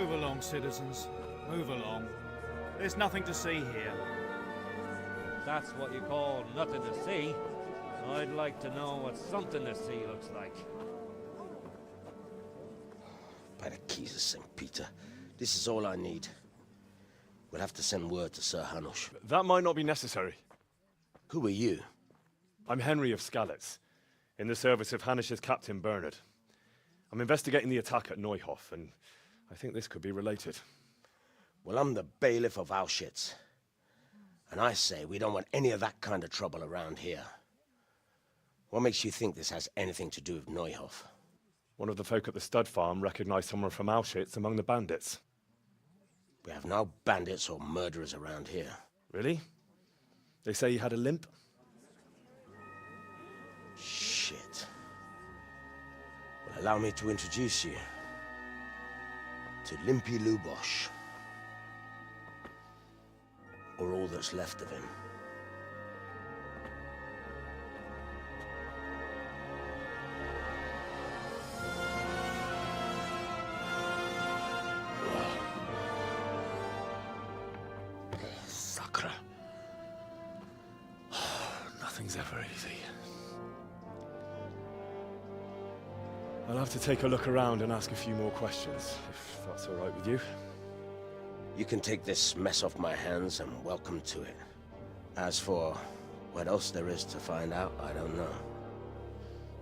Move along, citizens. Move along. There's nothing to see here. That's what you call nothing to see. I'd like to know what something to see looks like. By the keys of St. Peter, this is all I need. We'll have to send word to Sir Hanush. That might not be necessary. Who are you? I'm Henry of Skalitz, in the service of Hanush's Captain Bernard. I'm investigating the attack at Neuhof, and I think this could be related. Well, I'm the bailiff of Auschwitz. And I say we don't want any of that kind of trouble around here. What makes you think this has anything to do with Neuhof? One of the folk at the stud farm recognized someone from Auschwitz among the bandits. We have no bandits or murderers around here. Really? They say he had a limp? Shit. Well, allow me to introduce you to Limpy Lubosh. Or all that's left of him. Sakra. Nothing's ever easy. I'll have to take a look around and ask a few more questions, if that's all right with you. You can take this mess off my hands and welcome to it. As for what else there is to find out, I don't know.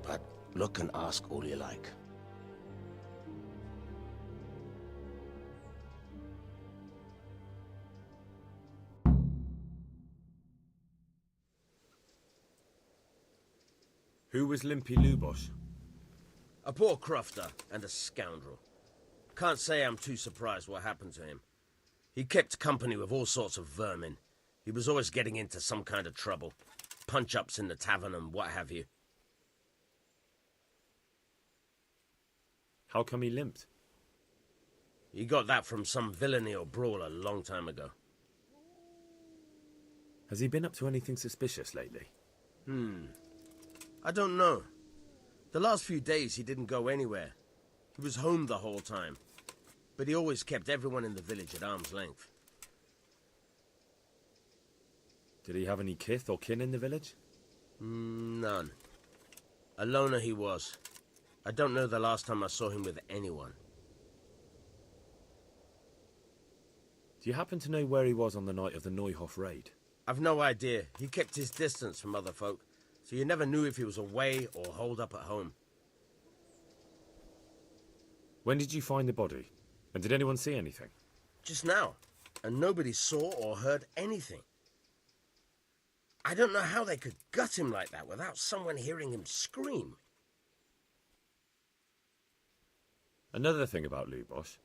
But look and ask all you like. Who was Limpy Lubosh? A poor crofter and a scoundrel. Can't say I'm too surprised what happened to him. He kept company with all sorts of vermin. He was always getting into some kind of trouble. Punch-ups in the tavern and what have you. How come he limped? He got that from some villainy or brawl a long time ago. Has he been up to anything suspicious lately? I don't know. The last few days he didn't go anywhere. He was home the whole time. But he always kept everyone in the village at arm's length. Did he have any kith or kin in the village? None. A loner he was. I don't know the last time I saw him with anyone. Do you happen to know where he was on the night of the Neuhof raid? I've no idea. He kept his distance from other folk, so you never knew if he was away or holed up at home. When did you find the body? And did anyone see anything? Just now, and nobody saw or heard anything. I don't know how they could gut him like that without someone hearing him scream. Another thing about Lubosh.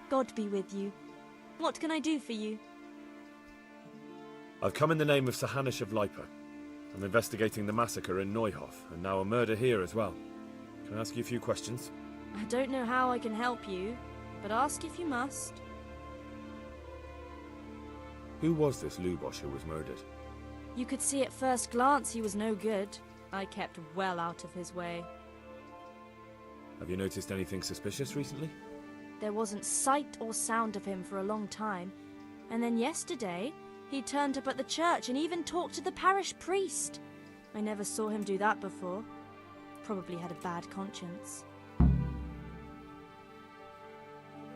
God be with you. What can I do for you? I've come in the name of Sir Hanush of Lipa. I'm investigating the massacre in Neuhof, and now a murder here as well. Can I ask you a few questions? I don't know how I can help you, but ask if you must. Who was this Lubosh who was murdered? You could see at first glance he was no good. I kept well out of his way. Have you noticed anything suspicious recently? There wasn't sight or sound of him for a long time, and then yesterday he turned up at the church and even talked to the parish priest. I never saw him do that before. Probably had a bad conscience.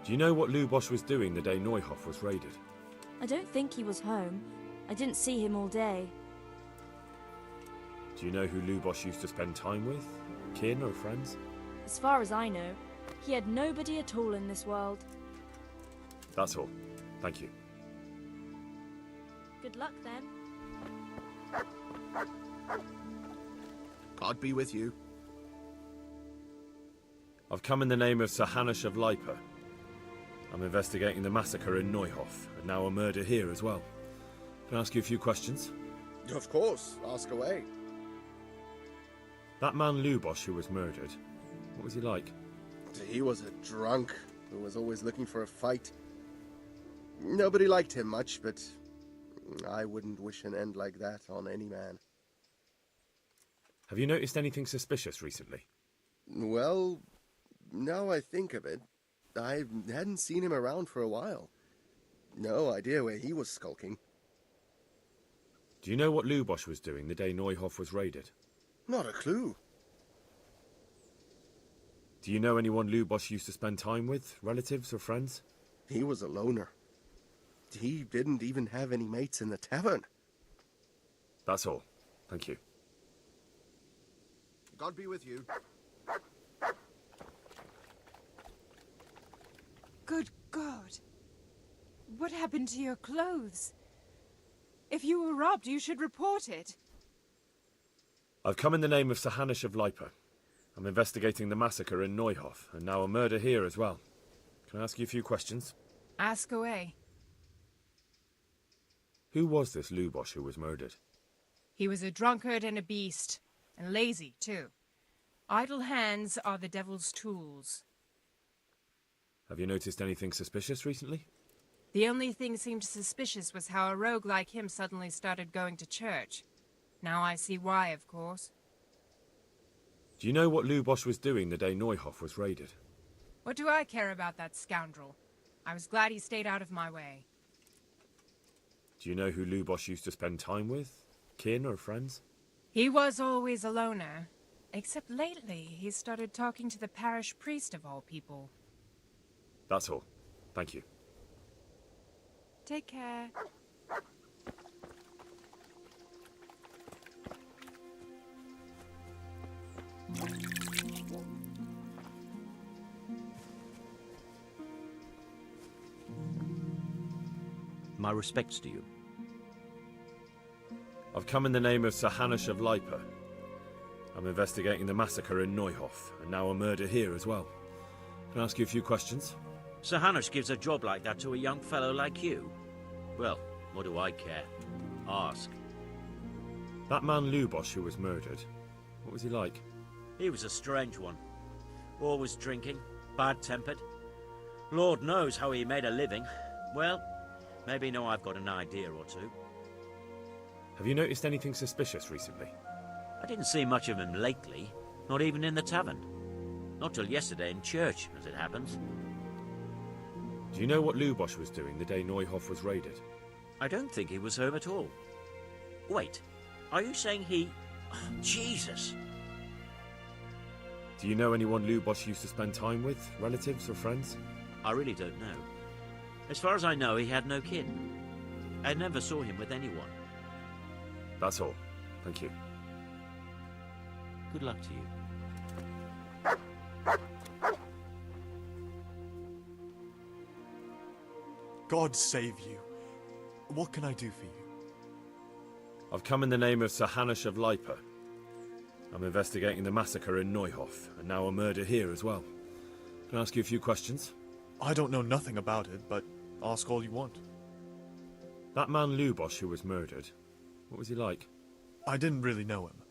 Do you know what Lubosh was doing the day Neuhof was raided? I don't think he was home. I didn't see him all day. Do you know who Lubosh used to spend time with? Kin or friends? As far as I know, he had nobody at all in this world. That's all. Thank you. Good luck then. God be with you. I've come in the name of Sir Hanush of Lipa. I'm investigating the massacre in Neuhof, and now a murder here as well. Can I ask you a few questions? Of course, ask away. That man Lubosh who was murdered, what was he like? He was a drunk who was always looking for a fight. Nobody liked him much, but I wouldn't wish an end like that on any man. Have you noticed anything suspicious recently? Well, now I think of it, I hadn't seen him around for a while. No idea where he was skulking. Do you know what Lubosch was doing the day Neuhof was raided? Not a clue. Do you know anyone Lubosch used to spend time with, relatives or friends? He was a loner. He didn't even have any mates in the tavern. That's all. Thank you. God be with you. Good God. What happened to your clothes? If you were robbed, you should report it. I've come in the name of Sir Hanish of Lipa. I'm investigating the massacre in Neuhof, and now a murder here as well. Can I ask you a few questions? Ask away. Who was this Lubosch who was murdered? He was a drunkard and a beast, and lazy, too. Idle hands are the devil's tools. Have you noticed anything suspicious recently? The only thing seemed suspicious was how a rogue like him suddenly started going to church. Now I see why, of course. Do you know what Lubosch was doing the day Neuhof was raided? What do I care about that scoundrel? I was glad he stayed out of my way. Do you know who Lubosch used to spend time with? Kin or friends? He was always a loner. Except lately, he started talking to the parish priest of all people. That's all. Thank you. Take care. My respects to you. I've come in the name of Sir Hanish of Lipa. I'm investigating the massacre in Neuhof, and now a murder here as well. Can I ask you a few questions? Sir Hanish gives a job like that to a young fellow like you. Well, what do I care? Ask. That man Lubosch who was murdered, what was he like? He was a strange one. Always drinking, bad-tempered. Lord knows how he made a living. Well, maybe now I've got an idea or two. Have you noticed anything suspicious recently? I didn't see much of him lately, not even in the tavern. Not till yesterday in church, as it happens. Do you know what Lubosch was doing the day Neuhof was raided? I don't think he was home at all. Wait, are you saying he... Oh, Jesus! Do you know anyone Lubosch used to spend time with, relatives or friends? I really don't know. As far as I know, he had no kin. I never saw him with anyone. That's all. Thank you. Good luck to you. God save you. What can I do for you? I've come in the name of Sir Hanish of Lipa. I'm investigating the massacre in Neuhof, and now a murder here as well. Can I ask you a few questions? I don't know nothing about it, but ask all you want. That man Lubosch who was murdered, what was he like? I didn't really know him.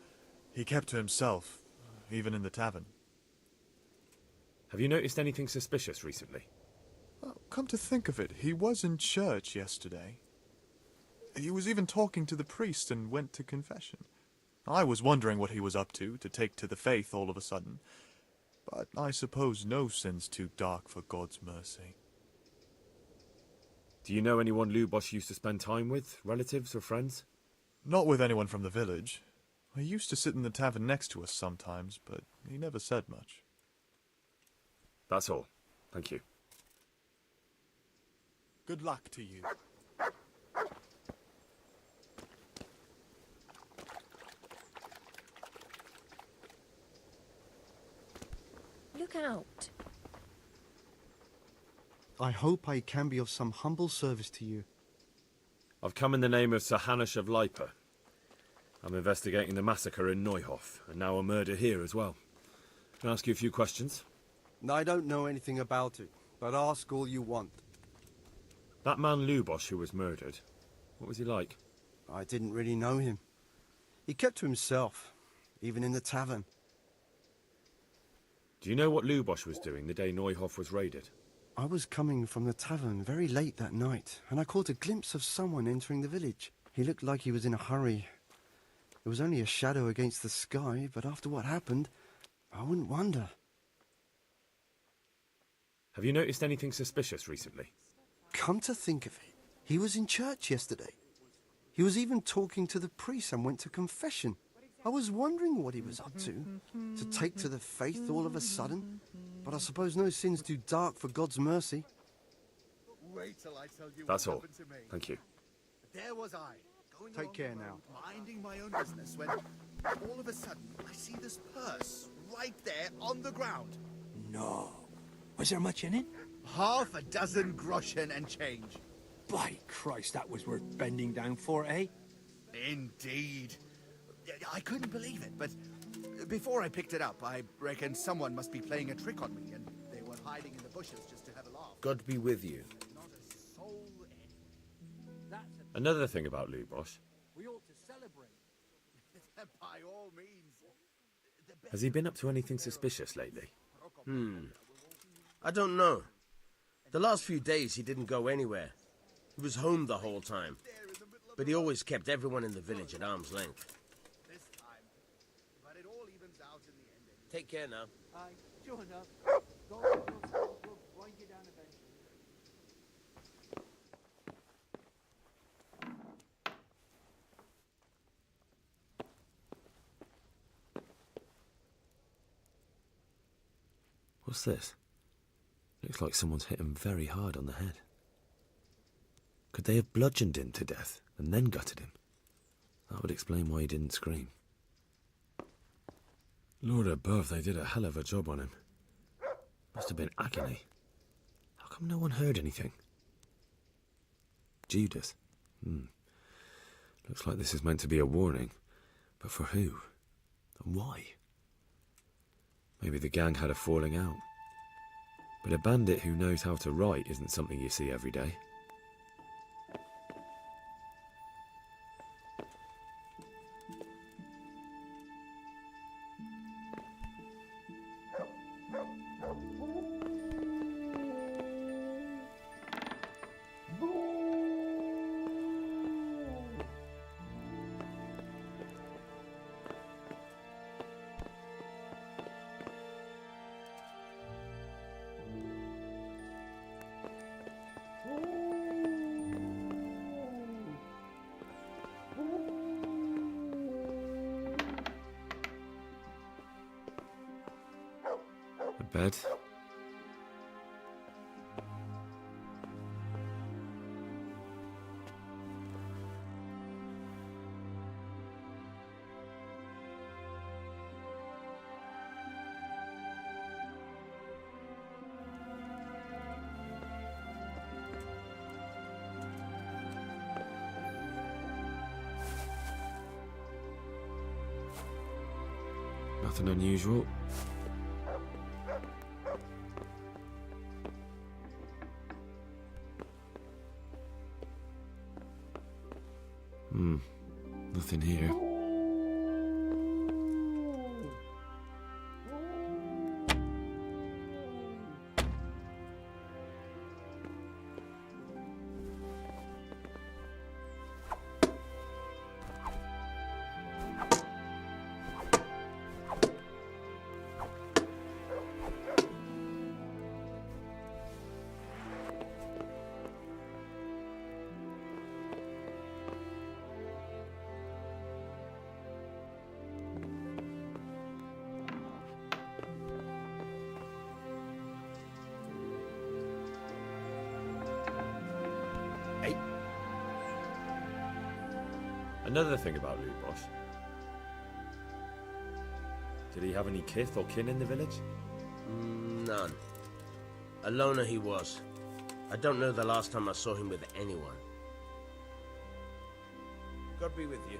He kept to himself, even in the tavern. Have you noticed anything suspicious recently? Well, come to think of it, he was in church yesterday. He was even talking to the priest and went to confession. I was wondering what he was up to take to the faith all of a sudden. But I suppose no sin's too dark for God's mercy. Do you know anyone Lubosch used to spend time with, relatives or friends? Not with anyone from the village. He used to sit in the tavern next to us sometimes, but he never said much. That's all. Thank you. Good luck to you. Look out. I hope I can be of some humble service to you. I've come in the name of Sir Hanish of Lipa. I'm investigating the massacre in Neuhof, and now a murder here as well. Can I ask you a few questions? I don't know anything about it, but ask all you want. That man Lubosch who was murdered, what was he like? I didn't really know him. He kept to himself, even in the tavern. Do you know what Lubosch was doing the day Neuhof was raided? I was coming from the tavern very late that night, and I caught a glimpse of someone entering the village. He looked like he was in a hurry. It was only a shadow against the sky, but after what happened, I wouldn't wonder. Have you noticed anything suspicious recently? Come to think of it, he was in church yesterday. He was even talking to the priest and went to confession. I was wondering what he was up to take to the faith all of a sudden. But I suppose no sin's too dark for God's mercy. Wait till I tell you That's what all. happened to me. Thank you. There was I, going Take along care the now. road, minding my own business, when all of a sudden I see this purse right there on the ground. No. Was there much in it? Half a dozen groschen and change. By Christ, that was worth bending down for, eh? Indeed. I couldn't believe it, but before I picked it up, I reckon someone must be playing a trick on me, and they were hiding in the bushes just to have a laugh. God be with you. Not a soul anywhere. Another thing about Lubos, We ought to celebrate. By all means. has he been up to anything suspicious lately? I don't know. The last few days he didn't go anywhere. He was home the whole time. But he always kept everyone in the village at arm's length. This time. But it all evens out in the end. Take care now. Aye, sure enough. God will wind you down eventually. What's this? Looks like someone's hit him very hard on the head. Could they have bludgeoned him to death and then gutted him? That would explain why he didn't scream. Lord above, they did a hell of a job on him. Must have been agony. How come no one heard anything? Judas. Looks like this is meant to be a warning. But for who? And why? Maybe the gang had a falling out. But a bandit who knows how to write isn't something you see every day. A bed. Nothing unusual. Nothing here. Another thing about Lubos. Did he have any kith or kin in the village? None. A loner he was. I don't know the last time I saw him with anyone. God be with you.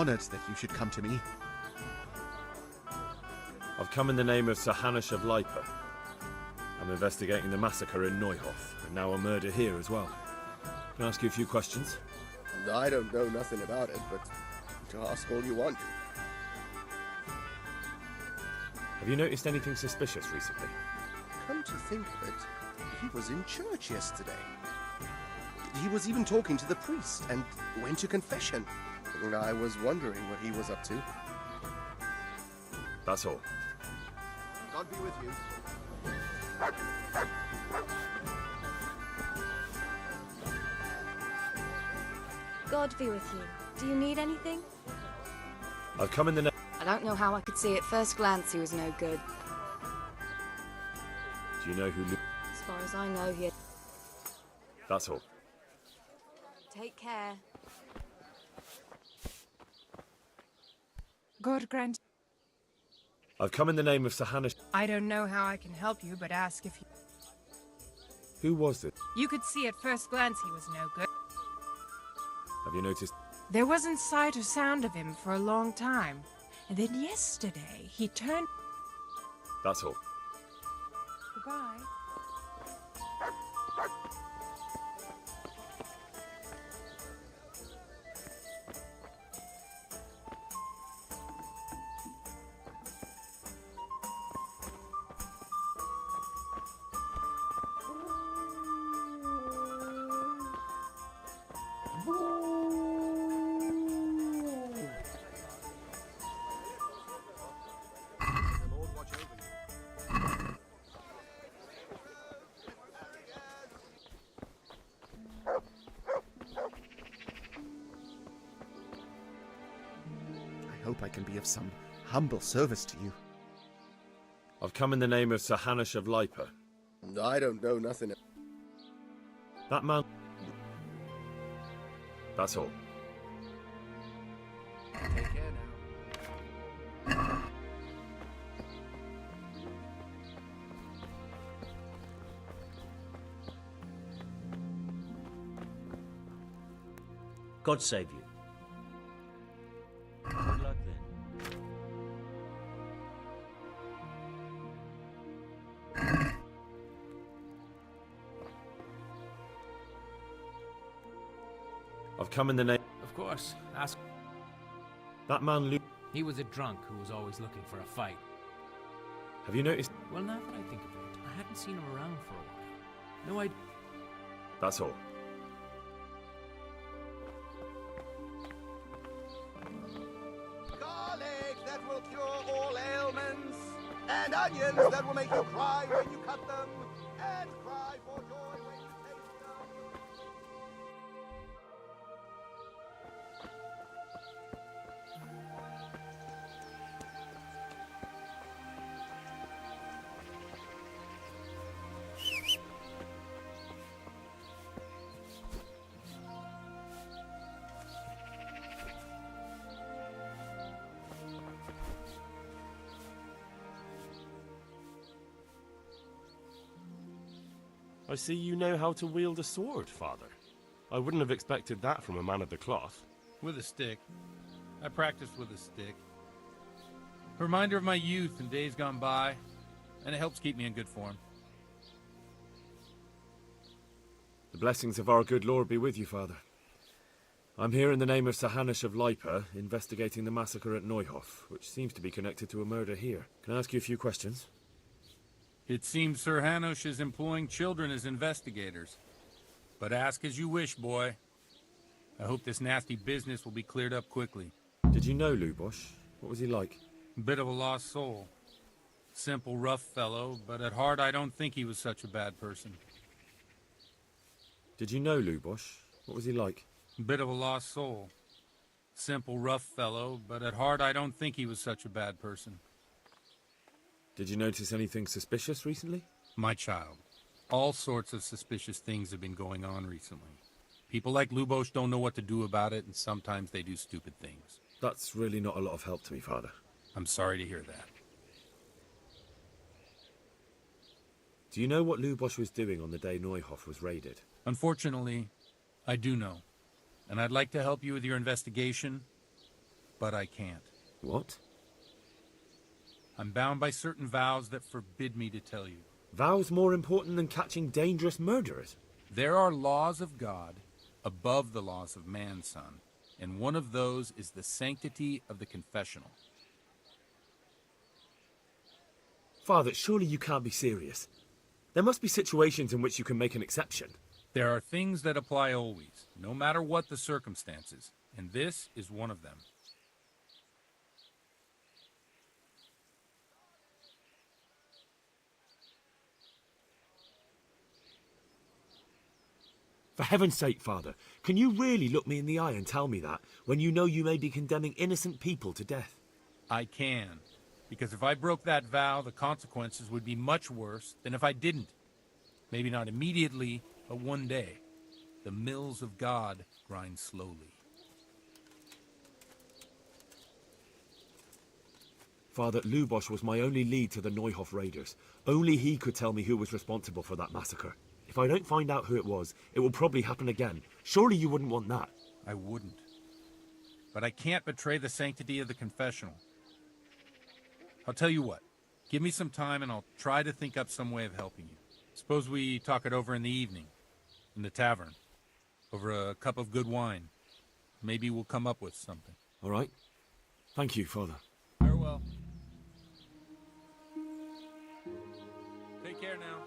honored that you should come to me. I've come in the name of Sir Hanush of Lipa. I'm investigating the massacre in Neuhof, and now a murder here as well. Can I ask you a few questions? I don't know nothing about it, but to ask all you want. Have you noticed anything suspicious recently? Come to think of it, he was in church yesterday. He was even talking to the priest and went to confession. I was wondering what he was up to. That's all. God be with you. God be with you. Do you need anything? I've come in the name... I don't know how I could see at first glance he was no good. Do you know who... As far as I know, he... That's all. Take care. God grant. I've come in the name of Sir Hanush... I don't know how I can help you, but ask if you... Who was this? You could see at first glance he was no good. Have you noticed... There wasn't sight or sound of him for a long time. And then yesterday, he turned... That's all. Goodbye. I hope I can be of some humble service to you. I've come in the name of Sir Hanush of Lipa. I don't know nothing. That man... That's all. Take care now. God save you. Good luck then. I've come in the name... Of course. Ask... That man Luke... He was a drunk who was always looking for a fight. Have you noticed... Well, now that I think of it, I hadn't seen him around for a while. No, I... That's all. Garlic that will cure all ailments, and onions that will make you cry when you cut them, and cry for joy when you taste them. I see you know how to wield a sword, Father. I wouldn't have expected that from a man of the cloth. With a stick. I practiced with a stick. A reminder of my youth and days gone by, and it helps keep me in good form. The blessings of our good Lord be with you, Father. I'm here in the name of Sir Hanush of Lipa, investigating the massacre at Neuhof, which seems to be connected to a murder here. Can I ask you a few questions? It seems Sir Hanush is employing children as investigators. But ask as you wish, boy. I hope this nasty business will be cleared up quickly. Did you know Lubosh? What was he like? Bit of a lost soul. Simple, rough fellow, but at heart I don't think he was such a bad person. Did you know Lubosh? What was he like? Bit of a lost soul. Simple, rough fellow, but at heart I don't think he was such a bad person. Did you notice anything suspicious recently? My child, all sorts of suspicious things have been going on recently. People like Lubosh don't know what to do about it, and sometimes they do stupid things. That's really not a lot of help to me, Father. I'm sorry to hear that. Do you know what Lubosh was doing on the day Neuhof was raided? Unfortunately, I do know. And I'd like to help you with your investigation, but I can't. What? I'm bound by certain vows that forbid me to tell you. Vows more important than catching dangerous murderers? There are laws of God above the laws of man, son, and one of those is the sanctity of the confessional. Father, surely you can't be serious. There must be situations in which you can make an exception. There are things that apply always, no matter what the circumstances, and this is one of them. For heaven's sake, Father, can you really look me in the eye and tell me that, when you know you may be condemning innocent people to death? I can, because if I broke that vow, the consequences would be much worse than if I didn't. Maybe not immediately, but one day. The mills of God grind slowly. Father, Lubosch was my only lead to the Neuhof raiders. Only he could tell me who was responsible for that massacre. If I don't find out who it was, it will probably happen again. Surely you wouldn't want that. I wouldn't. But I can't betray the sanctity of the confessional. I'll tell you what. Give me some time and I'll try to think up some way of helping you. Suppose we talk it over in the evening, in the tavern, over a cup of good wine. Maybe we'll come up with something. All right. Thank you, Father. Farewell. Take care now.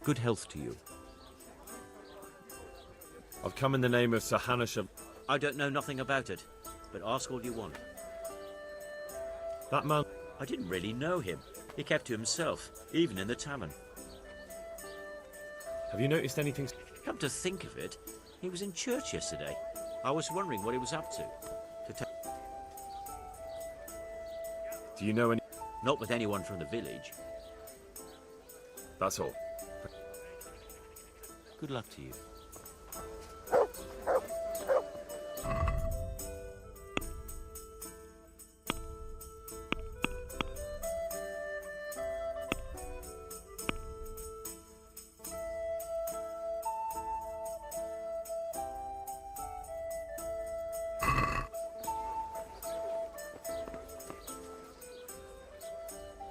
Good health to you. I've come in the name of Sir Hanush of... I don't know nothing about it, but ask all you want. That man... I didn't really know him. He kept to himself, even in the tavern. Have you noticed anything... Come to think of it, he was in church yesterday. I was wondering what he was up to. Do you know any... Not with anyone from the village. That's all. Good luck to you.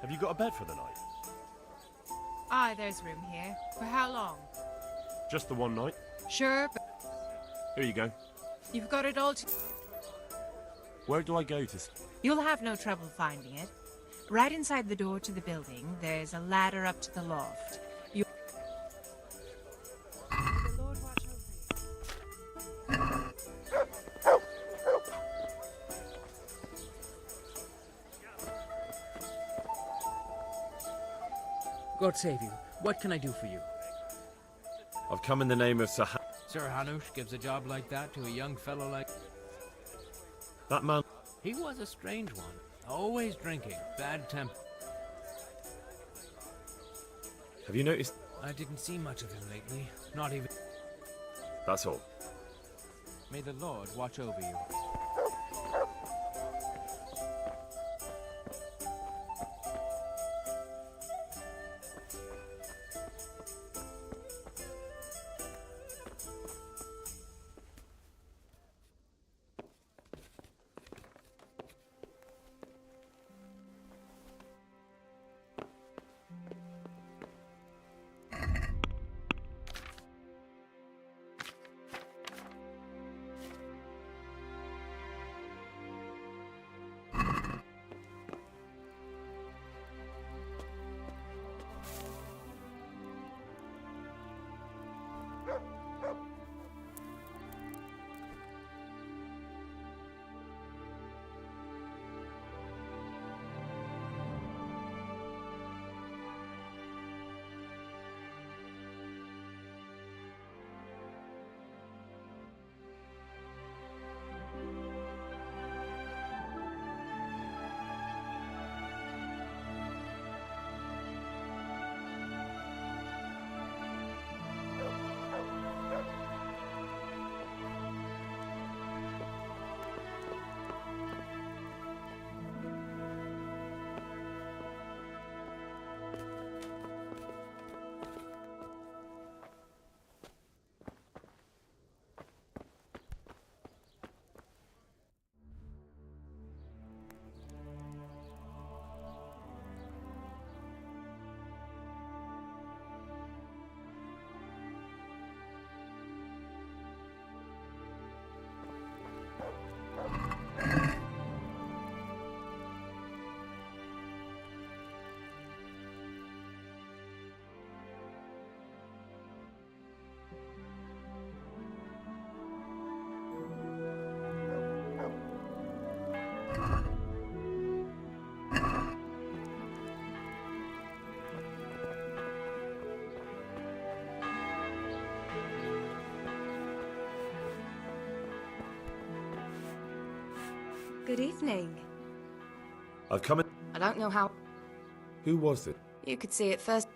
Have you got a bed for the night? Aye, there's room here. For how long? Just the one night? Sure, but Here you go. you've got it all Where do I go to... You'll have no trouble finding it. Right inside the door to the building, there's a ladder up to the loft. You... The Lord watch over you. God save you. What can I do for you? I've come in the name of Sir Sir Hanush gives a job like that to a young fellow like... That man... He was a strange one. Always drinking. Bad temper. Have you noticed... I didn't see much of him lately. Not even... That's all. May the Lord watch over you. Good evening. I've come in. I don't know how Who was it? you could see it first.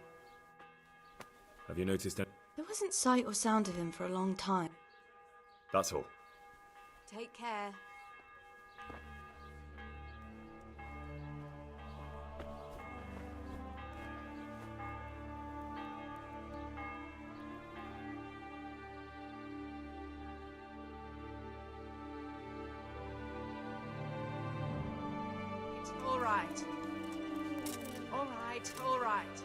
Have you noticed any? There wasn't sight or sound of him for a long time. That's all. Take care. All right. All right, all right.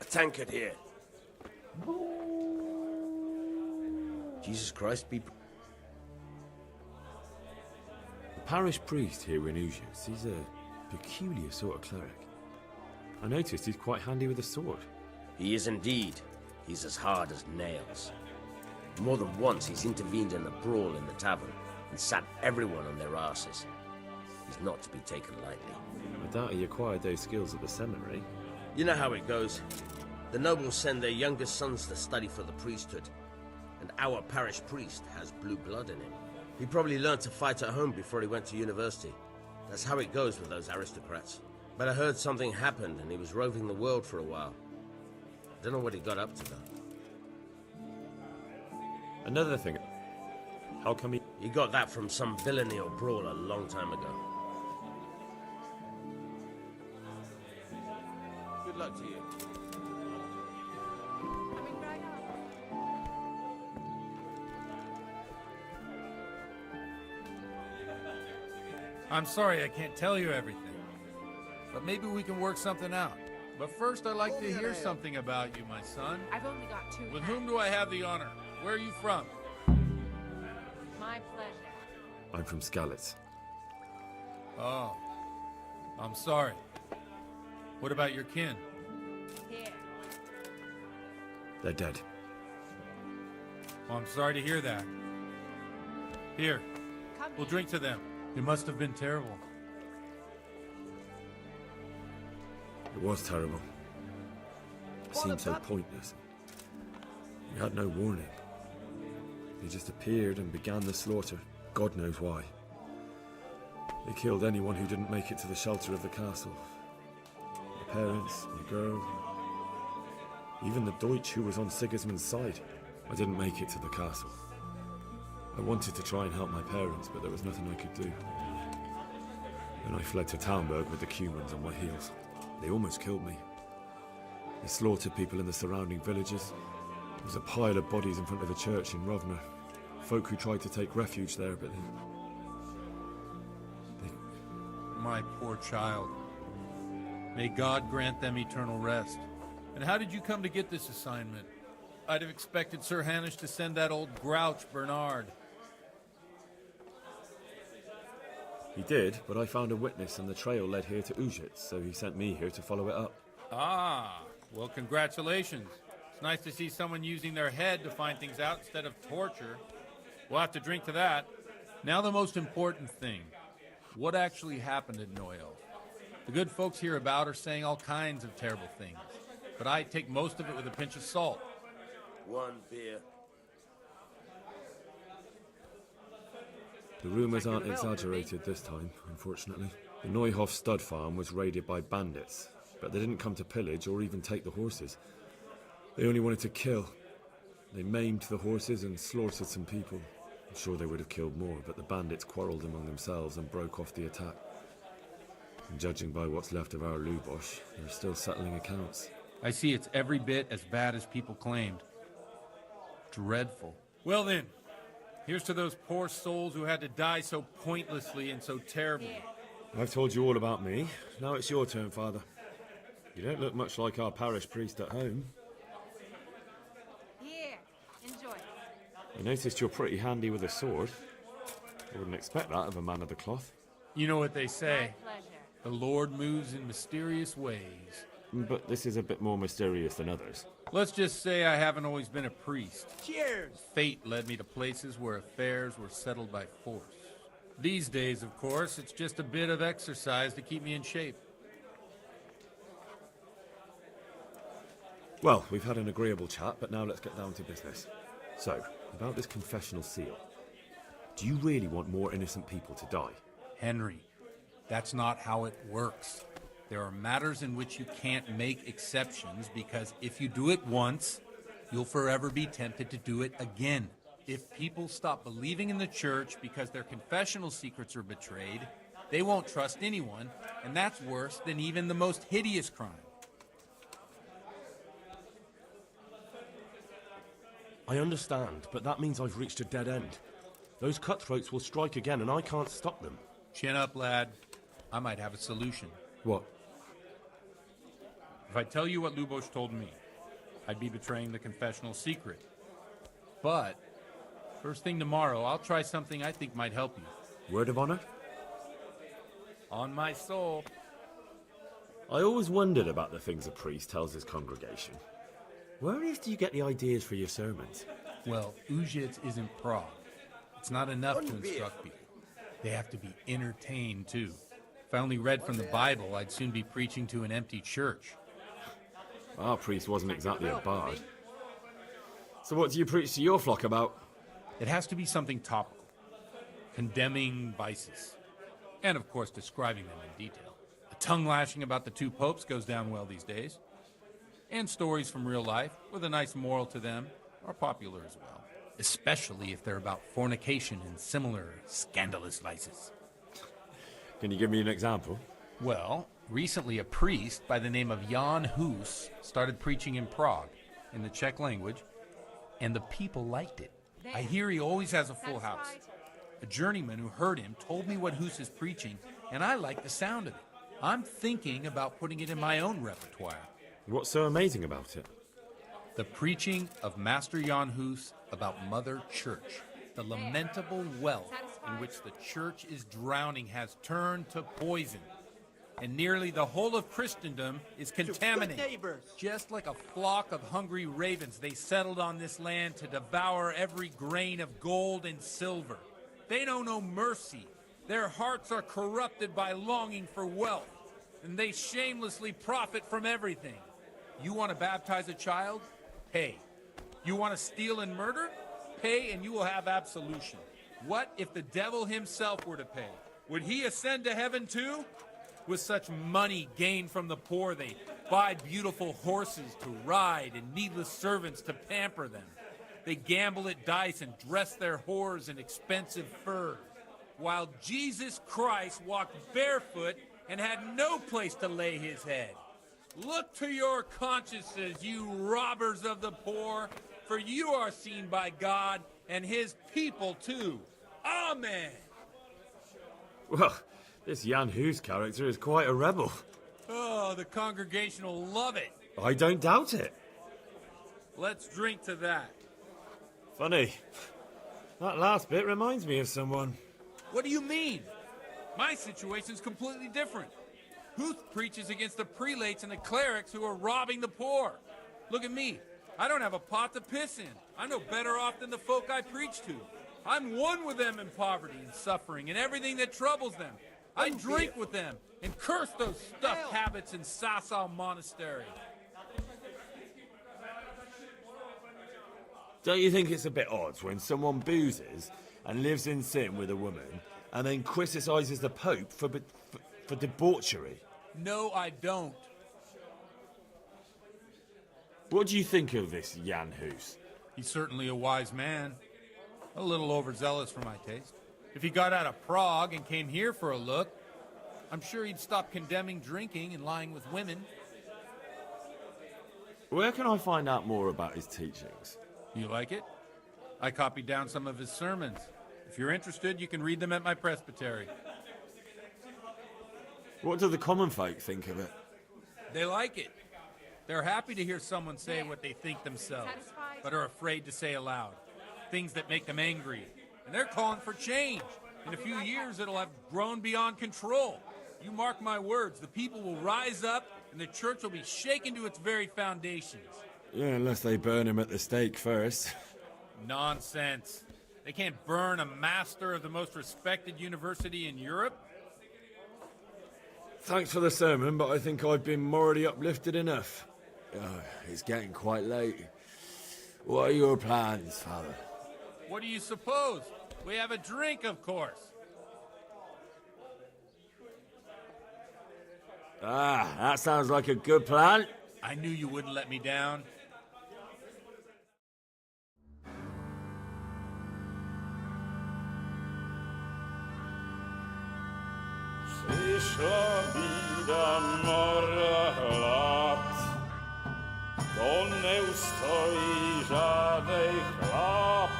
A tankard here. Jesus Christ be... The parish priest here in Ujits, he's a peculiar sort of cleric. I noticed he's quite handy with a sword. He is indeed. He's as hard as nails. More than once he's intervened in a brawl in the tavern and sat everyone on their asses. He's not to be taken lightly. I doubt he acquired those skills at the seminary. You know how it goes. The nobles send their youngest sons to study for the priesthood, and our parish priest has blue blood in him. He probably learned to fight at home before he went to university. That's how it goes with those aristocrats. But I heard something happened and he was roving the world for a while. Don't know what he got up to though. Another thing. How come he... He got that from some villainy or brawl a long time ago. Good luck to you. I'm sorry I can't tell you everything. But maybe we can work something out. But first, I'd like to hear something about you, my son. I've only got 2 With hats. whom do I have the honor? Where are you from? My pleasure. I'm from Skalitz. Oh, I'm sorry. What about your kin? Here. They're dead. Oh, I'm sorry to hear that. Here, we'll drink to them. It must have been terrible. It was terrible. It seemed so pointless. We had no warning. They just appeared and began the slaughter. God knows why. They killed anyone who didn't make it to the shelter of the castle. My parents, my girl, even the Deutsch who was on Sigismund's side. I didn't make it to the castle. I wanted to try and help my parents, but there was nothing I could do. Then I fled to Talmberg with the Cumans on my heels. They almost killed me. They slaughtered people in the surrounding villages. There was a pile of bodies in front of the church in Rovna. Folk who tried to take refuge there, but they... My poor child. May God grant them eternal rest. And how did you come to get this assignment? I'd have expected Sir Hanish to send that old grouch, Bernard. He did, but I found a witness and the trail led here to Ujits, so he sent me here to follow it up. Ah, well, congratulations. It's nice to see someone using their head to find things out instead of torture. We'll have to drink to that. Now the most important thing. What actually happened at Noel? The good folks hereabout are saying all kinds of terrible things, but I take most of it with a pinch of salt. One beer. The rumours aren't exaggerated this time, unfortunately. The Neuhof stud farm was raided by bandits, but they didn't come to pillage or even take the horses. They only wanted to kill. They maimed the horses and slaughtered some people. I'm sure they would have killed more, but the bandits quarrelled among themselves and broke off the attack. And judging by what's left of our Lubosh, they're still settling accounts. I see it's every bit as bad as people claimed. Dreadful. Well then, here's to those poor souls who had to die so pointlessly and so terribly. I've told you all about me. Now it's your turn, Father. You don't look much like our parish priest at home. Here, enjoy. I noticed you're pretty handy with a sword. I wouldn't expect that of a man of the cloth. You know what they say. My pleasure. The Lord moves in mysterious ways. But this is a bit more mysterious than others. Let's just say I haven't always been a priest. Cheers! Fate led me to places where affairs were settled by force. These days, of course, it's just a bit of exercise to keep me in shape. Well, we've had an agreeable chat, but now let's get down to business. So, about this confessional seal. Do you really want more innocent people to die? Henry, that's not how it works. There are matters in which you can't make exceptions because if you do it once, you'll forever be tempted to do it again. If people stop believing in the church because their confessional secrets are betrayed, they won't trust anyone, and that's worse than even the most hideous crime. I understand, but that means I've reached a dead end. Those cutthroats will strike again, and I can't stop them. Chin up, lad. I might have a solution. What? If I tell you what Lubos told me, I'd be betraying the confessional secret. But, first thing tomorrow, I'll try something I think might help you. Word of honor? On my soul. I always wondered about the things a priest tells his congregation. Where on earth do you get the ideas for your sermons? Well, Ujits isn't Prague. It's not enough to instruct people. They have to be entertained, too. If I only read from the Bible, I'd soon be preaching to an empty church. Our priest wasn't exactly a bard. So what do you preach to your flock about? It has to be something topical. Condemning vices. And, of course, describing them in detail. The tongue-lashing about the two popes goes down well these days. And stories from real life, with a nice moral to them, are popular as well. Especially if they're about fornication and similar scandalous vices. Can you give me an example? Well, recently a priest by the name of Jan Hus started preaching in Prague, in the Czech language, and the people liked it. I hear he always has a full house. A journeyman who heard him told me what Hus is preaching, and I like the sound of it. I'm thinking about putting it in my own repertoire. What's so amazing about it? The preaching of Master Jan Hus about Mother Church. The lamentable wealth in which the church is drowning has turned to poison. And nearly the whole of Christendom is contaminated. Just like a flock of hungry ravens, they settled on this land to devour every grain of gold and silver. They know no mercy. Their hearts are corrupted by longing for wealth, and they shamelessly profit from everything. You want to baptize a child? Pay. You want to steal and murder? Pay and you will have absolution. What if the devil himself were to pay? Would he ascend to heaven too? With such money gained from the poor, they buy beautiful horses to ride and needless servants to pamper them. They gamble at dice and dress their whores in expensive furs, while Jesus Christ walked barefoot and had no place to lay his head. Look to your consciences, you robbers of the poor, for you are seen by God and his people too. Amen. Well, this Jan Hus character is quite a rebel. Oh, the congregation will love it. I don't doubt it. Let's drink to that. Funny. That last bit reminds me of someone. What do you mean? My situation's completely different. Huth preaches against the prelates and the clerics who are robbing the poor. Look at me. I don't have a pot to piss in. I'm no better off than the folk I preach to. I'm one with them in poverty and suffering and everything that troubles them. I drink with them and curse those stuffed habits in Sasau Monastery. Don't you think it's a bit odd when someone boozes and lives in sin with a woman and then criticizes the Pope for debauchery? No, I don't. What do you think of this Jan Hus? He's certainly a wise man. A little overzealous for my taste. If he got out of Prague and came here for a look, I'm sure he'd stop condemning drinking and lying with women. Where can I find out more about his teachings? You like it? I copied down some of his sermons. If you're interested, you can read them at my presbytery. What do the common folk think of it? They like it. They're happy to hear someone say what they think themselves, but are afraid to say aloud. Things that make them angry. And they're calling for change. In a few years, it'll have grown beyond control. You mark my words, the people will rise up, and the church will be shaken to its very foundations. Yeah, unless they burn him at the stake first. Nonsense. They can't burn a master of the most respected university in Europe. Thanks for the sermon, but I think I've been morally uplifted enough. It's getting quite late. What are your plans, Father? What do you suppose? We have a drink, of course. Ah, that sounds like a good plan. I knew you wouldn't let me down. Przyszła bida mora lat, to nie ustoi żadnej chlap.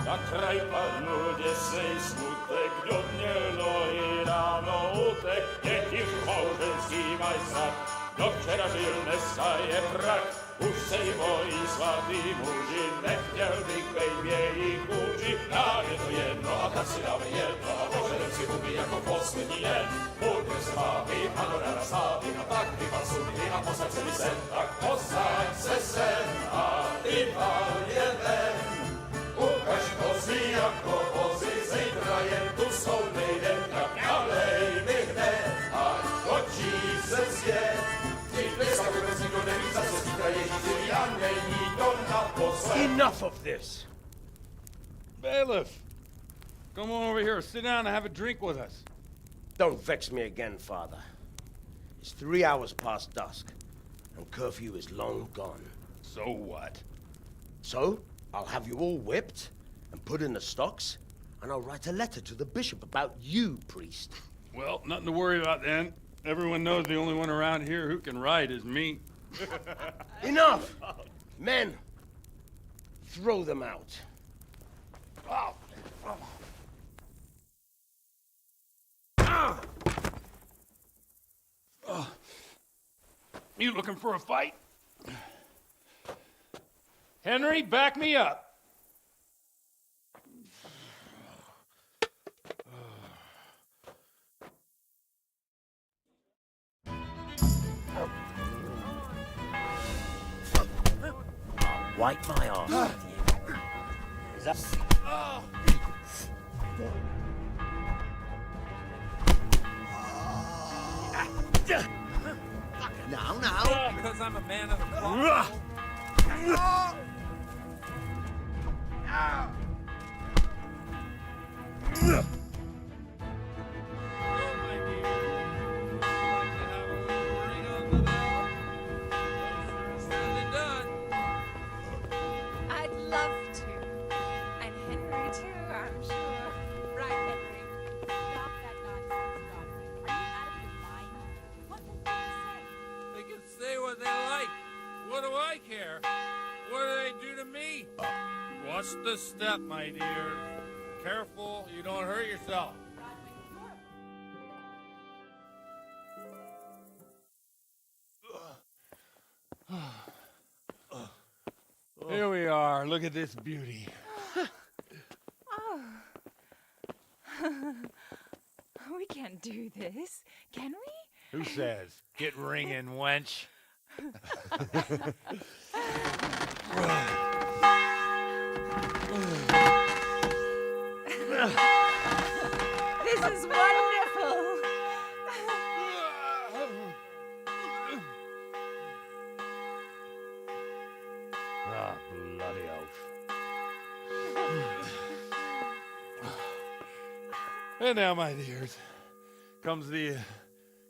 Na kraj padł dziesięć smutek, dnielo i rano utek, niech ich małżeński majsat, do wczera żylne staje prach. Už sejmo i svatý muži, nechtěl bych bejbě jich učit. Nám je to jedno a tak si dáme jedno a požerem si huby jako poslední den. Budeme se bavit a do rána stávit a tak vypal sudy a posaď se mi sem. Tak posaď se sem a vypal je ven. Ukaž kozy jako vozy, zítra jen tu jsou nejdem, tak nalej mi hned a točí se svět. Enough of this! Bailiff! Come on over here, sit down and have a drink with us. Don't vex me again, Father. It's 3 hours past dusk, and curfew is long gone. So what? So, I'll have you all whipped and put in the stocks, and I'll write a letter to the bishop about you, priest. Well, nothing to worry about then. Everyone knows the only one around here who can write is me. Enough! Men, throw them out. You looking for a fight? Henry, back me up. Wipe my arse with you. Is that... Now. Because I'm a man of the cloth. I'd love to. And Henry too, I'm sure. Right, Henry? Stop that nonsense, Godfrey. Are you out of your mind? What will they say? They can say what they like. What do I care? What do they do to me? Watch the step, my dear. Careful, you don't hurt yourself. Here we are. Look at this beauty. Oh. We can't do this, can we? Who says? Get ringing, wench. This is wonderful. Ah, bloody oath. And now, my dears, comes the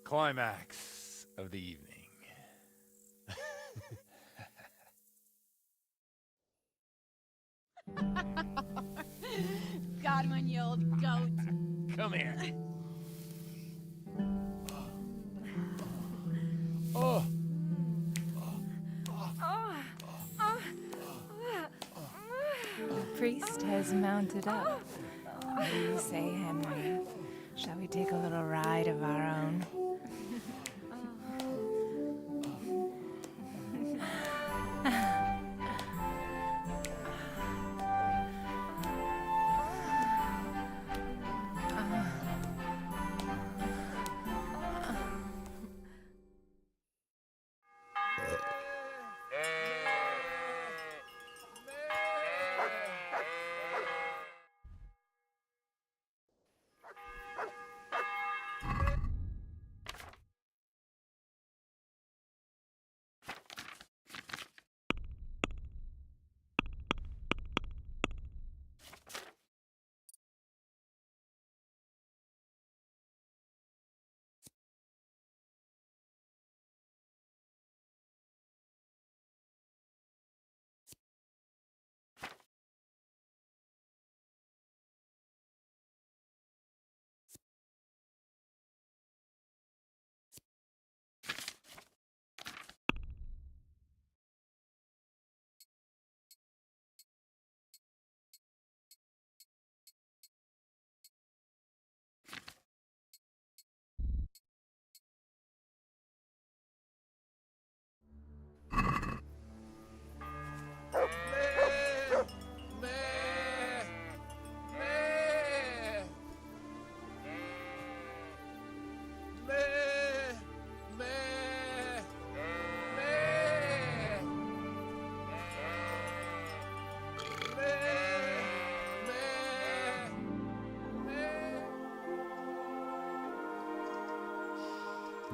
climax of the evening. Got him on you old goat. Come here. Oh. The priest has mounted up. What do you say, Henry? Shall we take a little ride of our own?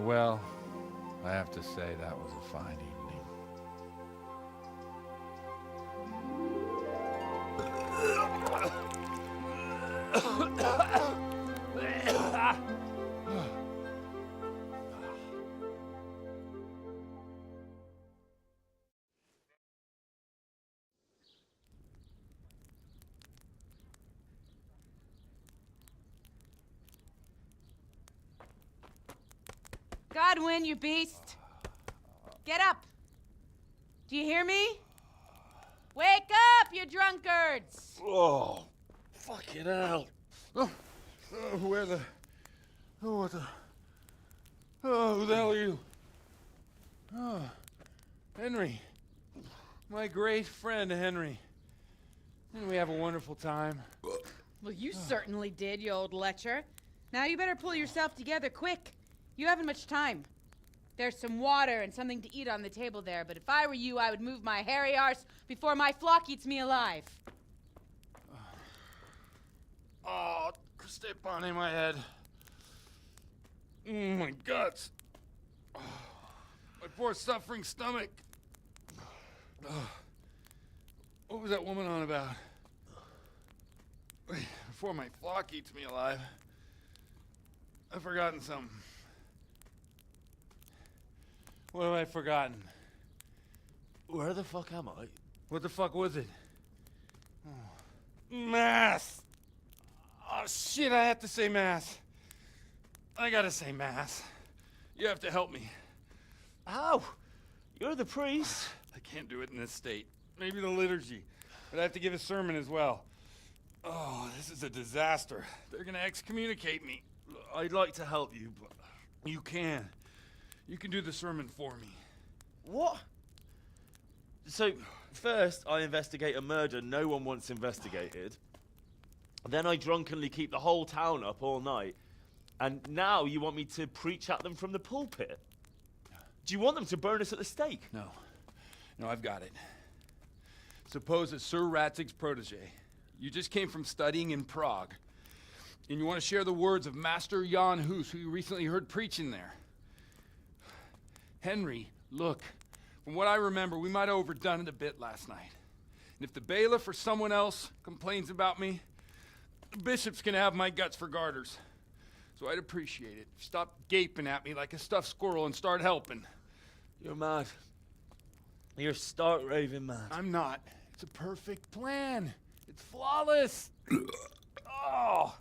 Well, I have to say that was a fine evening. Godwin, you beast! Get up! Do you hear me? Wake up, you drunkards! Oh, fucking hell. Where the... Oh, what the... Oh, who the hell are you? Oh, Henry. My great friend, Henry. Didn't we have a wonderful time? Well, you certainly did, you old lecher. Now you better pull yourself together quick. You haven't much time. There's some water and something to eat on the table there, but if I were you, I would move my hairy arse before my flock eats me alive. Oh, step on in my head. My guts. Oh, my poor suffering stomach. Oh, what was that woman on about? Before my flock eats me alive. I've forgotten something. What have I forgotten? Where the fuck am I? What the fuck was it? Oh. Mass! Oh shit, I have to say mass. I gotta say mass. You have to help me. How? You're the priest. I can't do it in this state. Maybe the liturgy. But I have to give a sermon as well. Oh, this is a disaster. They're gonna excommunicate me. I'd like to help you, but you can. You can do the sermon for me. What? So, first I investigate a murder no one wants investigated. Then I drunkenly keep the whole town up all night. And now you want me to preach at them from the pulpit? Do you want them to burn us at the stake? No. No, I've got it. Suppose as Sir Ratzig's protege, you just came from studying in Prague, and you want to share the words of Master Jan Hus, who you recently heard preaching there. Henry, look, from what I remember, we might have overdone it a bit last night. And if the bailiff or someone else complains about me, the bishop's gonna have my guts for garters. So I'd appreciate it. Stop gaping at me like a stuffed squirrel and start helping. You're mad. You're stark raving mad. I'm not. It's a perfect plan. It's flawless. Oh.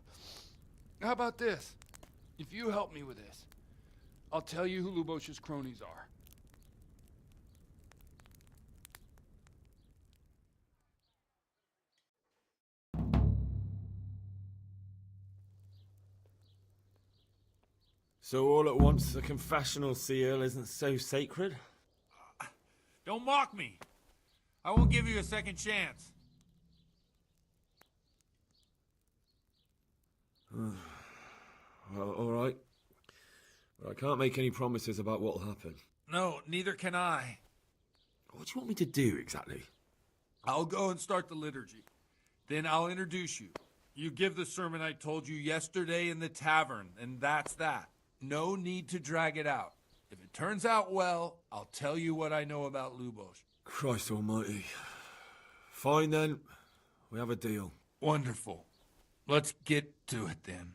How about this? If you help me with this, I'll tell you who Lubosh's cronies are. So all at once the confessional seal isn't so sacred? Don't mock me. I won't give you a second chance. Well, all right. But I can't make any promises about what'll happen. No, neither can I. What do you want me to do exactly? I'll go and start the liturgy. Then I'll introduce you. You give the sermon I told you yesterday in the tavern, and that's that. No need to drag it out. If it turns out well, I'll tell you what I know about Lubosh. Christ almighty. Fine then. We have a deal. Wonderful. Let's get to it then.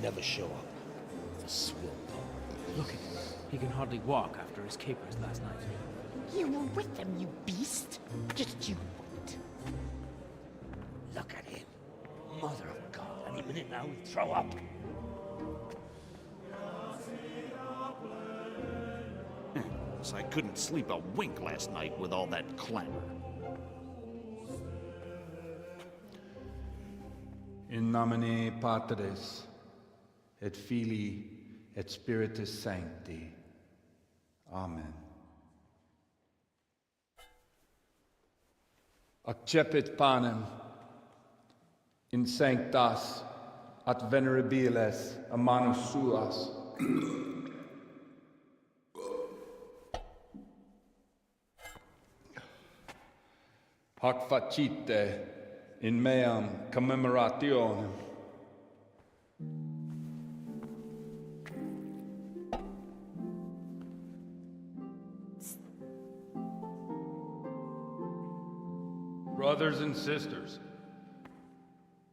never show up. The swill. Look at him. He can hardly walk after his capers last night. You were with them, you beast. Just you wait. Look at him. Mother of God. Any minute now he'll throw up. So I couldn't sleep a wink last night with all that clamor. In nomine Patris, et Filii, et Spiritus Sancti. Amen. Accepit panem in sanctas at venerabiles a manus suas. Hac facite in meam commemorationem. Brothers and sisters,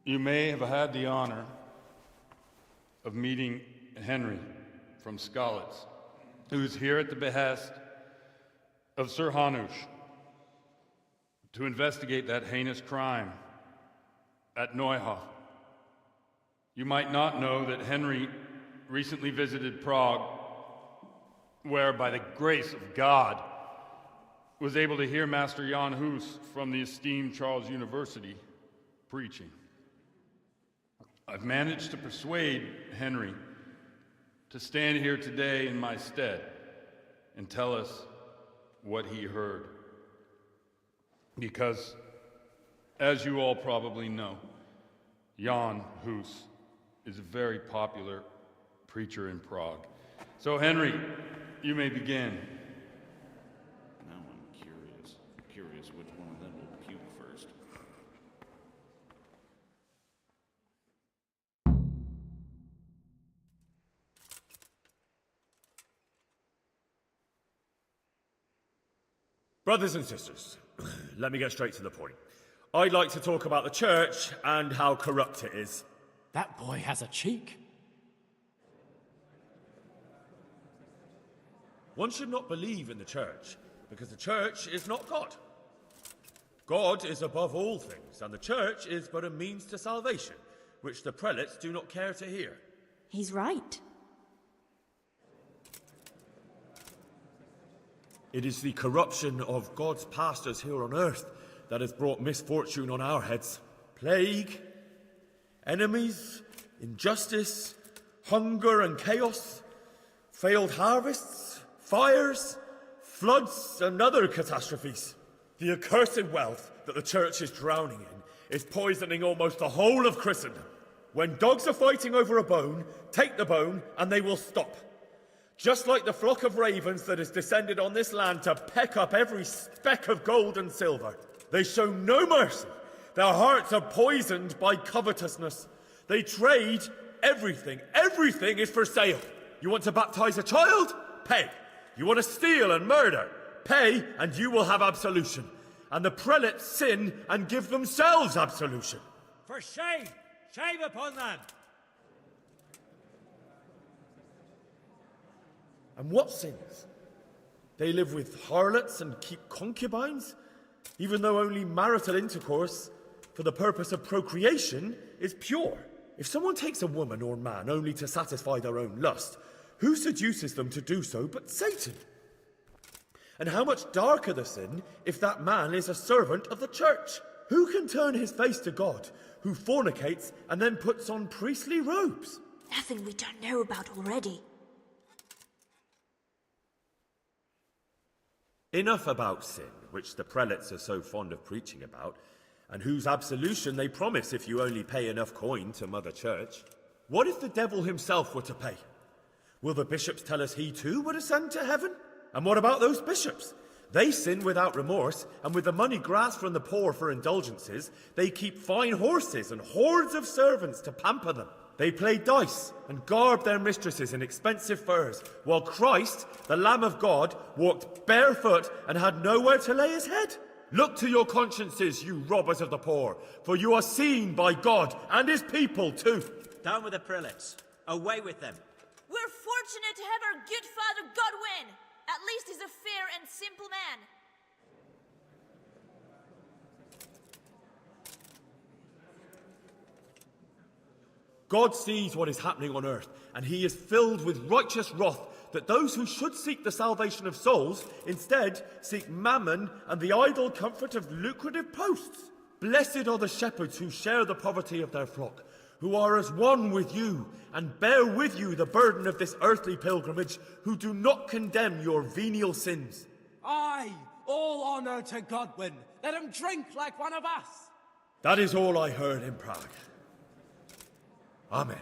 you may have had the honor of meeting Henry from Skalitz, who is here at the behest of Sir Hanush to investigate that heinous crime at Neuhof. You might not know that Henry recently visited Prague, where, by the grace of God, was able to hear Master Jan Hus from the esteemed Charles University preaching. I've managed to persuade Henry to stand here today in my stead and tell us what he heard. Because, as you all probably know, Jan Hus is a very popular preacher in Prague. So, Henry, you may begin. Now I'm curious which one of them will puke first. Brothers and sisters, let me get straight to the point. I'd like to talk about the church and how corrupt it is. That boy has a cheek. One should not believe in the church, because the church is not God. God is above all things, and the church is but a means to salvation, which the prelates do not care to hear. He's right. It is the corruption of God's pastors here on earth that has brought misfortune on our heads. Plague, enemies, injustice, hunger and chaos, failed harvests, fires, floods and other catastrophes. The accursed wealth that the church is drowning in is poisoning almost the whole of Christendom. When dogs are fighting over a bone, take the bone and they will stop. Just like the flock of ravens that has descended on this land to peck up every speck of gold and silver. They show no mercy. Their hearts are poisoned by covetousness. They trade everything. Everything is for sale. You want to baptize a child? Pay. You want to steal and murder? Pay, and you will have absolution. And the prelates sin and give themselves absolution. For shame! Shame upon them! And what sins? They live with harlots and keep concubines, even though only marital intercourse for the purpose of procreation is pure. If someone takes a woman or man only to satisfy their own lust, who seduces them to do so but Satan? And how much darker the sin if that man is a servant of the church? Who can turn his face to God, who fornicates and then puts on priestly robes? Nothing we don't know about already. Enough about sin, which the prelates are so fond of preaching about, and whose absolution they promise if you only pay enough coin to Mother Church. What if the devil himself were to pay? Will the bishops tell us he too would ascend to heaven? And what about those bishops? They sin without remorse, and with the money grasped from the poor for indulgences, they keep fine horses and hordes of servants to pamper them. They play dice and garb their mistresses in expensive furs, while Christ, the Lamb of God, walked barefoot and had nowhere to lay his head. Look to your consciences, you robbers of the poor, for you are seen by God and his people too. Down with the prelates. Away with them. We're fortunate to have our good father Godwin. At least he's a fair and simple man. God sees what is happening on earth, and he is filled with righteous wrath that those who should seek the salvation of souls instead seek mammon and the idle comfort of lucrative posts. Blessed are the shepherds who share the poverty of their flock, who are as one with you and bear with you the burden of this earthly pilgrimage, who do not condemn your venial sins. Aye, all honour to Godwin. Let him drink like one of us. That is all I heard in Prague. Amen.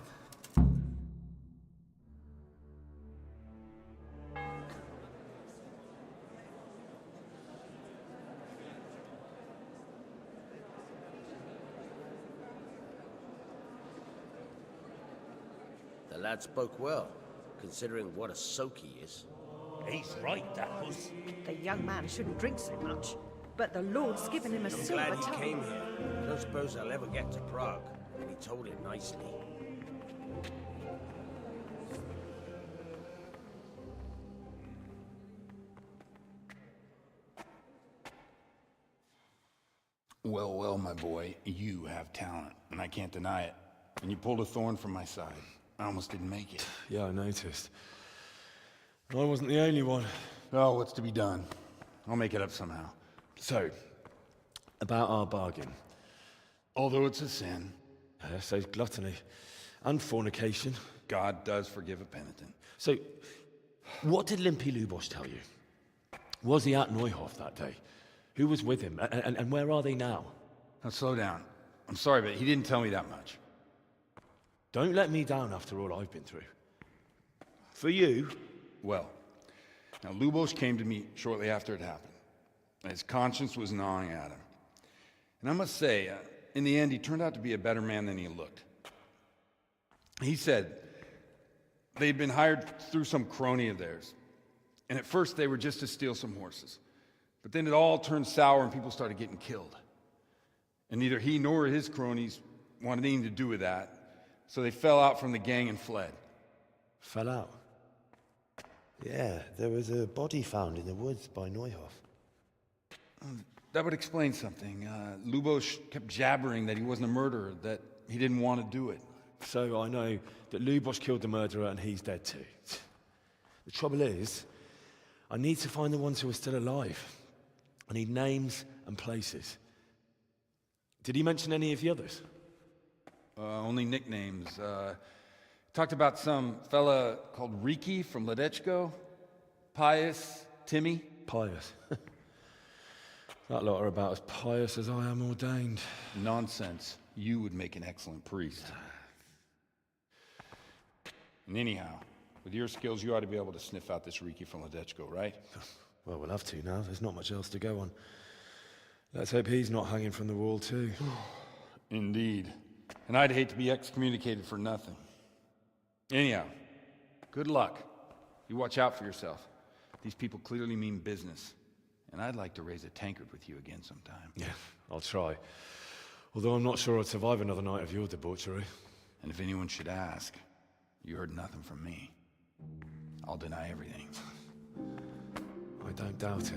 The lad spoke well, considering what a soak he is. He's right, Dapples. The young man shouldn't drink so much, but the Lord's given him a I'm silver glad he tongue. came here. I don't suppose I'll ever get to Prague, and he told it nicely. Well, well, my boy, you have talent, and I can't deny it. And you pulled a thorn from my side. I almost didn't make it. Yeah, I noticed. I wasn't the only one. Oh, what's to be done? I'll make it up somehow. So, about our bargain. Although it's a sin. So's gluttony. And fornication. God does forgive a penitent. So, what did Limpy Lubosh tell you? Was he at Neuhof that day? Who was with him? And where are they now? Now, slow down. I'm sorry, but he didn't tell me that much. Don't let me down after all I've been through. For you... Well, now Lubosh came to me shortly after it happened. His conscience was gnawing at him. And I must say, in the end, he turned out to be a better man than he looked. He said they'd been hired through some crony of theirs. And at first they were just to steal some horses. But then it all turned sour and people started getting killed. And neither he nor his cronies wanted anything to do with that. So they fell out from the gang and fled. Fell out? Yeah, there was a body found in the woods by Neuhof. That would explain something. Lubosh kept jabbering that he wasn't a murderer, that he didn't want to do it. So I know that Lubosh killed the murderer and he's dead too. The trouble is, I need to find the ones who are still alive. I need names and places. Did he mention any of the others? Only nicknames. Talked about some fella called Riki from Ledechko, Pius, Timmy. Pius. That lot are about as pious as I am ordained. Nonsense. You would make an excellent priest. And anyhow, with your skills, you ought to be able to sniff out this Riki from Ledechko, right? Well, we'll have to now. There's not much else to go on. Let's hope he's not hanging from the wall too. Indeed. And I'd hate to be excommunicated for nothing. Anyhow, good luck. You watch out for yourself. These people clearly mean business. And I'd like to raise a tankard with you again sometime. Yeah, I'll try. Although I'm not sure I'd survive another night of your debauchery. And if anyone should ask, you heard nothing from me. I'll deny everything. I don't doubt it.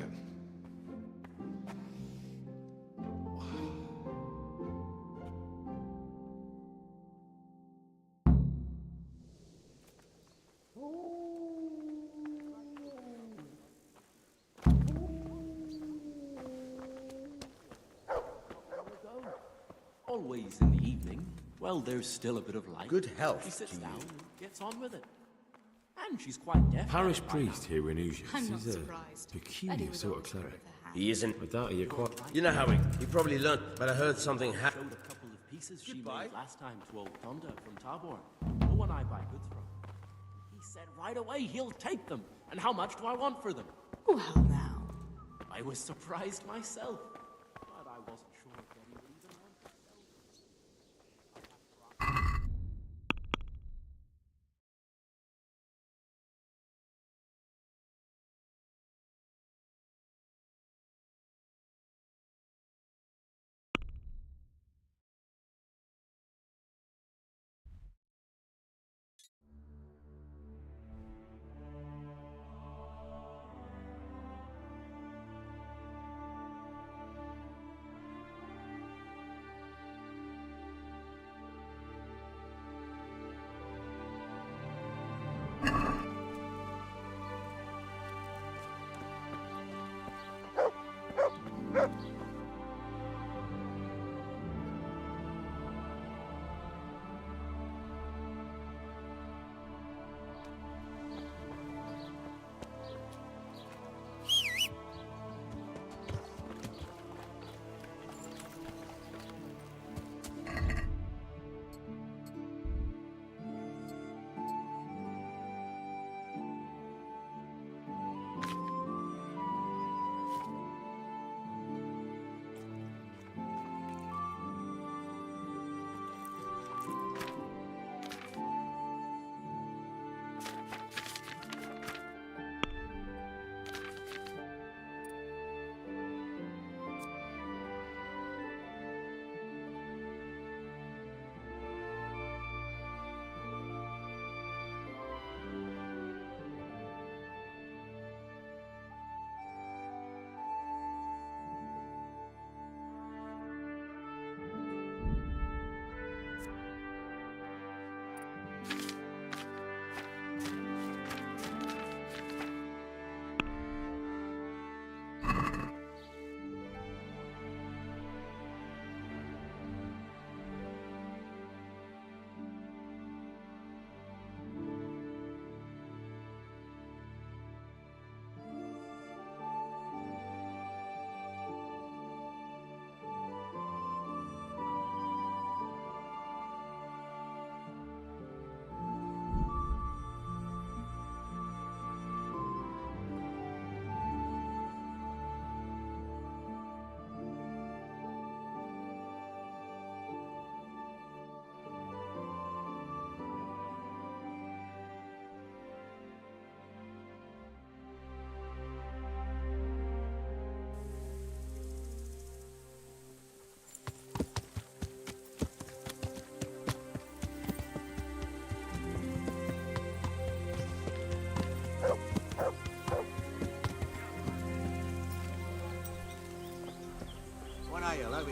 Always in the evening, well, there's still a bit of light. Good health She sits to down you. and gets on with it. And she's quite deaf. Parish priest here in Ujias. I'm not He's a surprised. peculiar sort of cleric. He isn't. I doubt you're quite... You know how he probably learned, but I heard something happen. Showed a couple of pieces she made last time to old Thunder from Tabor, the one I buy goods from. He said right away he'll take them. And how much do I want for them? Well, now. I was surprised myself, but I wasn't sure if he would even want to sell them.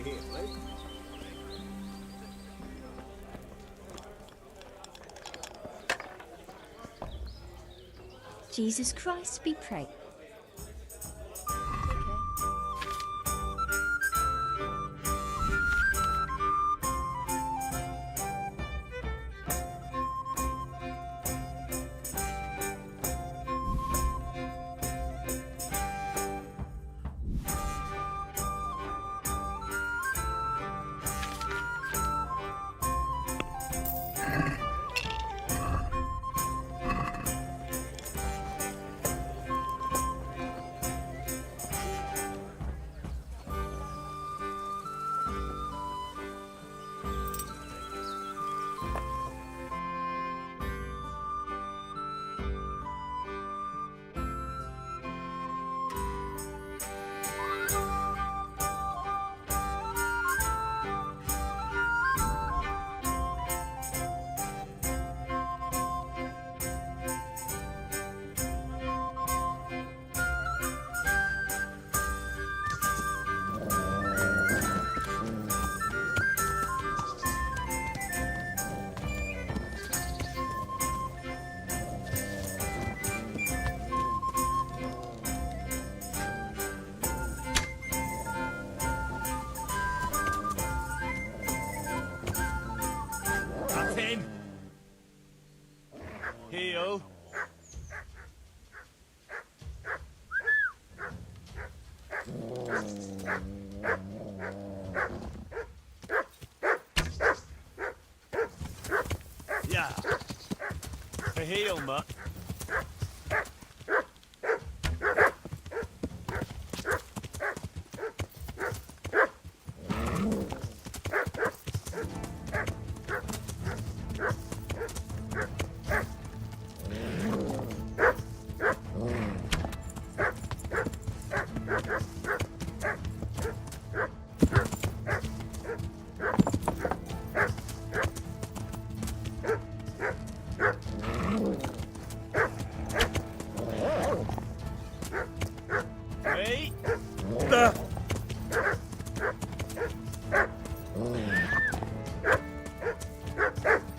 here, please. Jesus Christ be praised. Heel. Yeah. The heel, mutt.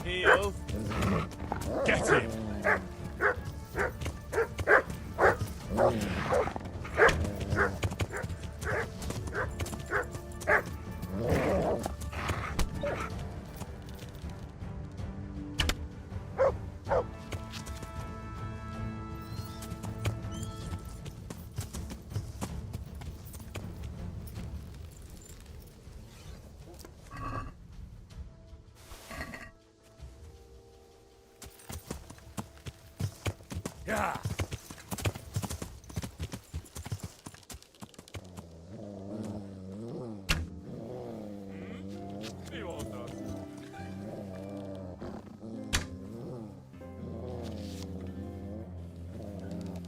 Heel. Get him. Yeah.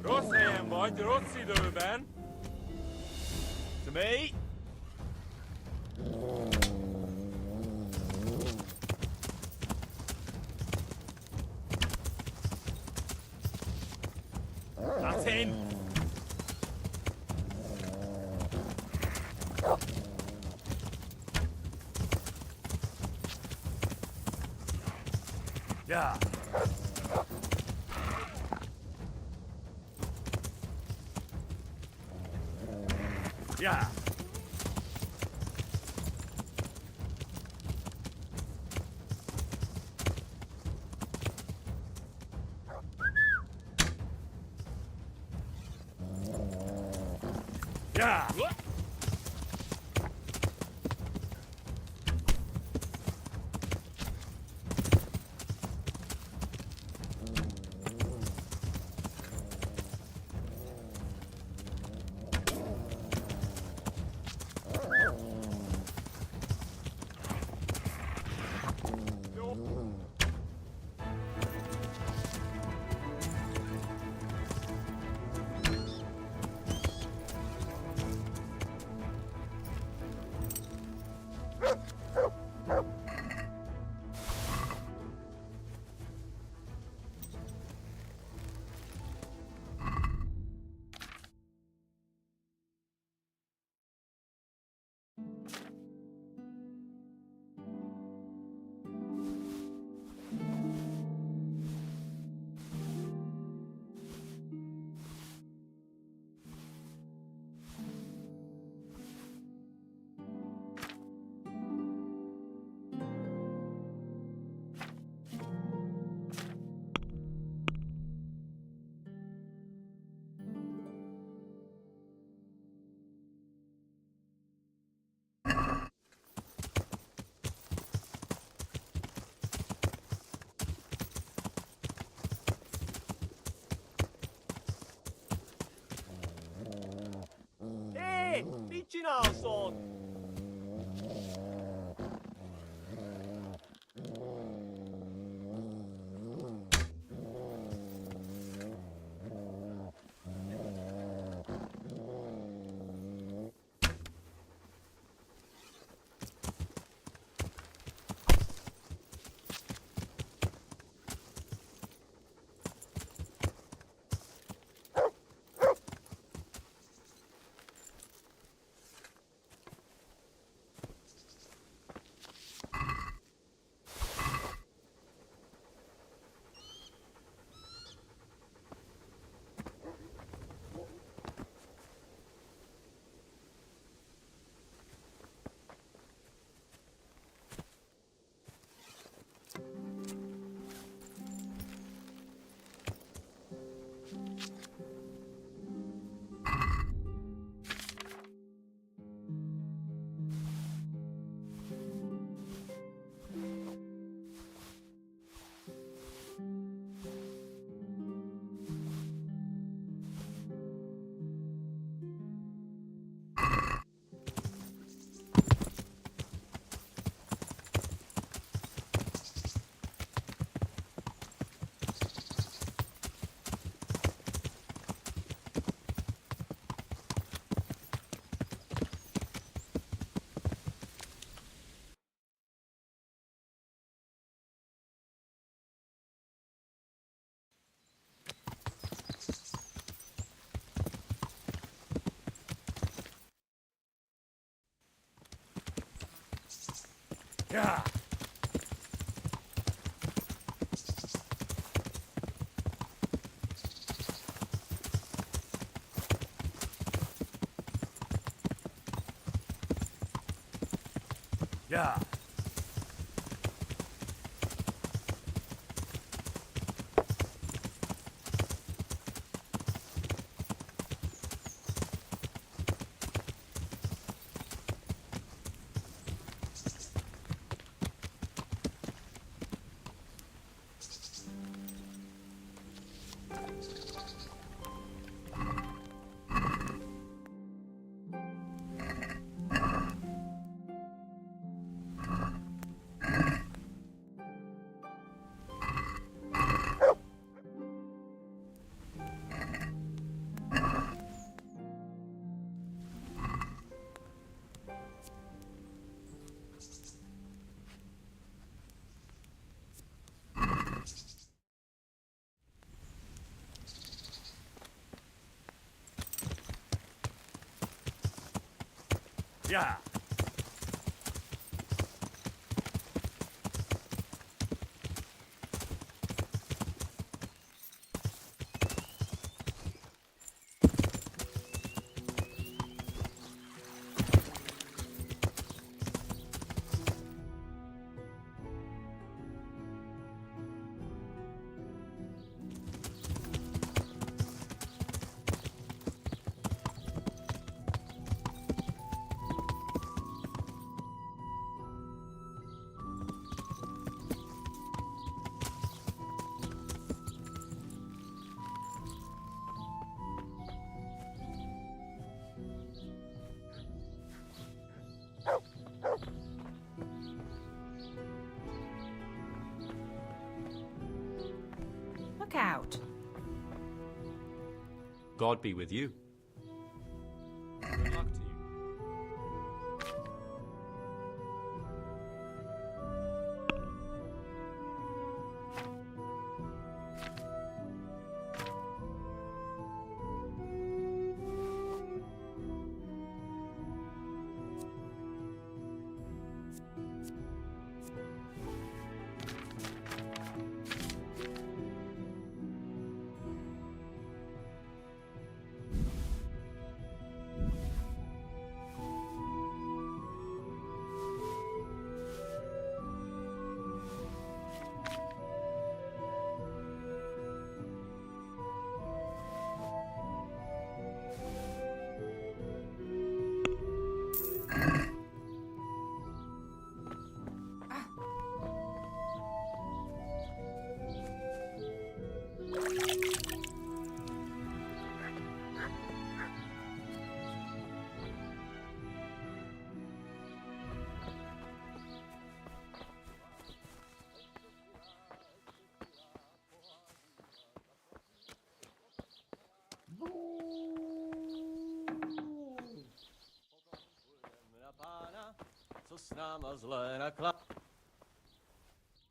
Rossz helyen vagy, rossz időben. To me. That's in. Yeah. Yeah. Yeah. Yeah. Yeah. Yeah. Look out. God be with you. Good luck to you.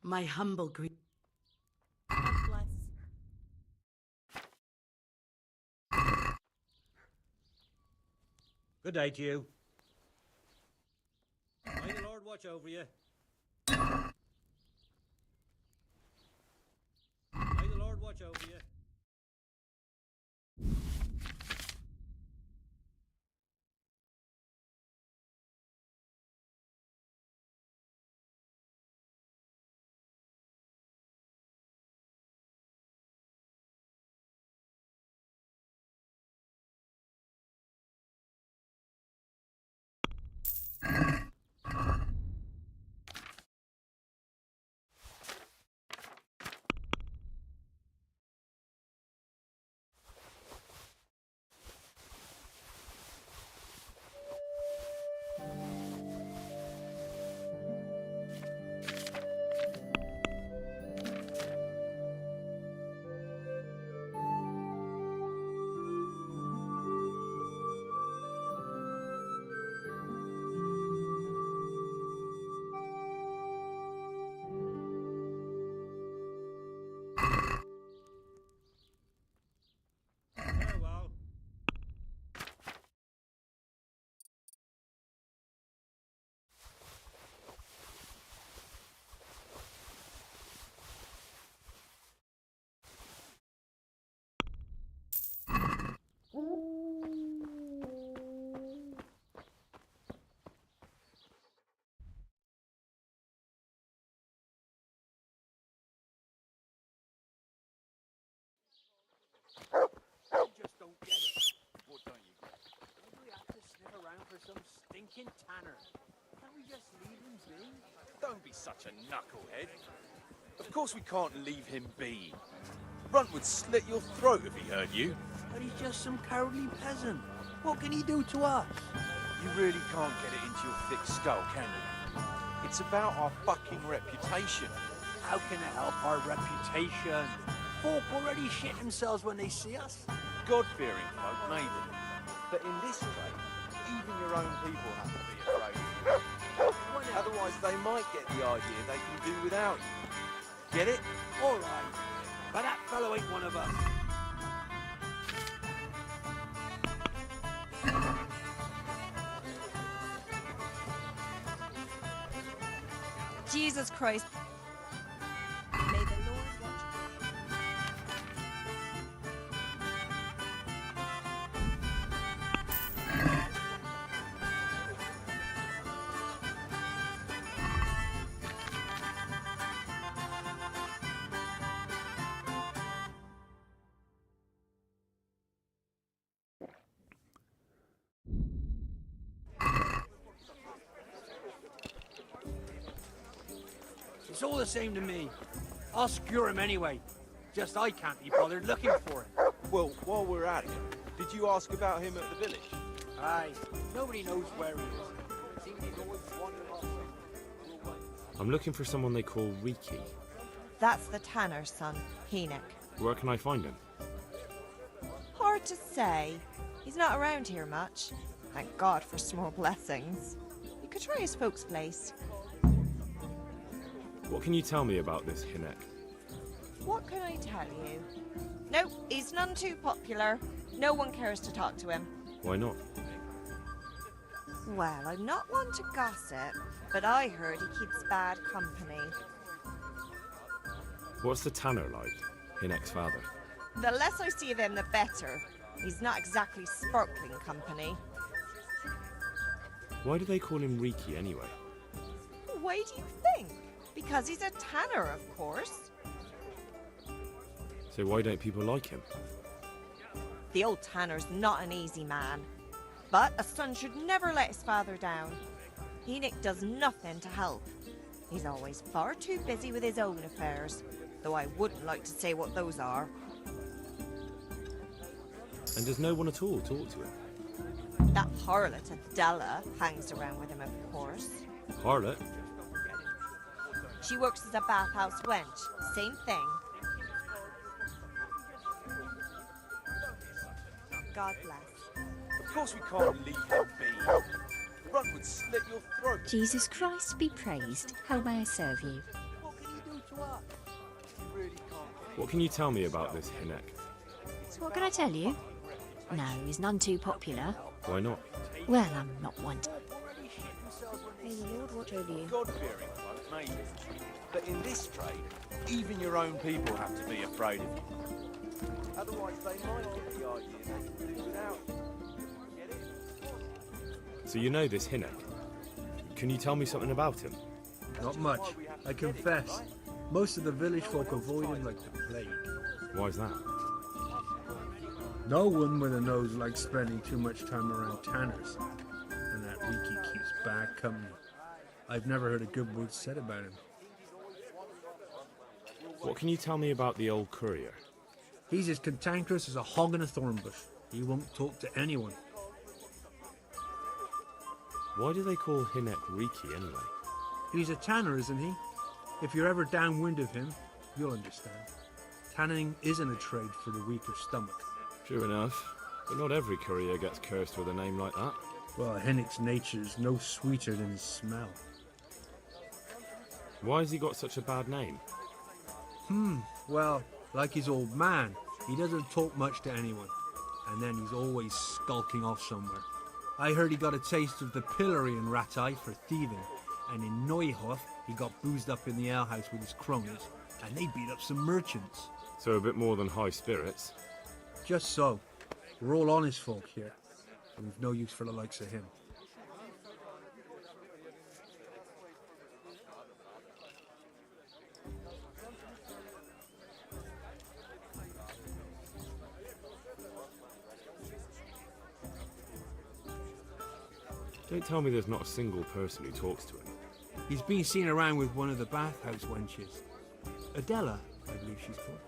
My humble greeting. Good day to you. May the Lord watch over you. May the Lord watch over you. just don't get it. What don't you get? Why do we have to sniff around for some stinking tanner? Can't we just leave him be? Don't be such a knucklehead. Of course we can't leave him be. Runt would slit your throat if he heard you. But he's just some cowardly peasant. What can he do to us? You really can't get it into your thick skull, can you? It's about our fucking reputation. How can it help our reputation? Folk already shit themselves when they see us. God-fearing folk, maybe. But in this trade, even your own people have to be afraid. Otherwise, they might get the idea they can do without you. Get it? All right. But that fellow ain't one of us. Jesus Christ. May the Lord watch. It's all the same to me. I'll secure him anyway. Just I can't be bothered looking for him. Well, while we're at it, did you ask about him at the village? Aye. Nobody knows where he is. Seems he's always wandering off. I'm looking for someone they call Riki. That's the tanner's son, Enoch. Where can I find him? Hard to say. He's not around here much. Thank God for small blessings. You could try his folks' place. What can you tell me about this Hinek? What can I tell you? Nope, he's none too popular. No one cares to talk to him. Why not? Well, I'm not one to gossip, but I heard he keeps bad company. What's the tanner like? Hinek's father. The less I see of him, the better. He's not exactly sparkling company. Why do they call him Riki anyway? Why do you think? Because he's a tanner, of course. So why don't people like him? The old tanner's not an easy man. But a son should never let his father down. Enoch does nothing to help. He's always far too busy with his own affairs, though I wouldn't like to say what those are. And does no one at all talk to him? That harlot Adela hangs around with him, of course. Harlot? She works as a bathhouse wench. Same thing. God bless. Of course we can't leave him be. Runt would slit your throat. Jesus Christ be praised. How may I serve you? What can he do to us? You really can't get What can you tell me about this Hinek? So what can I tell you? No, he's none too popular. Why not? Well, I'm not one to... May the Lord watch over you. God-fearing folk, maybe. But in this trade, even your own people have to be afraid of you. Otherwise, they might get the idea they can do without you. Get it? So you know this Hinek? Can you tell me something about him? Not much, I confess. Most of the village folk avoid him like the plague. Why's that? No one with a nose likes spending too much time around tanners. And that Riki keeps bad company. I've never heard a good word said about him. What can you tell me about the old courier? He's as cantankerous as a hog in a thorn bush. He won't talk to anyone. Why do they call Hinek Riki anyway? He's a tanner, isn't he? If you're ever downwind of him, you'll understand. Tanning isn't a trade for the weak of stomach. True enough, but not every courier gets cursed with a name like that. Well, Hinnick's nature's no sweeter than his smell. Why has he got such a bad name? Well, like his old man, he doesn't talk much to anyone. And then he's always skulking off somewhere. I heard he got a taste of the pillory in Rattay for thieving, and in Neuhof he got boozed up in the alehouse with his cronies, and they beat up some merchants. So a bit more than high spirits. Just so. We're all honest folk here, and we've no use for the likes of him. Don't tell me there's not a single person who talks to him. He's been seen around with one of the bathhouse wenches. Adela, I believe she's called.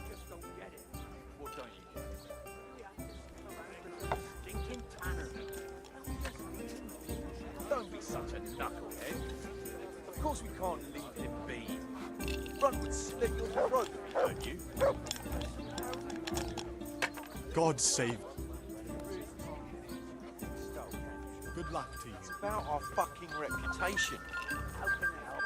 Just don't get it. What don't you get? Stinking tanner. Don't be such a knucklehead. Of course we can't leave him be. Run would slit your throat, don't you? God save. Good luck to you. It's about our fucking reputation. How can it help?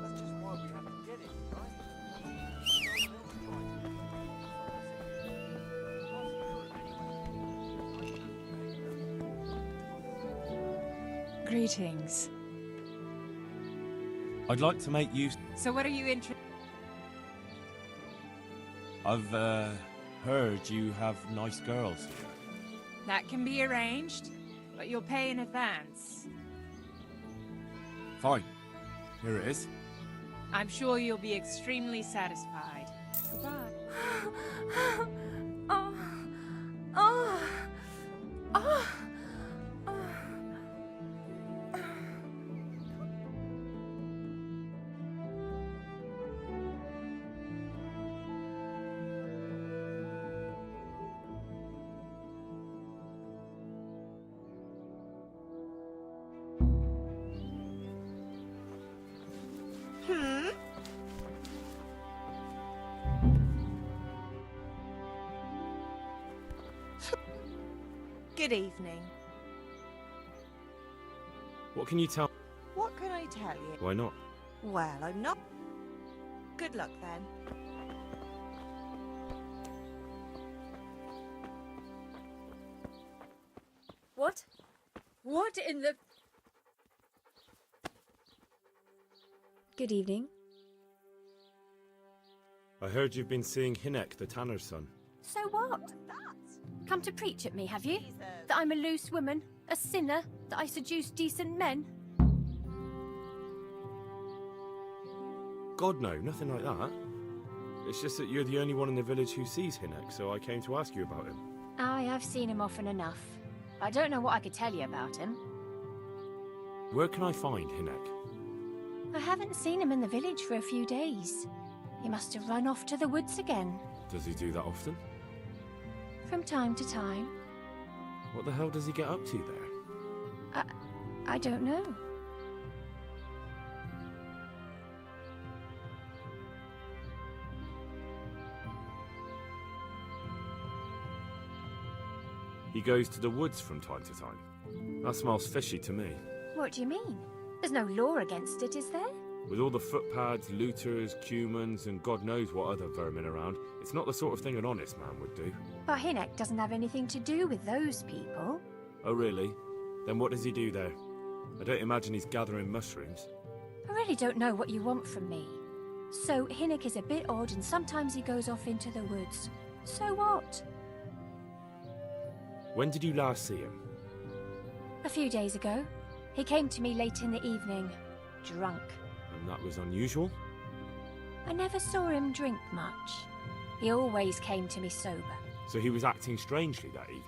That's just why we have to get it, right? Greetings. I'd like to make use. So what are you interested? I've heard you have nice girls here. That can be arranged, but you'll pay in advance. Fine. Here it is. I'm sure you'll be extremely satisfied. Goodbye. Oh. Oh. Oh. Good evening. What can you tell? What can I tell you? Why not? Well, I'm not. Good luck then. What? What in the... Good evening. I heard you've been seeing Hinek, the tanner's son. So what? Come to preach at me, have you? That I'm a loose woman, a sinner, that I seduce decent men? God, no, nothing like that. It's just that you're the only one in the village who sees Hinek, so I came to ask you about him. I have seen him often enough. I don't know what I could tell you about him. Where can I find Hinek? I haven't seen him in the village for a few days. He must have run off to the woods again. Does he do that often? From time to time. What the hell does he get up to there? I don't know. He goes to the woods from time to time. That smells fishy to me. What do you mean? There's no law against it, is there? With all the footpads, looters, cumans, and God knows what other vermin around, it's not the sort of thing an honest man would do. But Hinek doesn't have anything to do with those people. Oh, really? Then what does he do there? I don't imagine he's gathering mushrooms. I really don't know what you want from me. So, Hinek is a bit odd and sometimes he goes off into the woods. So what? When did you last see him? A few days ago. He came to me late in the evening, drunk. And that was unusual? I never saw him drink much. He always came to me sober. So he was acting strangely that evening?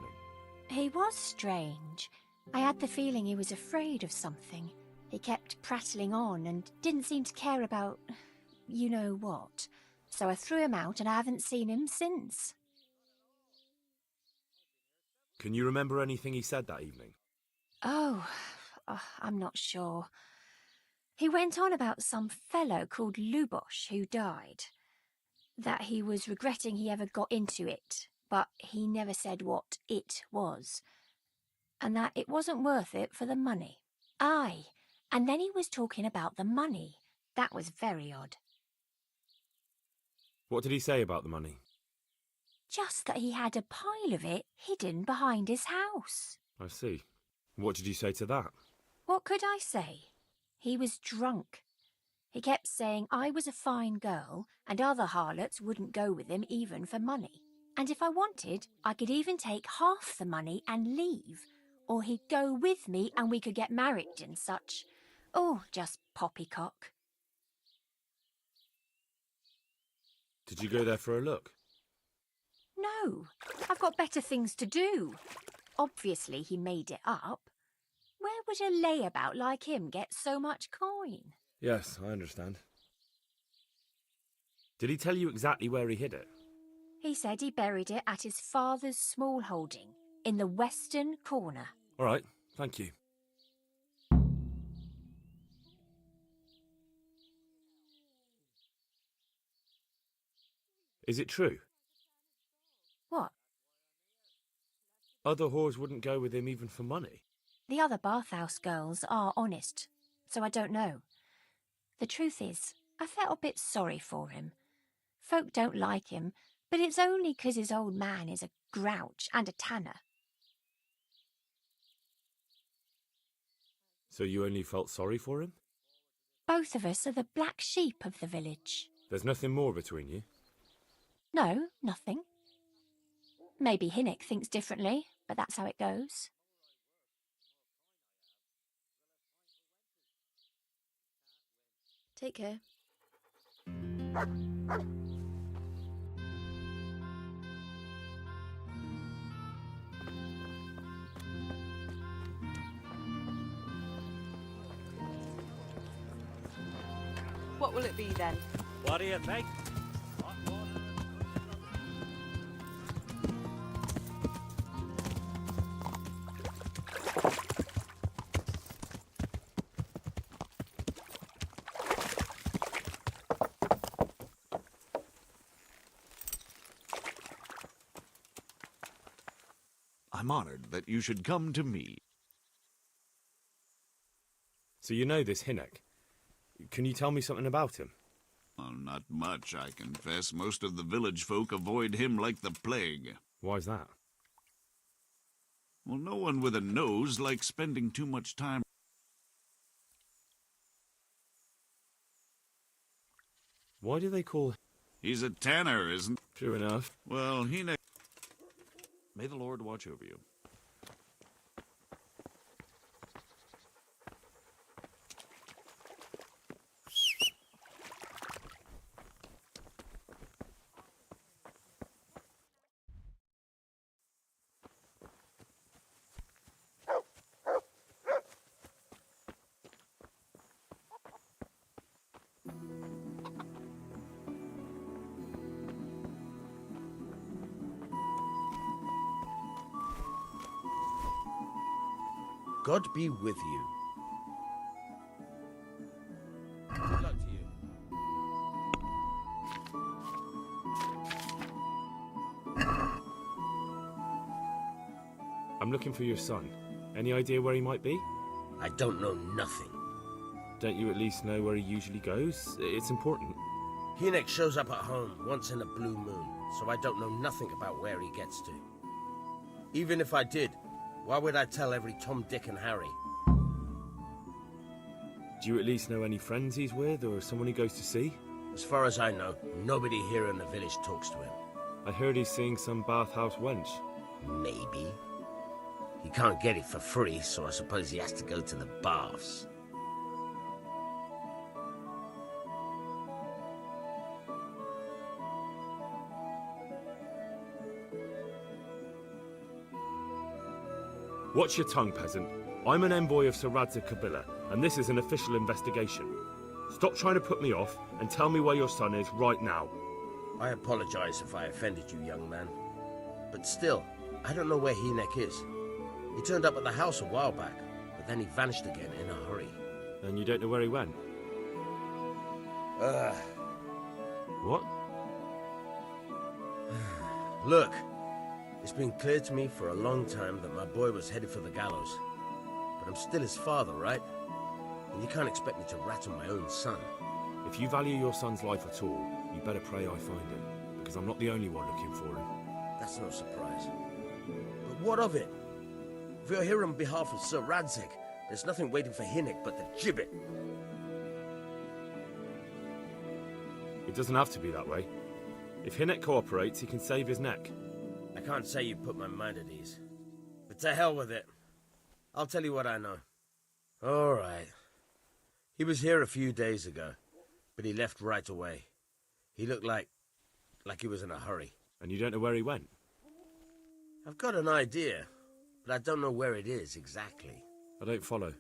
He was strange. I had the feeling he was afraid of something. He kept prattling on and didn't seem to care about you know what. So I threw him out and I haven't seen him since. Can you remember anything he said that evening? Oh, I'm not sure. He went on about some fellow called Lubosh who died. That he was regretting he ever got into it, but he never said what it was. And that it wasn't worth it for the money. Aye, and then he was talking about the money. That was very odd. What did he say about the money? Just that he had a pile of it hidden behind his house. I see. What did you say to that? What could I say? He was drunk. He kept saying I was a fine girl and other harlots wouldn't go with him even for money. And if I wanted, I could even take half the money and leave. Or he'd go with me and we could get married and such. Oh, just poppycock. Did you go there for a look? No, I've got better things to do. Obviously he made it up. Where would a layabout like him get so much coin? Yes, I understand. Did he tell you exactly where he hid it? He said he buried it at his father's small holding, in the western corner. All right, thank you. Is it true? What? Other whores wouldn't go with him even for money? The other bathhouse girls are honest, so I don't know. The truth is, I felt a bit sorry for him. Folk don't like him, but it's only 'cause his old man is a grouch and a tanner. So you only felt sorry for him? Both of us are the black sheep of the village. There's nothing more between you? No, nothing. Maybe Hinnick thinks differently, but that's how it goes. Take care. What will it be then? What do you think? I'm honored that you should come to me. So you know this Hinnock. Can you tell me something about him? Well, not much, I confess. Most of the village folk avoid him like the plague. Why's that? Well, no one with a nose likes spending too much time. Why do they call... He's a tanner, isn't... True enough. Well, May the Lord watch over you. God be with you. Good luck to you. I'm looking for your son. Any idea where he might be? I don't know nothing. Don't you at least know where he usually goes? It's important. Hinnock shows up at home once in a blue moon, so I don't know nothing about where he gets to. Even if I did, why would I tell every Tom, Dick and Harry? Do you at least know any friends he's with, or someone he goes to see? As far as I know, nobody here in the village talks to him. I heard he's seeing some bathhouse wench. Maybe. He can't get it for free, so I suppose he has to go to the baths. Watch your tongue, peasant. I'm an envoy of Sir Radza Kabila, and this is an official investigation. Stop trying to put me off, and tell me where your son is right now. I apologize if I offended you, young man. But still, I don't know where Hinnock is. He turned up at the house a while back, but then he vanished again in a hurry. And you don't know where he went? What? Look, it's been clear to me for a long time that my boy was headed for the gallows. But I'm still his father, right? And you can't expect me to rat on my own son. If you value your son's life at all, you better pray I find him, because I'm not the only one looking for him. That's no surprise. But what of it? If you're here on behalf of Sir Radzig, there's nothing waiting for Hinnick but the gibbet. It doesn't have to be that way. If Hinnick cooperates, he can save his neck. I can't say you put my mind at ease. But to hell with it. I'll tell you what I know. All right. He was here a few days ago, but he left right away. He looked like he was in a hurry. And you don't know where he went? I've got an idea, but I don't know where it is exactly. I don't follow.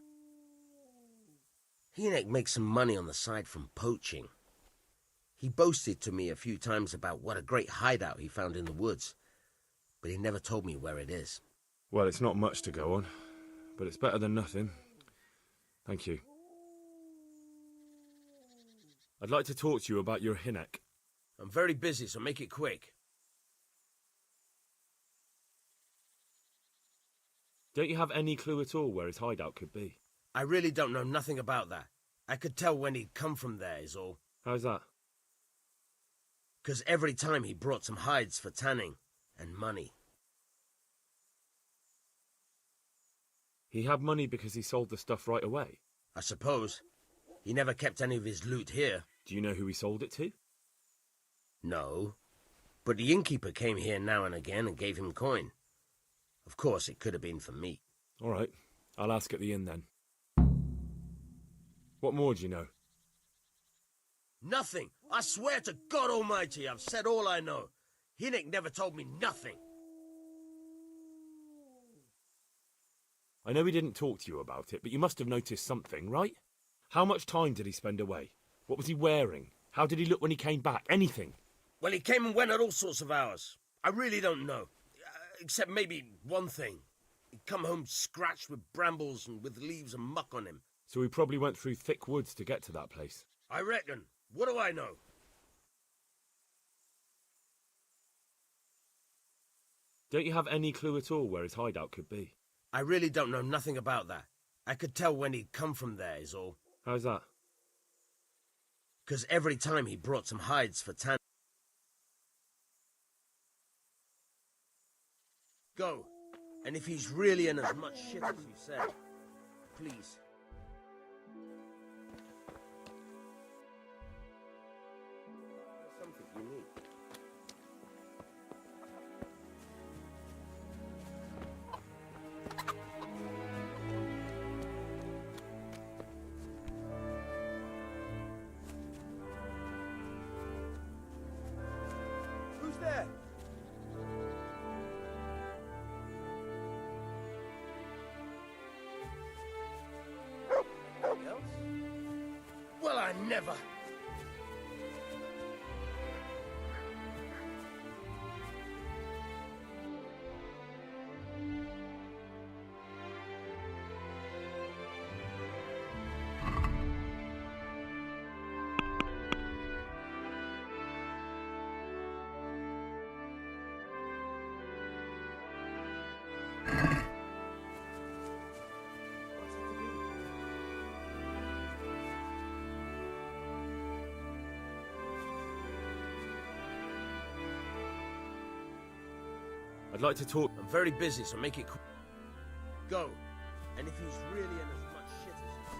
Hinnick makes some money on the side from poaching. He boasted to me a few times about what a great hideout he found in the woods, but he never told me where it is. Well, it's not much to go on, but it's better than nothing. Thank you. I'd like to talk to you about your Hinnick. I'm very busy, so make it quick. Don't you have any clue at all where his hideout could be? I really don't know nothing about that. I could tell when he'd come from there, is all. How's that? 'Cause every time he brought some hides for tanning and money. He had money because he sold the stuff right away? I suppose. He never kept any of his loot here. Do you know who he sold it to? No. But the innkeeper came here now and again and gave him coin. Of course, it could have been for meat. All right. I'll ask at the inn then. What more do you know? Nothing. I swear to God Almighty, I've said all I know. Hinnick never told me nothing. I know he didn't talk to you about it, but you must have noticed something, right? How much time did he spend away? What was he wearing? How did he look when he came back? Anything? Well, he came and went at all sorts of hours. I really don't know. Except maybe one thing. He'd come home scratched with brambles and with leaves and muck on him. So he probably went through thick woods to get to that place. I reckon. What do I know? Don't you have any clue at all where his hideout could be? I really don't know nothing about that. I could tell when he'd come from there, is all. How's that? 'Cause every time he brought some hides for tan. Go. And if he's really in as much shit as you say, please. Something you need. Who's there? Well, I never. I'd like to talk... I'm very busy, so make it quick. Go. And if he's really in as much shit as you say.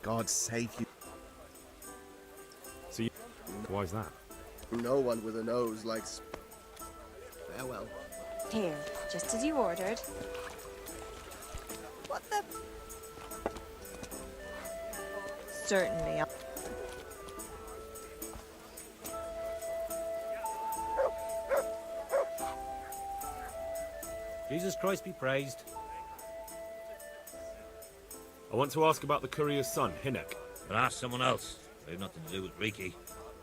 God save you. So, why's that? No one with a nose likes. Farewell. Here, just as you ordered. What the? Certainly. Jesus Christ be praised. I want to ask about the courier's son, Hinnock. But ask someone else. They've nothing to do with Riki.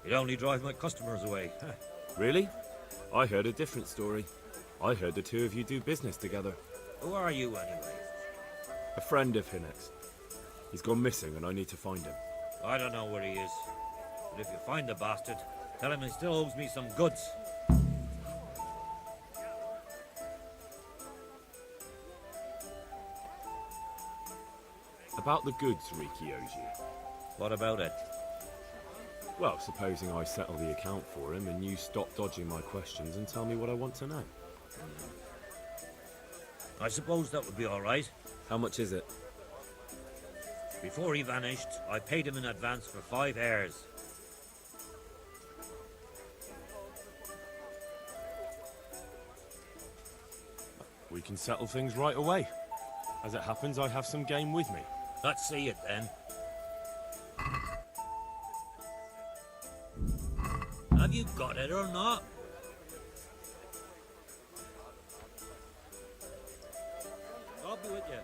He'd only drive my customers away. Really? I heard a different story. I heard the two of you do business together. Who are you, anyway? A friend of Hinnock's. He's gone missing and I need to find him. I don't know where he is. But if you find the bastard, tell him he still owes me some goods. About the goods Riki owes you. What about it? Well, supposing I settle the account for him and you stop dodging my questions and tell me what I want to know. I suppose that would be all right. How much is it? Before he vanished, I paid him in advance for 5 heirs. We can settle things right away. As it happens, I have some game with me. Let's see it then. Have you got it or not? I'll be with you.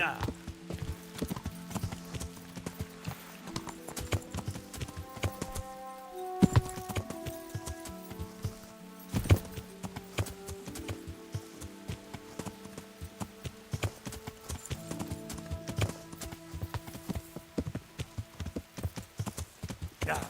Yeah. Yeah.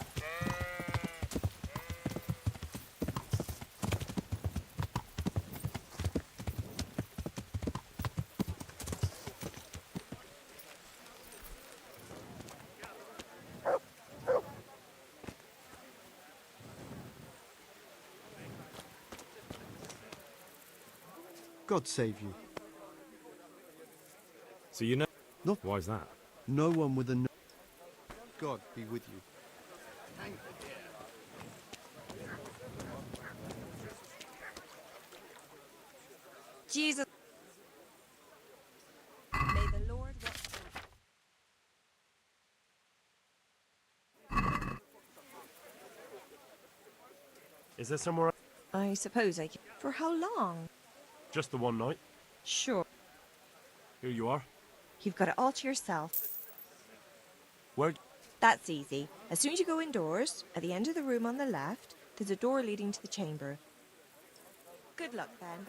God save you. So you know? No. Why's that? No one with a no. God be with you. Jesus. May the Lord watch over. Is there somewhere? I suppose I can. For how long? Just the one night. Sure. Here you are. You've got it all to yourself. Where? That's easy. As soon as you go indoors, at the end of the room on the left, there's a door leading to the chamber. Good luck, then.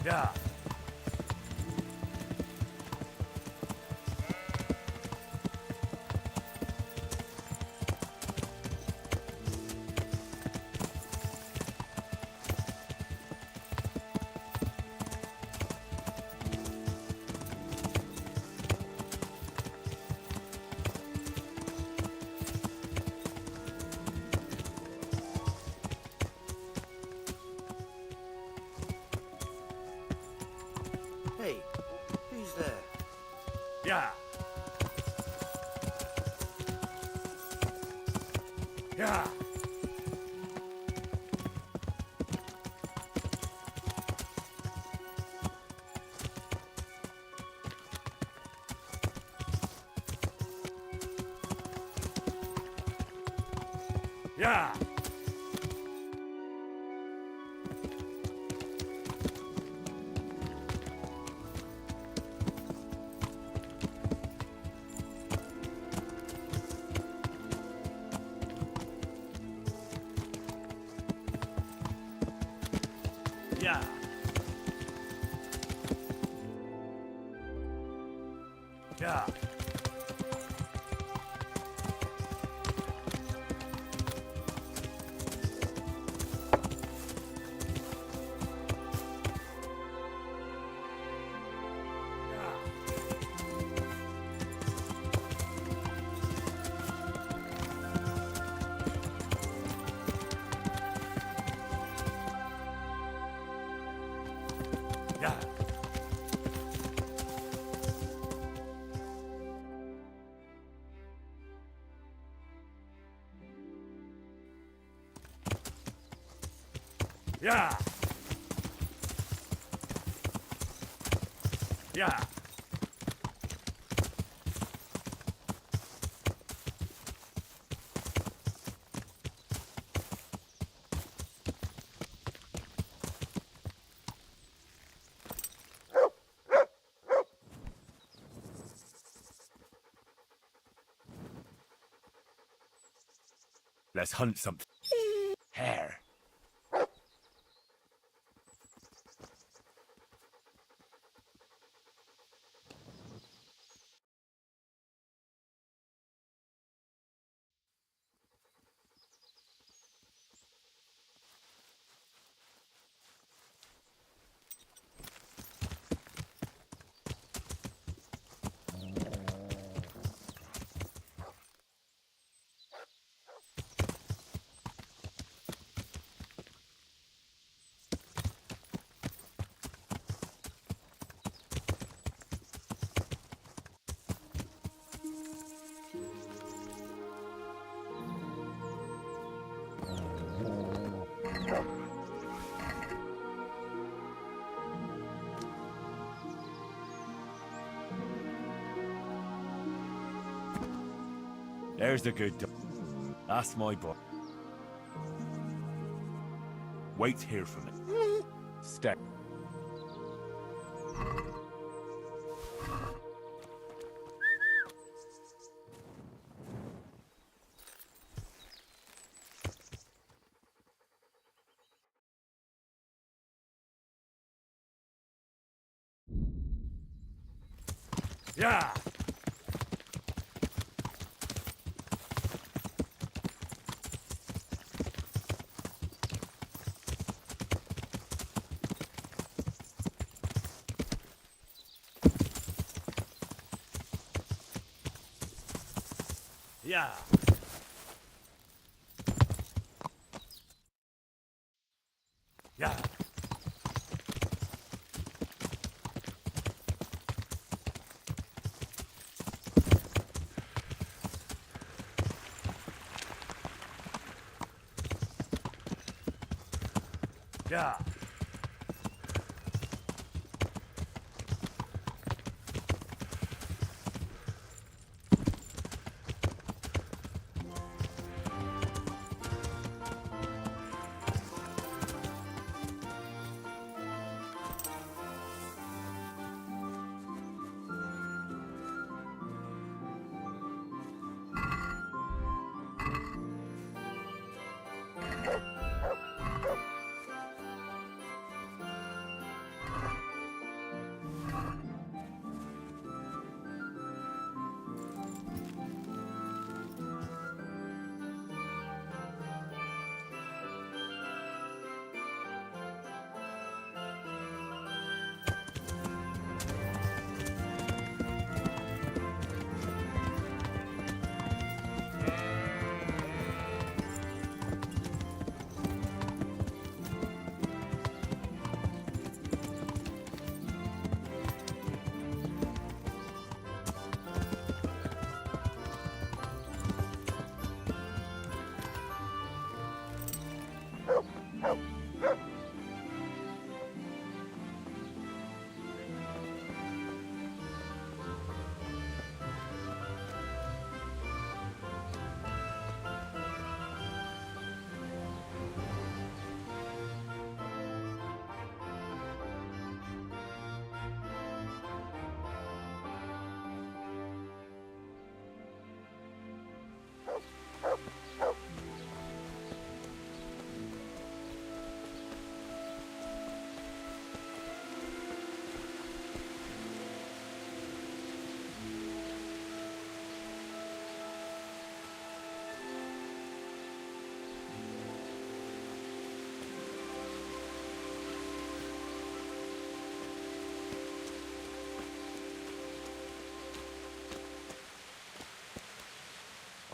Yeah. Hey, who's there? Yeah. Yeah. Yeah. Yeah. Yeah. Let's hunt something. Hare. There's the good dog. That's my boy. Wait here for me. Stay. Yeah. Yeah. Yeah. Yeah.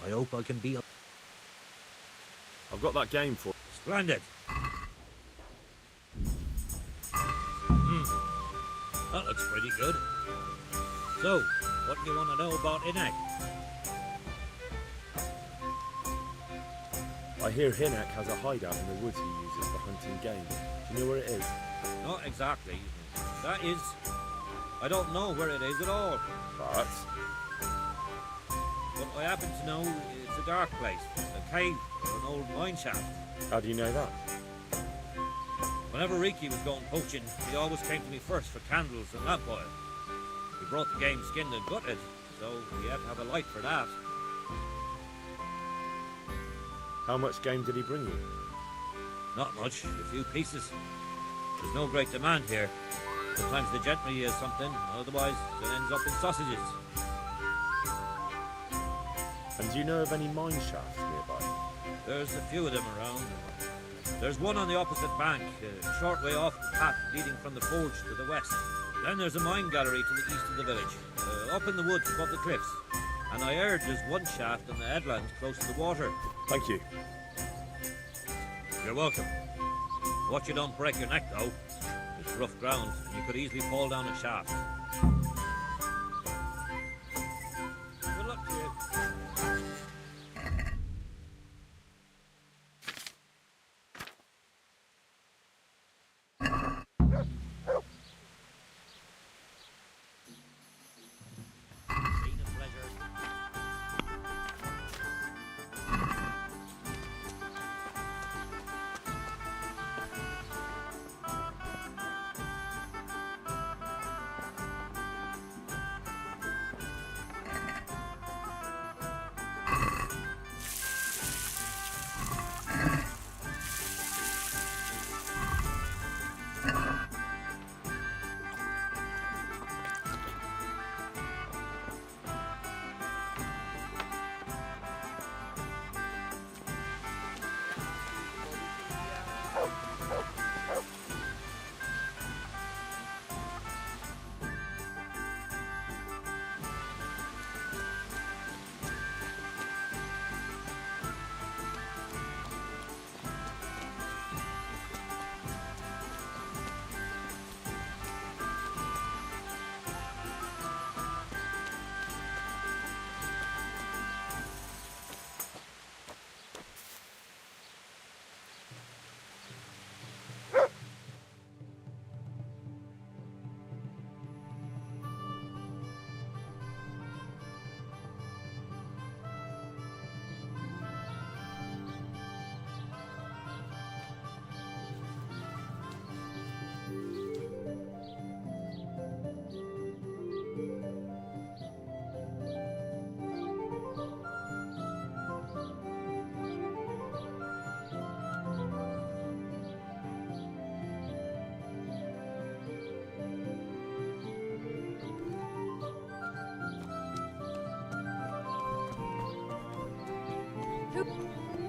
I hope I can be... I've got that game for... Splendid. That looks pretty good. So, what do you want to know about Inag? I hear Hinek has a hideout in the woods he uses for hunting game. Do you know where it is? Not exactly. That is... I don't know where it is at all. But I happen to know it's a dark place, a cave or an old mine shaft. How do you know that? Whenever Riki was going poaching, he always came to me first for candles and lamp oil. He brought the game skinned and gutted, so he had to have a light for that. How much game did he bring you? Not much, a few pieces. There's no great demand here. Sometimes the gentry has something, otherwise it ends up in sausages. And do you know of any mine shafts nearby? There's a few of them around. There's one on the opposite bank, a short way off the path leading from the forge to the west. Then there's a mine gallery to the east of the village, up in the woods above the cliffs. And I heard there's one shaft on the headland close to the water. Thank you. You're welcome. Watch you don't break your neck, though. It's rough ground, and you could easily fall down a shaft. Good luck to you.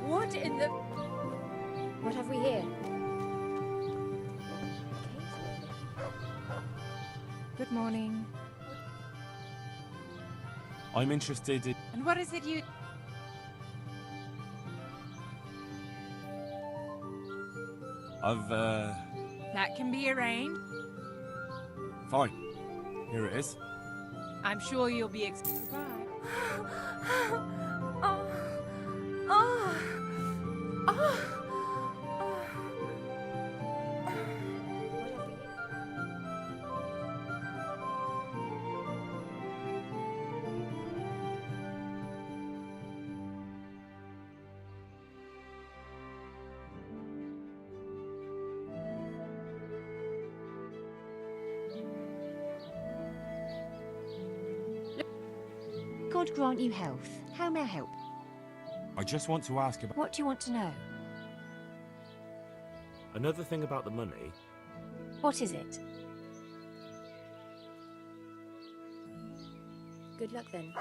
What in the... What have we here? Good morning. I'm interested in... And what is it you... That can be arranged. Fine. Here it is. I'm sure you'll be God grant you health. How may I help? I just want to ask about... What do you want to know? Another thing about the money. What is it? Good luck then.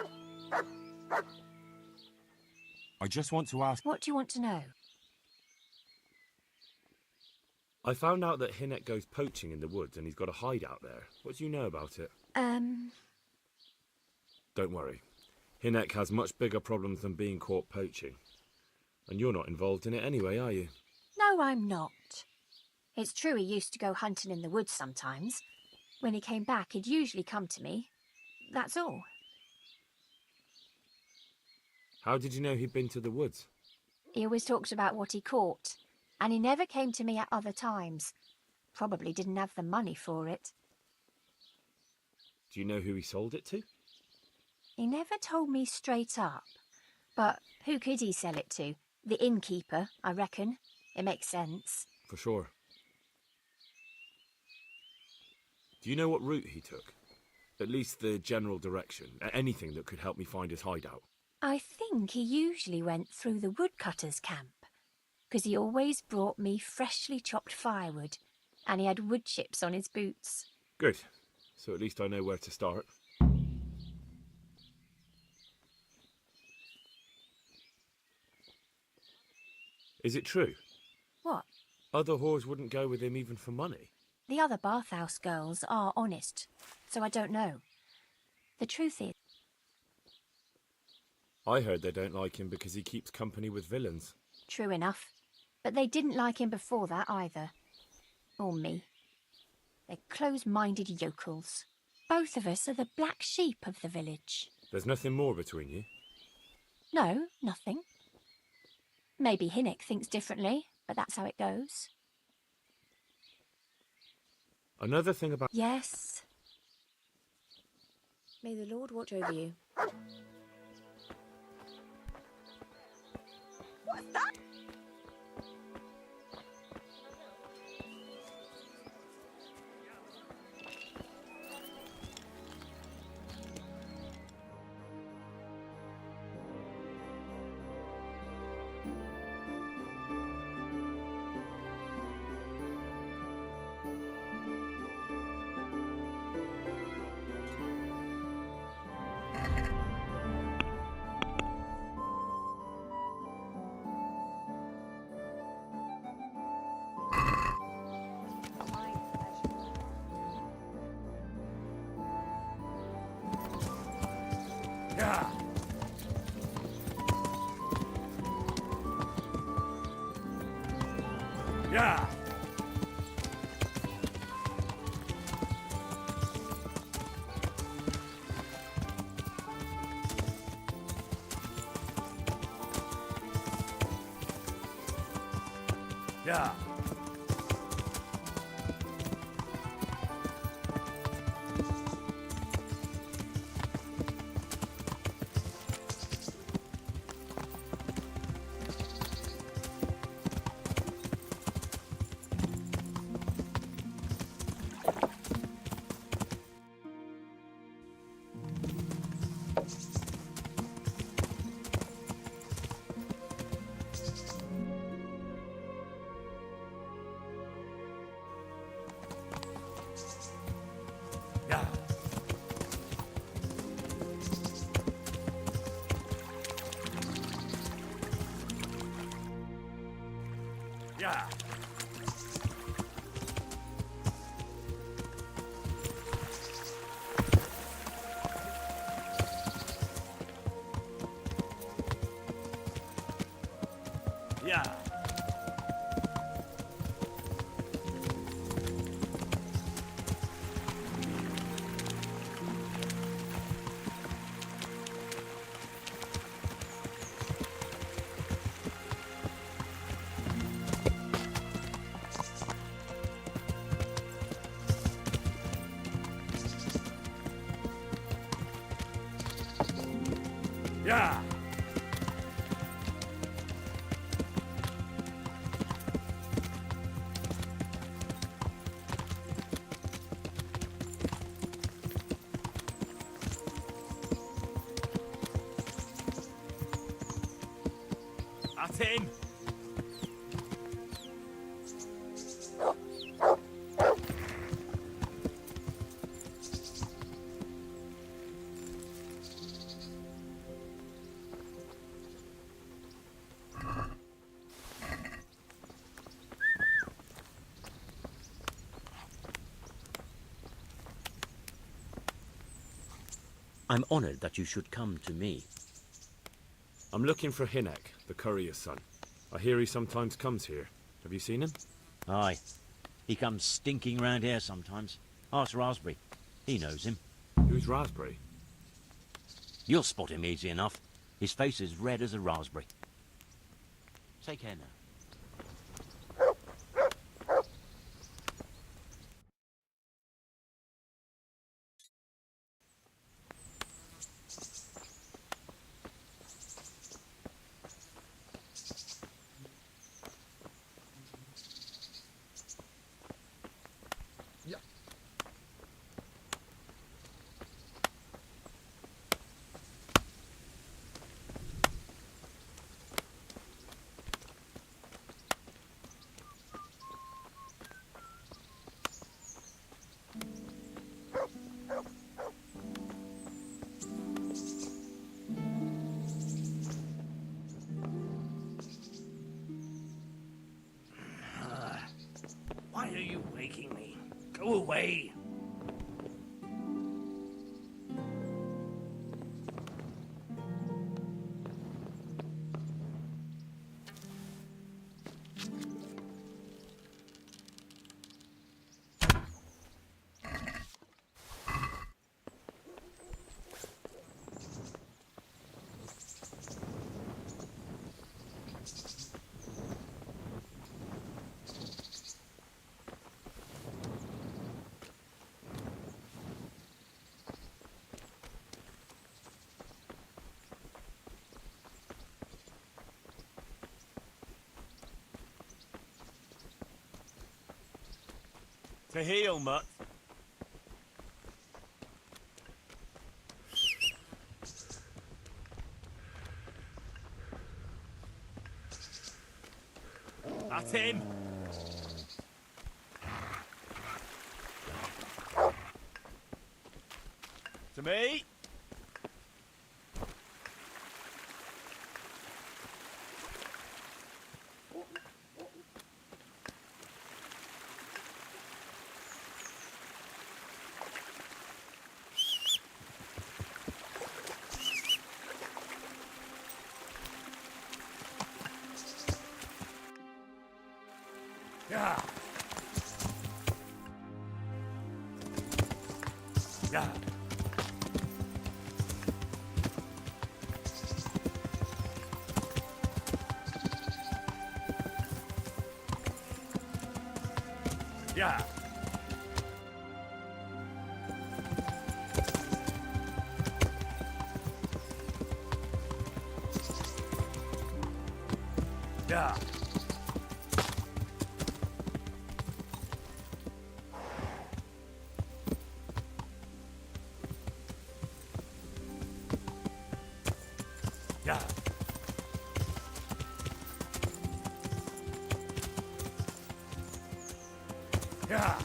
I just want to ask... What do you want to know? I found out that Hinek goes poaching in the woods and he's got a hideout there. What do you know about it? Don't worry. Hinek has much bigger problems than being caught poaching. And you're not involved in it anyway, are you? No, I'm not. It's true he used to go hunting in the woods sometimes. When he came back, he'd usually come to me. That's all. How did you know he'd been to the woods? He always talked about what he caught, and he never came to me at other times. Probably didn't have the money for it. Do you know who he sold it to? He never told me straight up. But who could he sell it to? The innkeeper, I reckon. It makes sense. For sure. Do you know what route he took? At least the general direction. Anything that could help me find his hideout. I think he usually went through the woodcutter's camp, because he always brought me freshly chopped firewood, and he had wood chips on his boots. Good. So at least I know where to start. Is it true? What? Other whores wouldn't go with him even for money? The other bathhouse girls are honest, so I don't know. The truth is... I heard they don't like him because he keeps company with villains. True enough. But they didn't like him before that either. Or me. They're close-minded yokels. Both of us are the black sheep of the village. There's nothing more between you? No, nothing. Maybe Hinnock thinks differently, but that's how it goes. Another thing about... Yes. May the Lord watch over you. What's that? Yeah. Yeah. Yeah. Yeah. Yeah. Yeah. That's him. I'm honoured that you should come to me. I'm looking for Hinnock, the courier's son. I hear he sometimes comes here. Have you seen him? Aye. He comes stinking round here sometimes. Ask Raspberry. He knows him. Who's Raspberry? You'll spot him easy enough. His face is red as a raspberry. Take care now. Why are you waking me? Go away. To heal, Mutt. That's him. To me. Yeah. Yeah. Yeah. Yeah. Yeah. Yeah.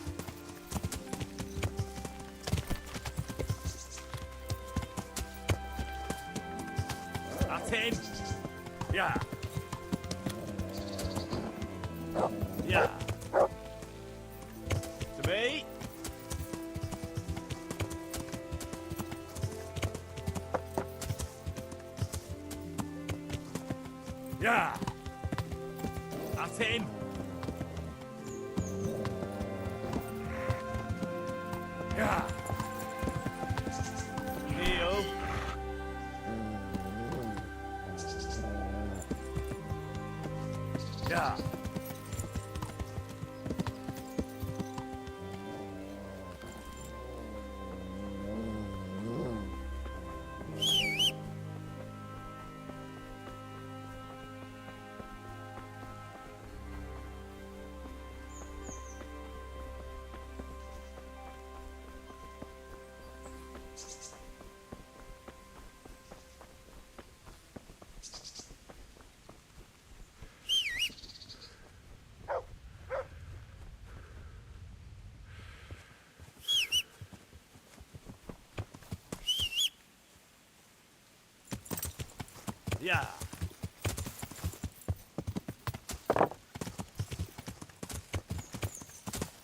That's him. Yeah. Yeah. To me. Yeah. That's him. Yeah. Heal. Yeah. Yeah.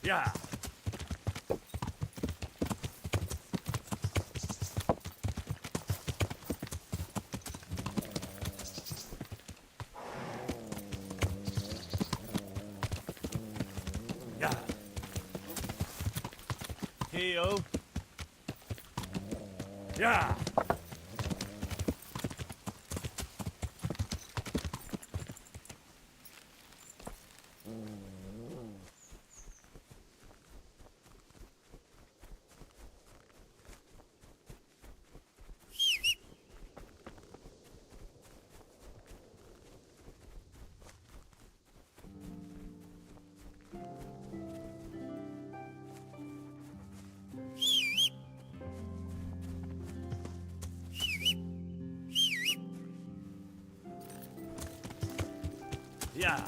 Yeah. Yeah. Heal. Yeah. Yeah.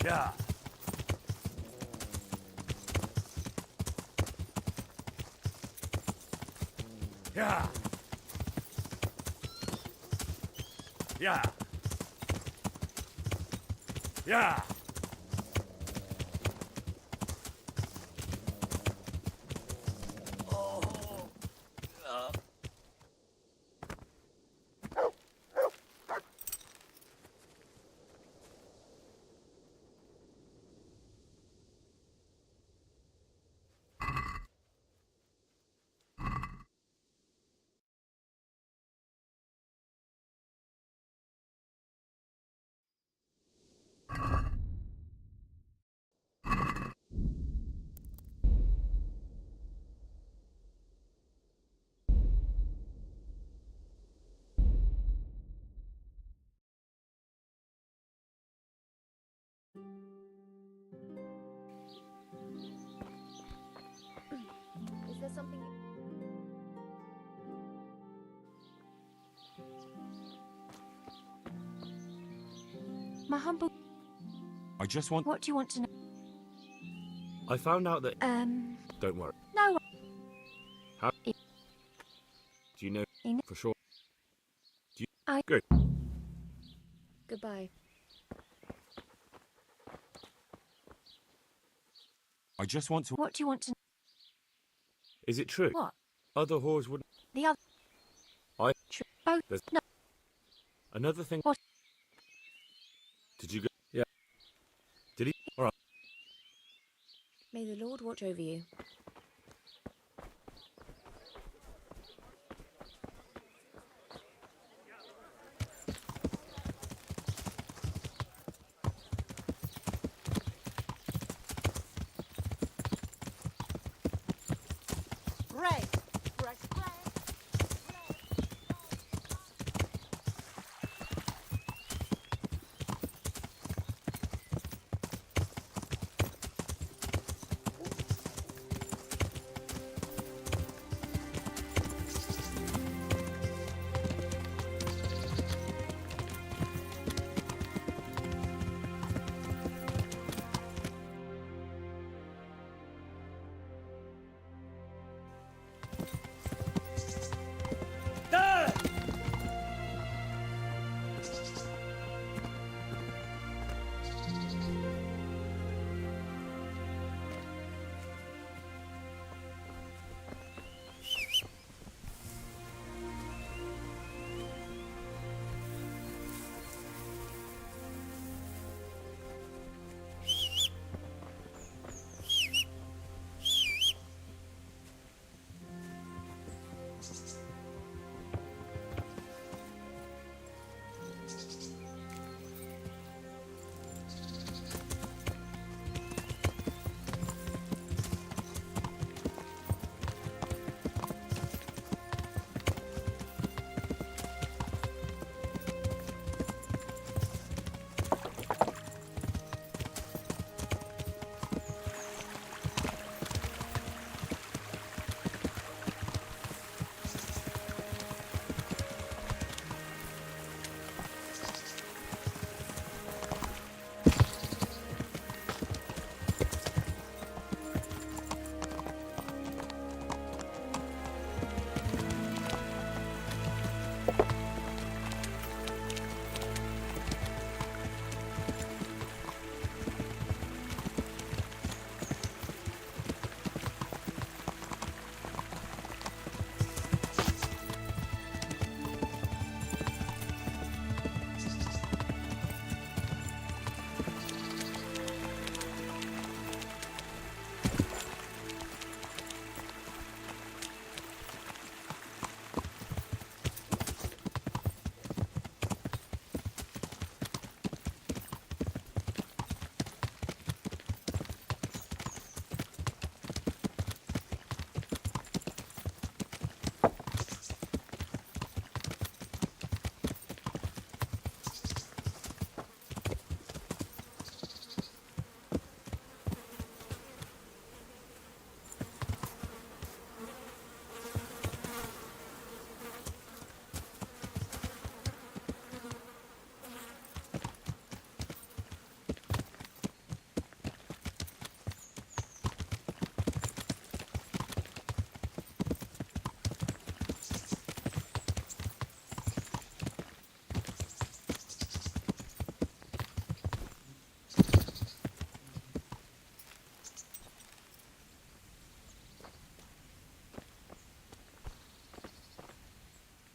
Yeah. Yeah. Yeah. Yeah. Is there something... My humble... I just want... What do you want to know? I found out that... Don't worry. No. How... Do you know for sure? Do you... I... Good. Goodbye. I just want to... What do you want to know? Is it true? What? Other whores wouldn't... The other... True. Both... There's... No. Another thing... What? Did you go... Yeah. Did he... Alright. May the Lord watch over you. Break! Break, break!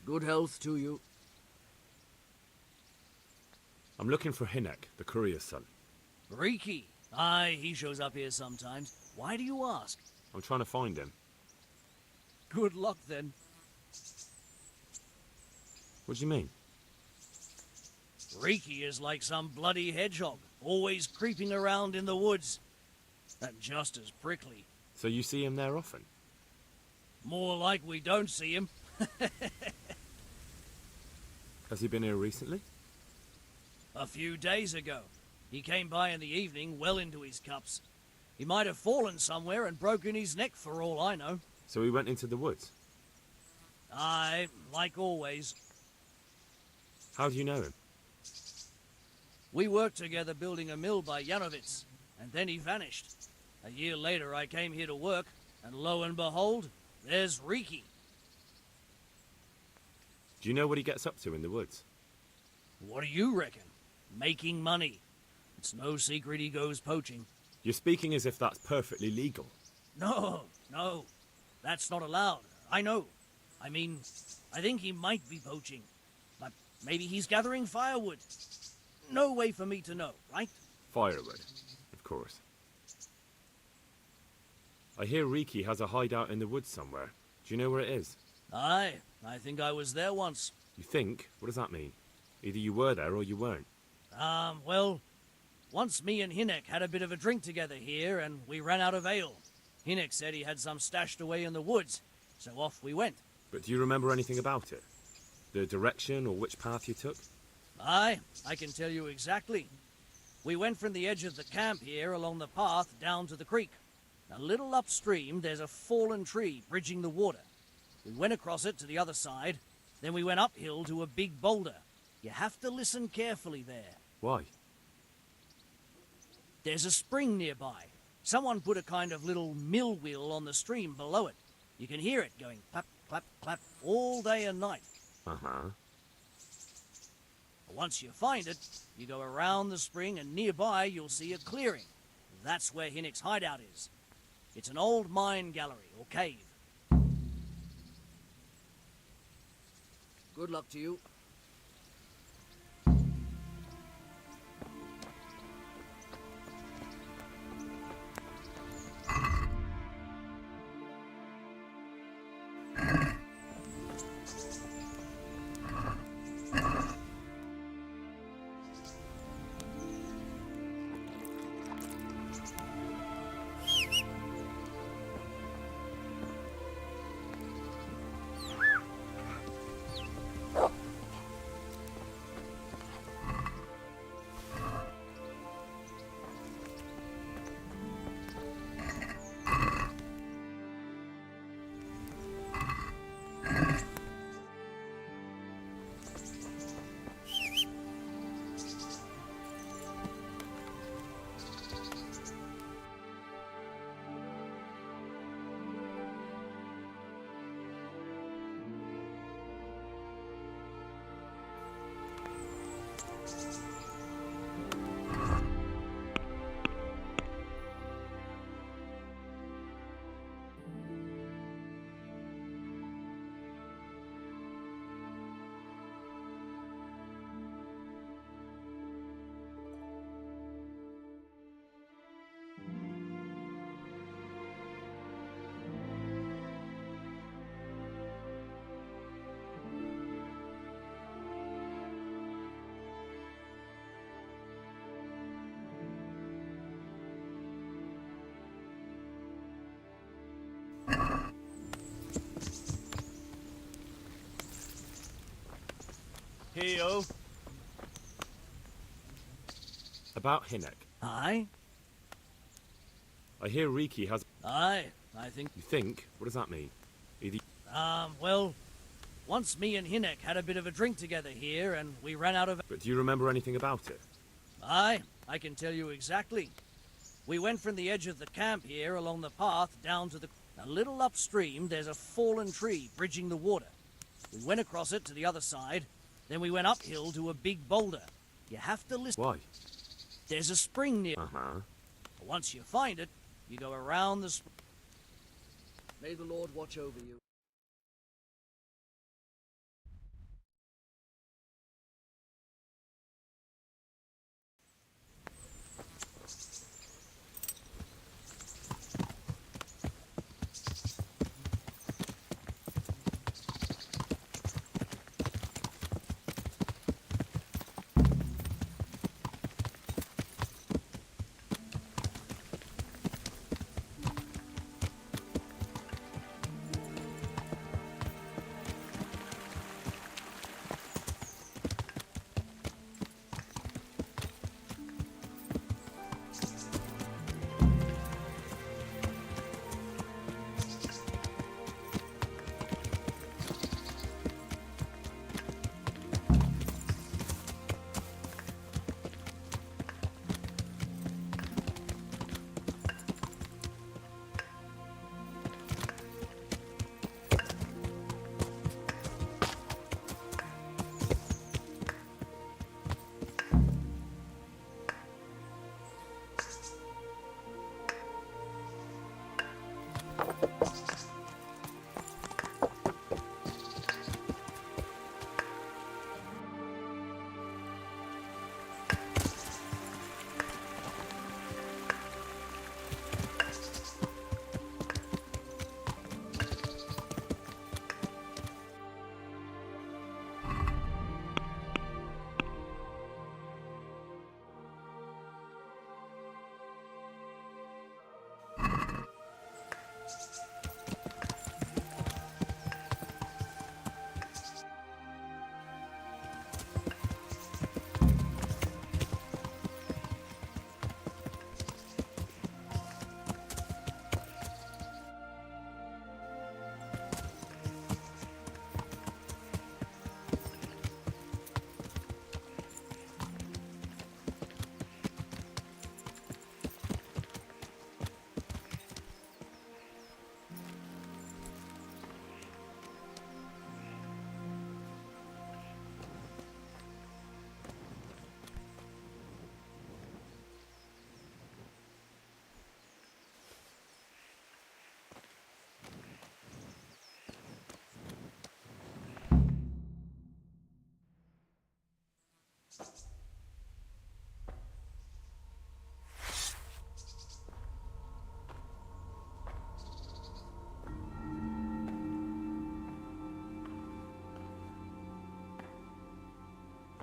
Good health to you. I'm looking for Hinek, the courier's son. Riki. Aye, he shows up here sometimes. Why do you ask? I'm trying to find him. Good luck, then. What do you mean? Riki is like some bloody hedgehog, always creeping around in the woods. And just as prickly. So you see him there often? More like we don't see him. Has he been here recently? A few days ago. He came by in the evening, well into his cups. He might have fallen somewhere and broken his neck for all I know. So he went into the woods? Aye, like always. How do you know him? We worked together building a mill by Yanovitz, and then he vanished. A year later I came here to work, and lo and behold, there's Riki. Do you know what he gets up to in the woods? What do you reckon? Making money. It's no secret he goes poaching. You're speaking as if that's perfectly legal. No, that's not allowed. I know. I mean, I think he might be poaching. But maybe he's gathering firewood. No way for me to know, right? Firewood, of course. I hear Riki has a hideout in the woods somewhere. Do you know where it is? Aye, I think I was there once. You think? What does that mean? Either you were there or you weren't. Well, once me and Hinek had a bit of a drink together here, and we ran out of ale. Hinek said he had some stashed away in the woods, so off we went. But do you remember anything about it? The direction or which path you took? Aye, I can tell you exactly. We went from the edge of the camp here along the path down to the creek. A little upstream, there's a fallen tree bridging the water. We went across it to the other side, then we went uphill to a big boulder. You have to listen carefully there. Why? There's a spring nearby. Someone put a kind of little mill wheel on the stream below it. You can hear it going clap, clap, clap all day and night. Uh-huh. Once you find it, you go around the spring and nearby you'll see a clearing. That's where Hinek's hideout is. It's an old mine gallery or cave. Good luck to you. Heyo. About Hinek. Aye? I hear Riki has... Aye, I think... You think? What does that mean? Either... Well, once me and Hinek had a bit of a drink together here, and we ran out of... But do you remember anything about it? Aye, I can tell you exactly. We went from the edge of the camp here along the path down to the... A little upstream, there's a fallen tree bridging the water. We went across it to the other side, then we went uphill to a big boulder. You have to listen... Why? There's a spring near... Uh-huh. Once you find it, you go around the... May the Lord watch over you.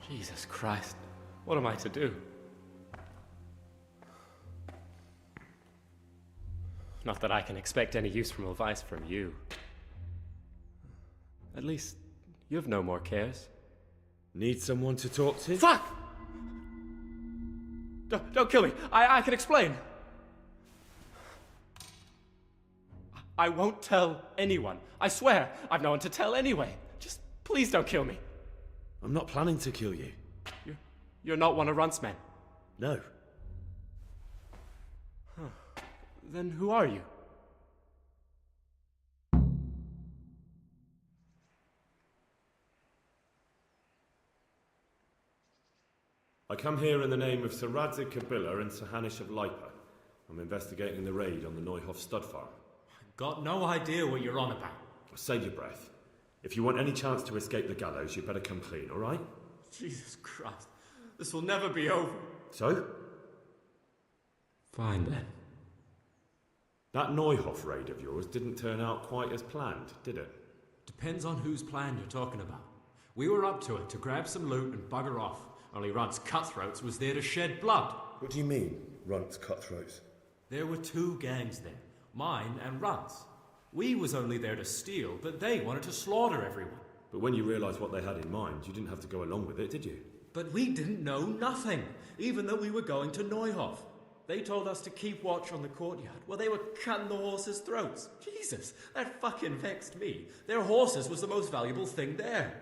Jesus Christ, what am I to do? Not that I can expect any useful advice from you. At least, you've no more cares. Need someone to talk to? Fuck! Don't kill me. I can explain. I won't tell anyone. I swear, I've no one to tell anyway. Just please don't kill me. I'm not planning to kill you. You're not one of Runt's men? No. Huh. Then who are you? I come here in the name of Sir Radzig Kabila and Sir Hanish of Lipa. I'm investigating the raid on the Neuhof stud farm. Got no idea what you're on about. Save your breath. If you want any chance to escape the gallows, you better come clean, all right? Jesus Christ. This will never be over. So? Fine then. That Neuhof raid of yours didn't turn out quite as planned, did it? Depends on whose plan you're talking about. We were up to it to grab some loot and bugger off. Only Runt's cutthroats was there to shed blood. What do you mean, Runt's cutthroats? There were two gangs there, mine and Runt's. We was only there to steal, but they wanted to slaughter everyone. But when you realised what they had in mind, you didn't have to go along with it, did you? But we didn't know nothing, even though we were going to Neuhof. They told us to keep watch on the courtyard while they were cutting the horses' throats. Jesus, that fucking vexed me. Their horses was the most valuable thing there.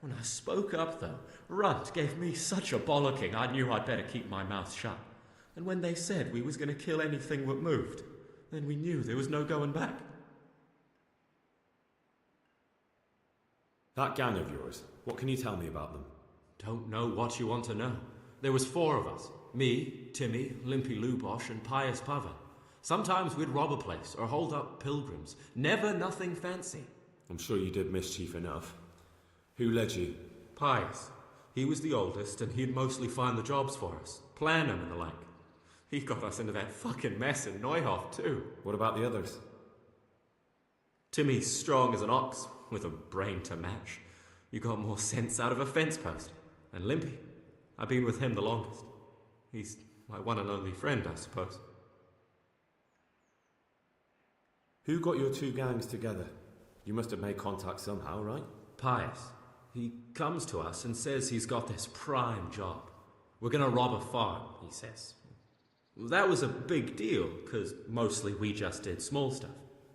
When I spoke up, though, Runt gave me such a bollocking I knew I'd better keep my mouth shut. And when they said we was going to kill anything that moved, then we knew there was no going back. That gang of yours, what can you tell me about them? Don't know what you want to know. There was 4 of us. Me, Timmy, Limpy Lubosh, and Pius Pava. Sometimes we'd rob a place or hold up pilgrims. Never nothing fancy. I'm sure you did mischief enough. Who led you? Pius. He was the oldest, and he'd mostly find the jobs for us, plan them and the like. He got us into that fucking mess in Neuhof, too. What about the others? Timmy's strong as an ox, with a brain to match. You got more sense out of a fence post. And Limpy, I've been with him the longest. He's my one and only friend, I suppose. Who got your 2 gangs together? You must have made contact somehow, right? Pius. He comes to us and says he's got this prime job. We're going to rob a farm, he says. That was a big deal, because mostly we just did small stuff.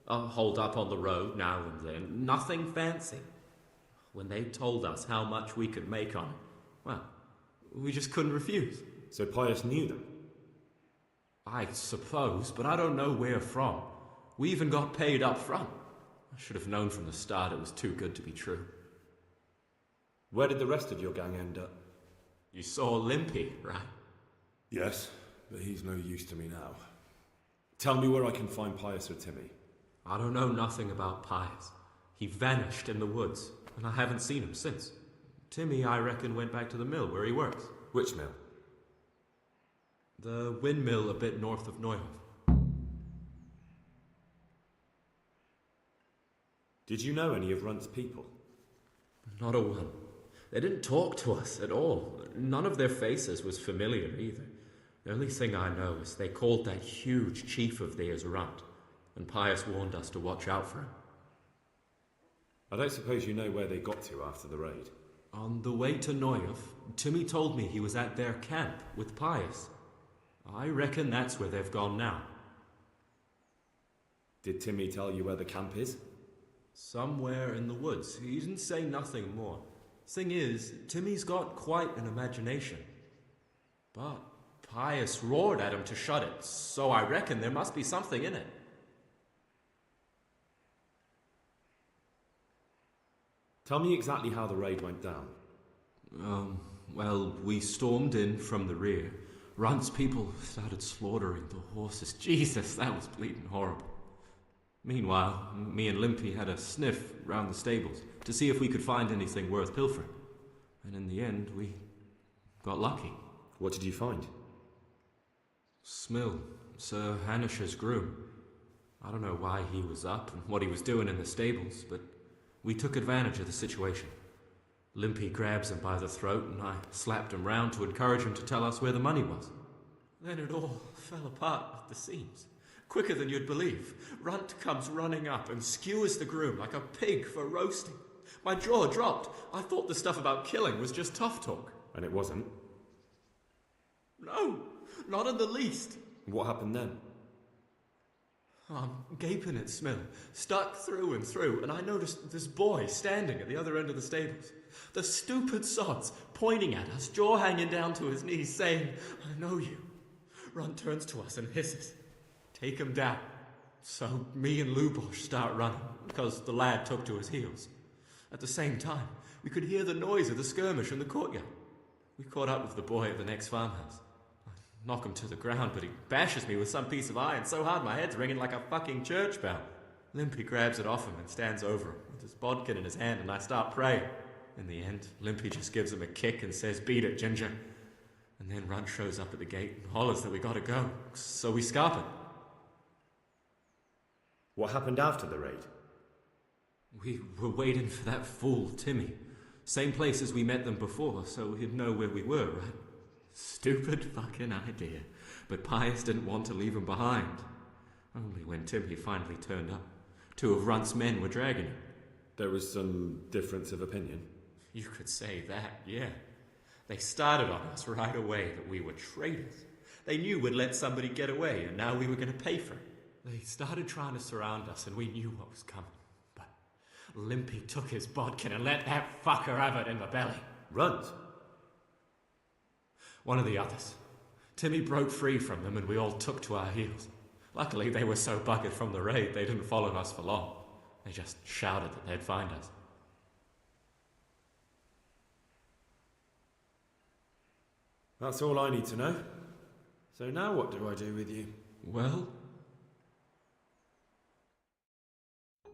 Hold up on the road now and then. Nothing fancy. When they told us how much we could make on it, well, we just couldn't refuse. So Pius knew them? I suppose, but I don't know where from. We even got paid up front. I should have known from the start it was too good to be true. Where did the rest of your gang end up? You saw Limpy, right? Yes, but he's no use to me now. Tell me where I can find Pius or Timmy. I don't know nothing about Pius. He vanished in the woods, and I haven't seen him since. Timmy, I reckon, went back to the mill where he works. Which mill? The windmill a bit north of Neuhof. Did you know any of Runt's people? Not a one. They didn't talk to us at all. None of their faces was familiar either. The only thing I know is they called that huge chief of theirs Runt, and Pius warned us to watch out for him. I don't suppose you know where they got to after the raid? On the way to Neuhof, Timmy told me he was at their camp with Pius. I reckon that's where they've gone now. Did Timmy tell you where the camp is? Somewhere in the woods. He didn't say nothing more. Thing is, Timmy's got quite an imagination. But Pius roared at him to shut it, so I reckon there must be something in it. Tell me exactly how the raid went down. Well, we stormed in from the rear. Runt's people started slaughtering the horses. Jesus, that was bleeding horrible. Meanwhile, me and Limpy had a sniff round the stables to see if we could find anything worth pilfering. And in the end, we got lucky. What did you find? Smill, Sir Hanish's groom. I don't know why he was up and what he was doing in the stables, but we took advantage of the situation. Limpy grabs him by the throat and I slapped him round to encourage him to tell us where the money was. Then it all fell apart at the seams. Quicker than you'd believe. Runt comes running up and skewers the groom like a pig for roasting. My jaw dropped. I thought the stuff about killing was just tough talk. And it wasn't? No, not in the least. What happened then? I'm gaping at Smill, stuck through and through, and I noticed this boy standing at the other end of the stables. The stupid sods pointing at us, jaw hanging down to his knees, saying, "I know you." Runt turns to us and hisses, "Take him down." So me and Lubosh start running, because the lad took to his heels. At the same time, we could hear the noise of the skirmish in the courtyard. We caught up with the boy at the next farmhouse. I knock him to the ground, but he bashes me with some piece of iron so hard my head's ringing like a fucking church bell. Limpy grabs it off him and stands over him with his bodkin in his hand, and I start praying. In the end, Limpy just gives him a kick and says, "Beat it, Ginger." And then Runt shows up at the gate and hollers that we gotta go, so we scarp it. What happened after the raid? We were waiting for that fool, Timmy. Same place as we met them before, so he'd know where we were, right? Stupid fucking idea. But Pius didn't want to leave him behind. Only when Timmy finally turned up, 2 of Runt's men were dragging him. There was some difference of opinion? You could say that, yeah. They started on us right away that we were traitors. They knew we'd let somebody get away, and now we were going to pay for it. They started trying to surround us, and we knew what was coming. But Limpy took his bodkin and let that fucker have it in the belly. Runt? One of the others. Timmy broke free from them, and we all took to our heels. Luckily, they were so buggered from the raid, they didn't follow us for long. They just shouted that they'd find us. That's all I need to know. So now what do I do with you? Well?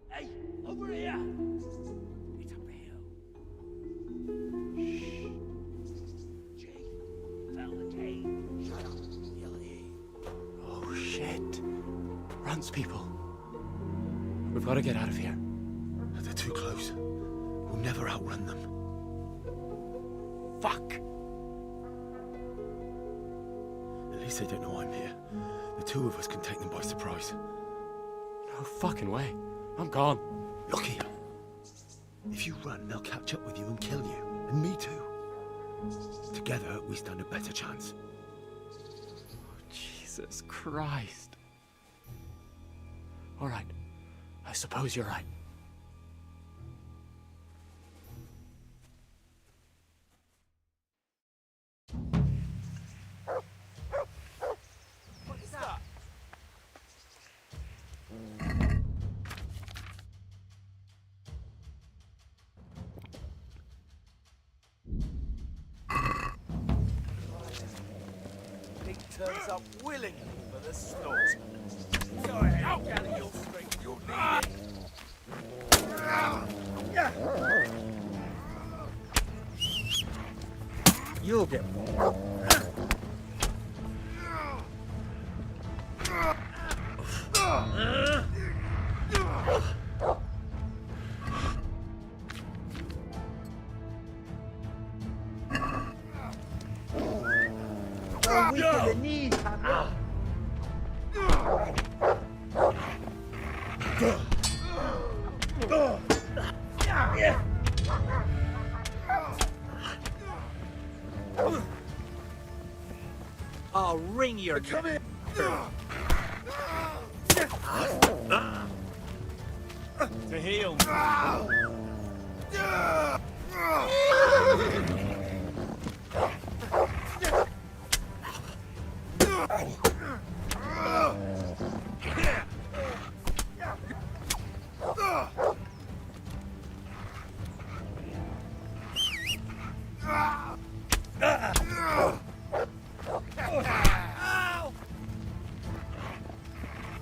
Hey, over here! It's up the hill. Shh. Jake, fell the cave. Shut up, Billy. Oh, shit. Runt's people. We've got to get out of here. They're too close. We'll never outrun them. Fuck! At least they don't know I'm here. The 2 of us can take them by surprise. No fucking way. I'm gone. Look here. If you run, they'll catch up with you and kill you. And me too. Together, we stand a better chance. Oh, Jesus Christ. All right. I suppose you're right. What is that? Nick turns up willingly for the snort. Go ahead, gather your strength. You'll need You'll get weak in the knees, have I'll wring your Come here. To heal.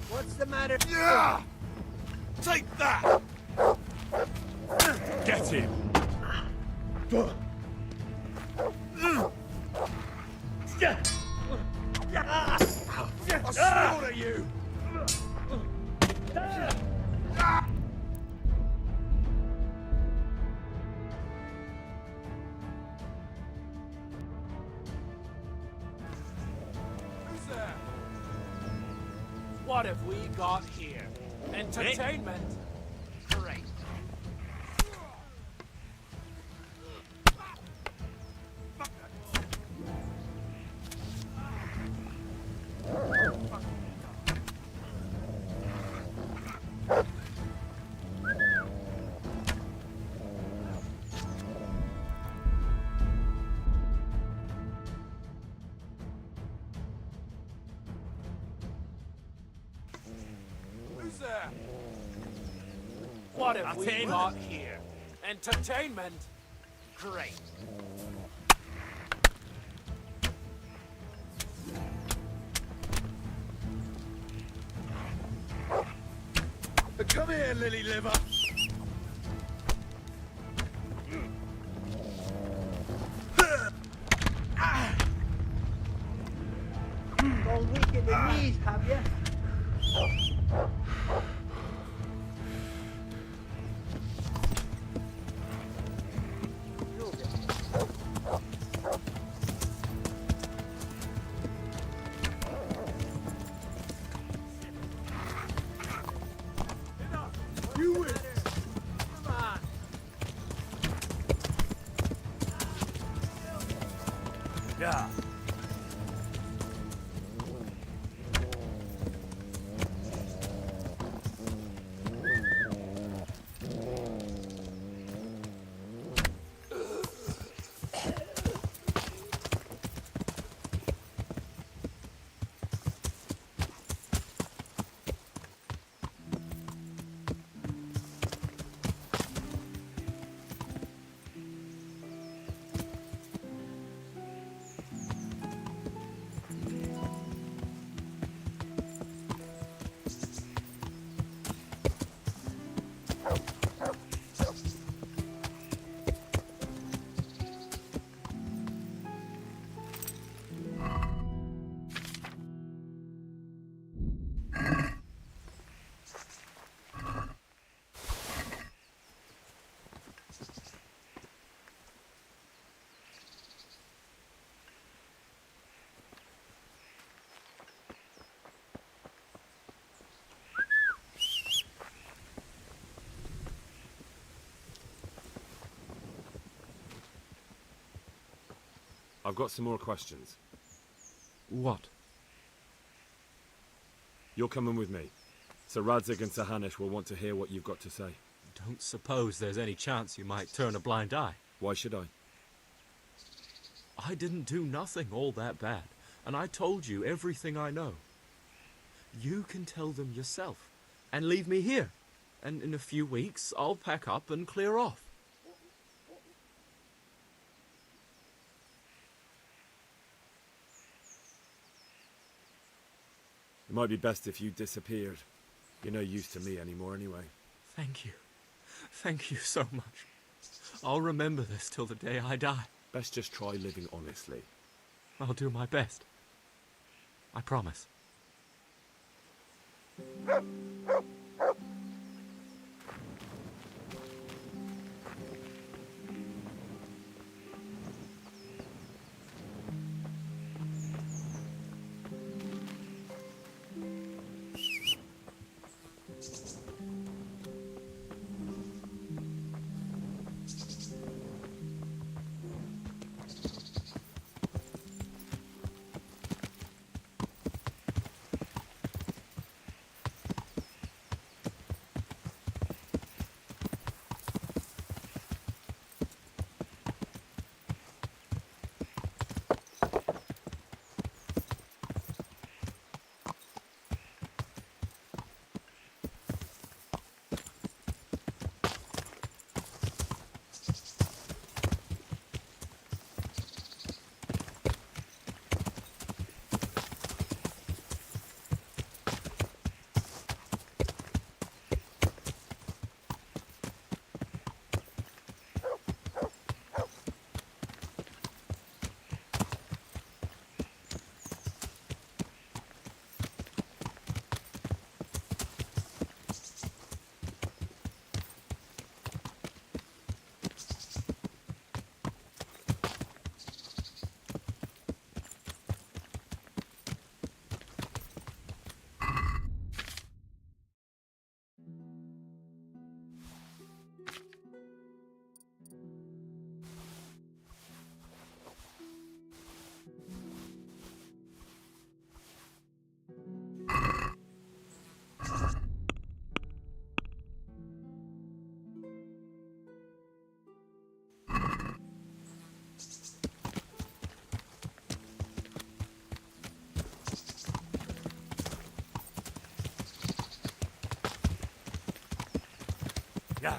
What's the matter? Take that! Get him! I'll slaughter you! What have we got here? Entertainment? Great. What have we got here? Entertainment? Great. Come here, lily liver! Gone weak in the knees, have you? You win! Come on. Yeah. I've got some more questions. What? You're coming with me. Sir Radzig and Sir Hanush will want to hear what you've got to say. Don't suppose there's any chance you might turn a blind eye. Why should I? I didn't do nothing all that bad, and I told you everything I know. You can tell them yourself, and leave me here, and in a few weeks I'll pack up and clear off. It might be best if you disappeared. You're no use to me anymore anyway. Thank you. Thank you so much. I'll remember this till the day I die. Best just try living honestly. I'll do my best. I promise. Yeah.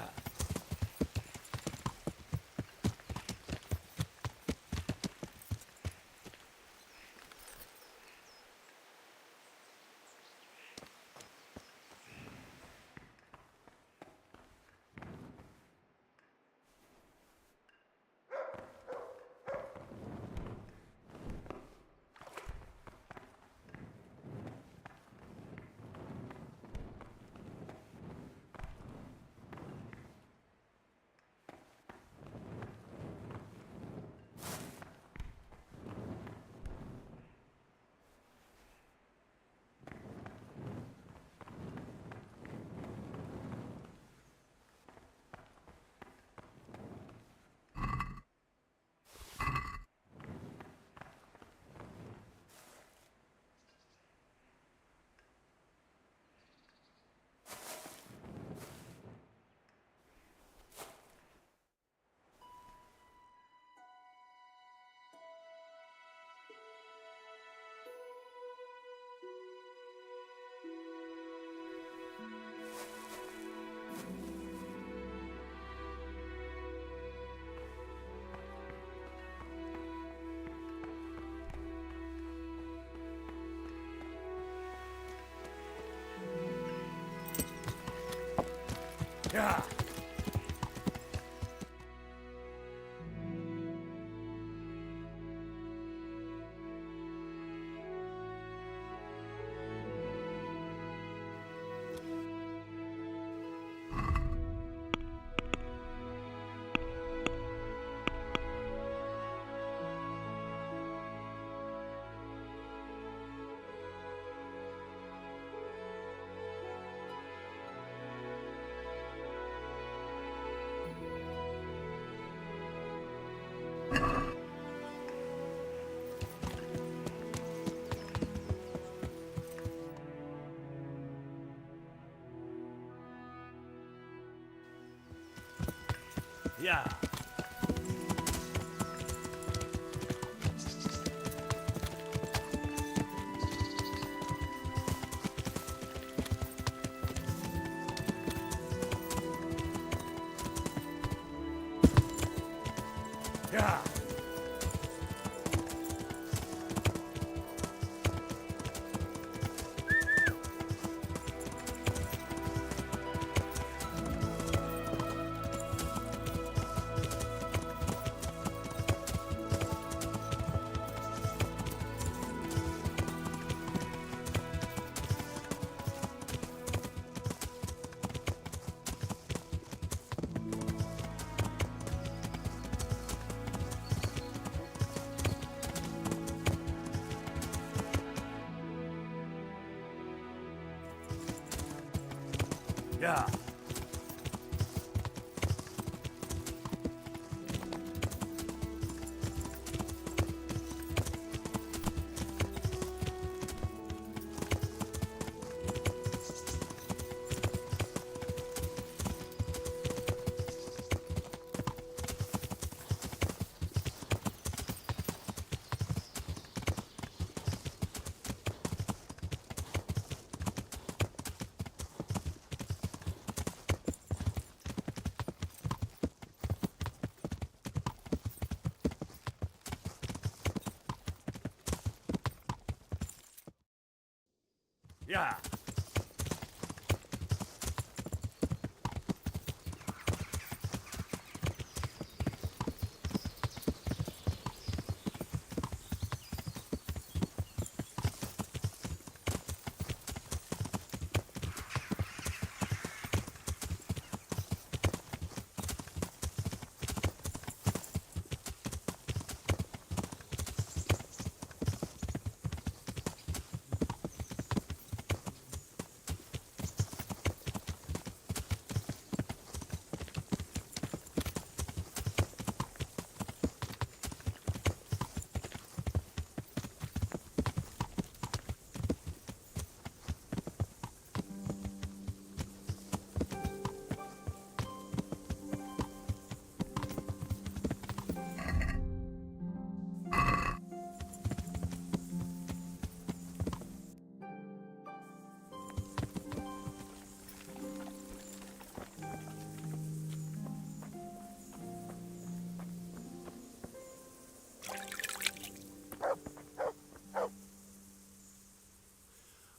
Yeah. Yeah. Yeah. Yeah. Yeah.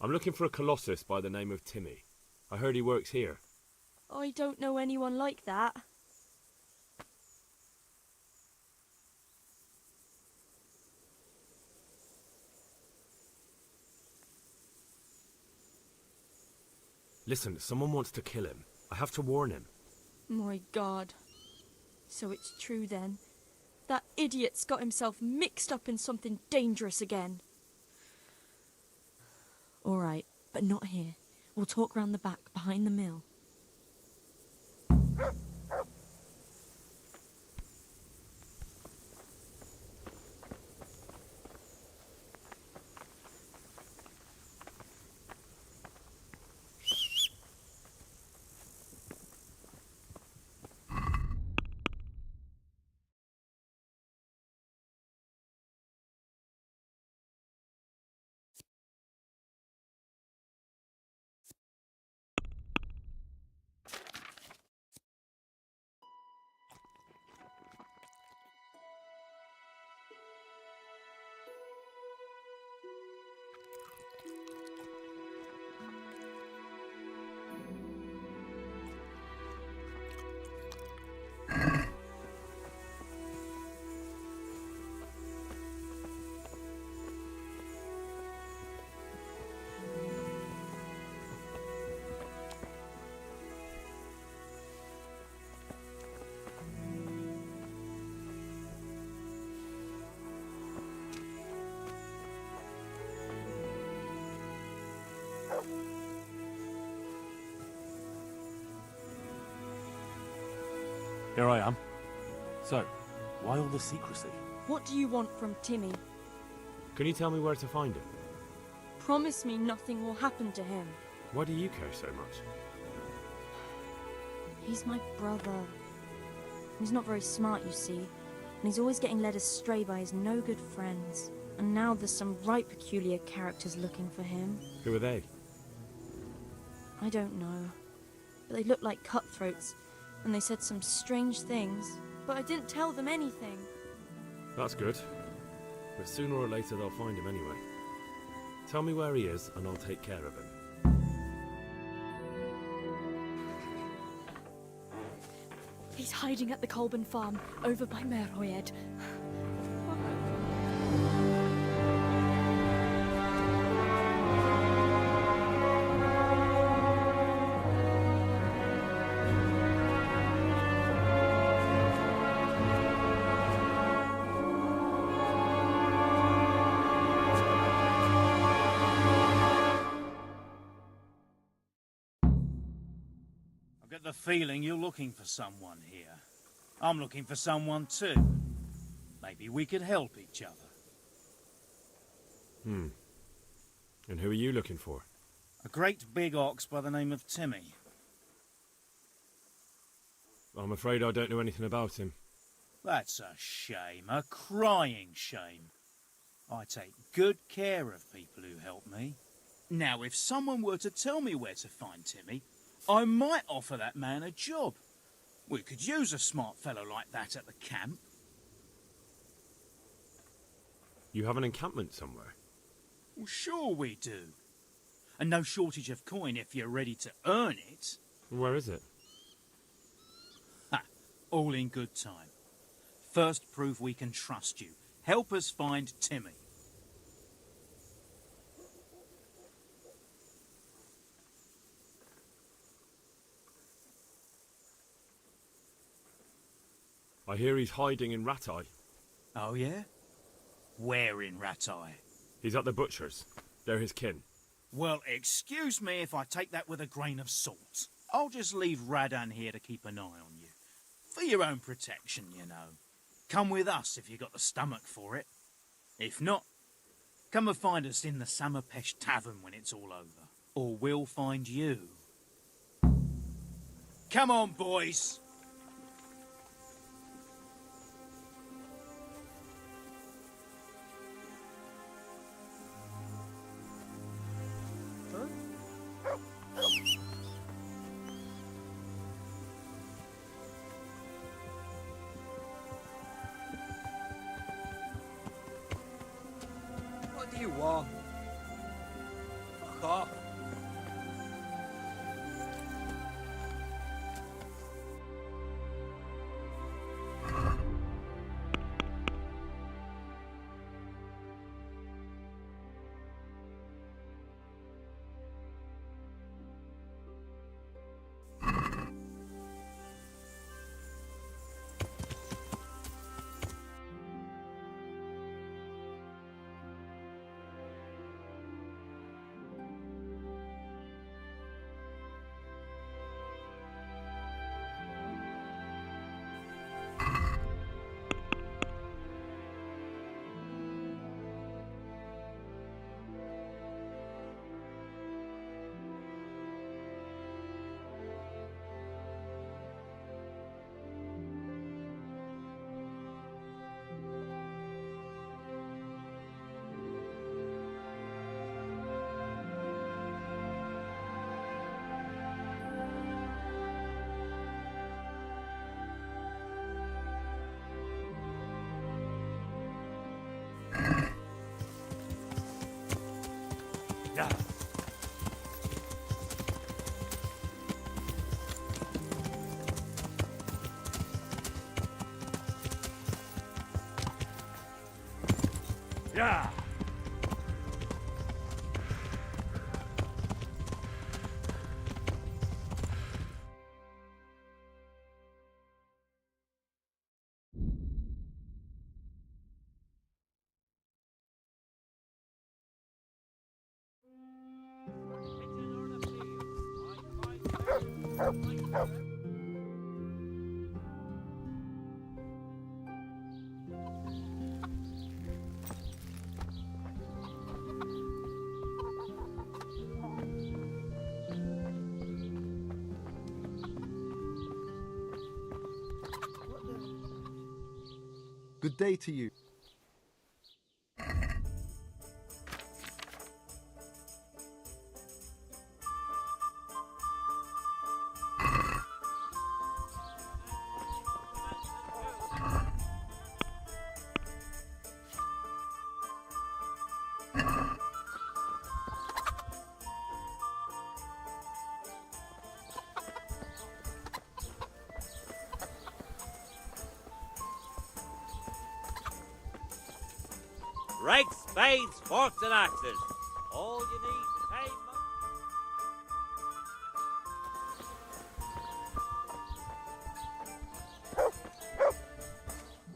I'm looking for a colossus by the name of Timmy. I heard he works here. I don't know anyone like that. Listen, someone wants to kill him. I have to warn him. My God. So it's true then. That idiot's got himself mixed up in something dangerous again. All right, but not here. We'll talk round the back, behind the mill. Here I am. So, why all the secrecy? What do you want from Timmy? Can you tell me where to find him? Promise me nothing will happen to him. Why do you care so much? He's my brother. He's not very smart, you see, and he's always getting led astray by his no-good friends. And now there's some right peculiar characters looking for him. Who are they? I don't know, but they look like cutthroats, and they said some strange things, but I didn't tell them anything. That's good. But sooner or later they'll find him anyway. Tell me where he is, and I'll take care of him. He's hiding at the Colburn farm, over by Merhoyed. get the feeling you're looking for someone here. I'm looking for someone too. Maybe we could help each other. And who are you looking for? A great big ox by the name of Timmy. I'm afraid I don't know anything about him. That's a shame, a crying shame. I take good care of people who help me. Now, if someone were to tell me where to find Timmy, I might offer that man a job. We could use a smart fellow like that at the camp. You have an encampment somewhere? Well, sure we do. And no shortage of coin if you're ready to earn it. Where is it? Ha! All in good time. First prove we can trust you. Help us find Timmy. I hear he's hiding in Ratai. Oh, yeah? Where in Ratai? He's at the butcher's. They're his kin. Well, excuse me if I take that with a grain of salt. I'll just leave Radan here to keep an eye on you. For your own protection, you know. Come with us if you got the stomach for it. If not, come and find us in the Samapesh Tavern when it's all over. Or we'll find you. Come on, boys! What do you want? Fuck off. Yeah. Good day to you. Rakes, spades, forks, and axes. All you need to tame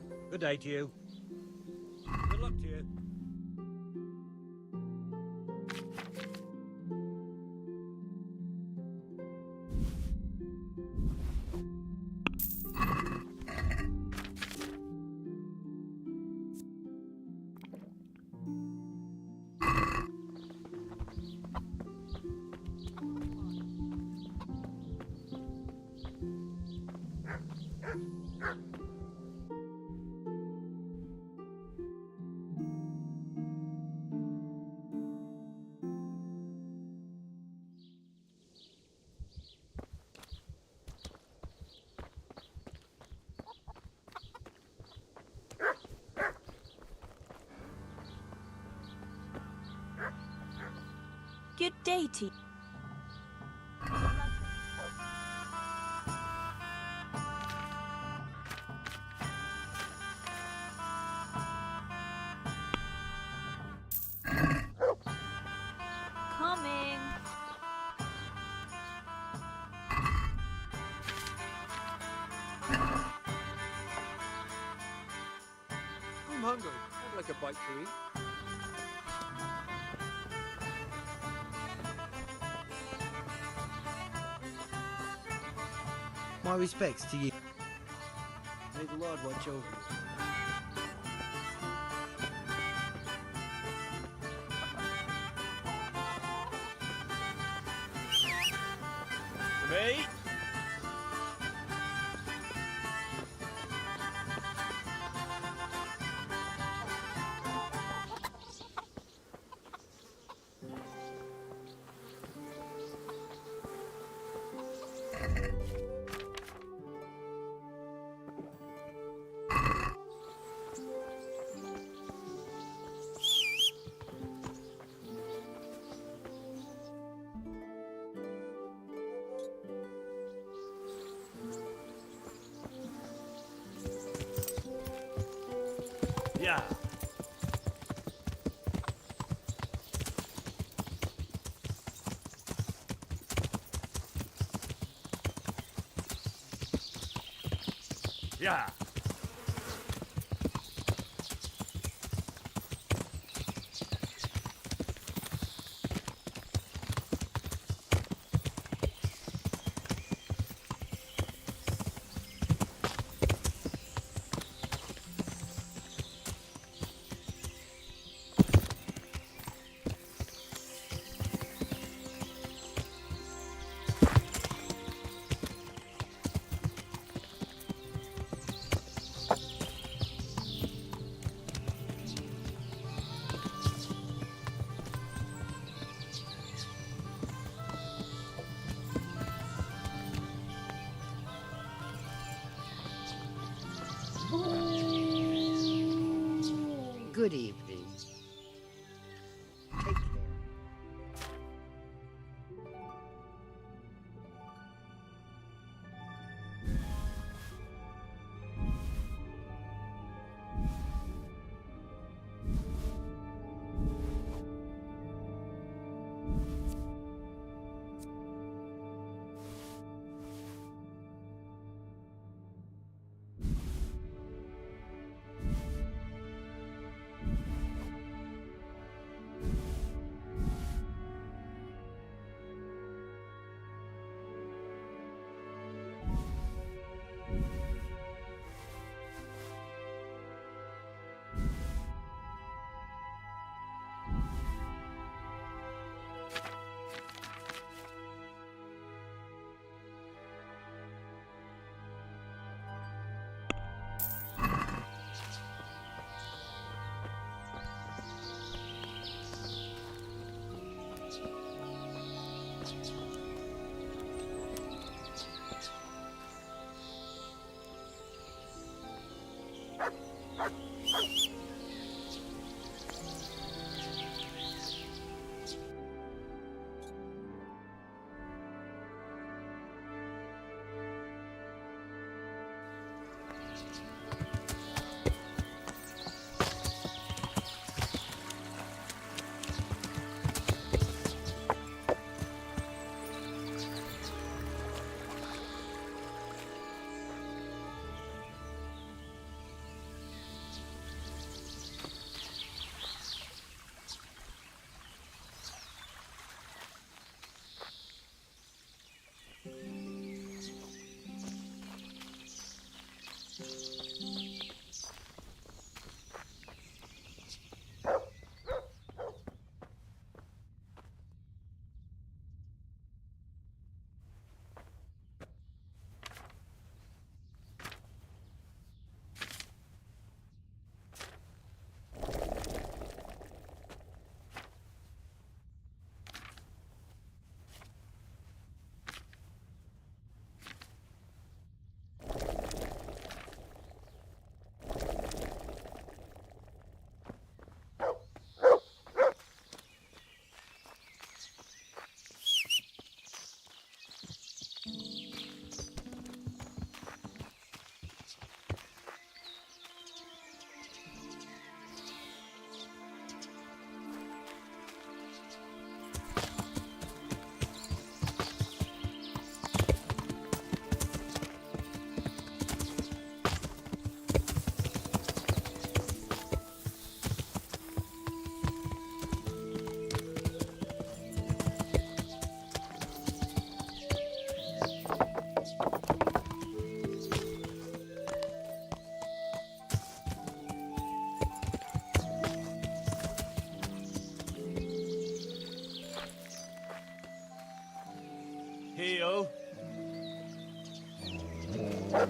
them. Good day to you. Good luck to you. Good day to you. Coming. I'm hungry. I'd like a bite to eat. My respects to you. May the Lord watch over you. Me? Yeah. Yeah. Good evening. Take care. Yeah.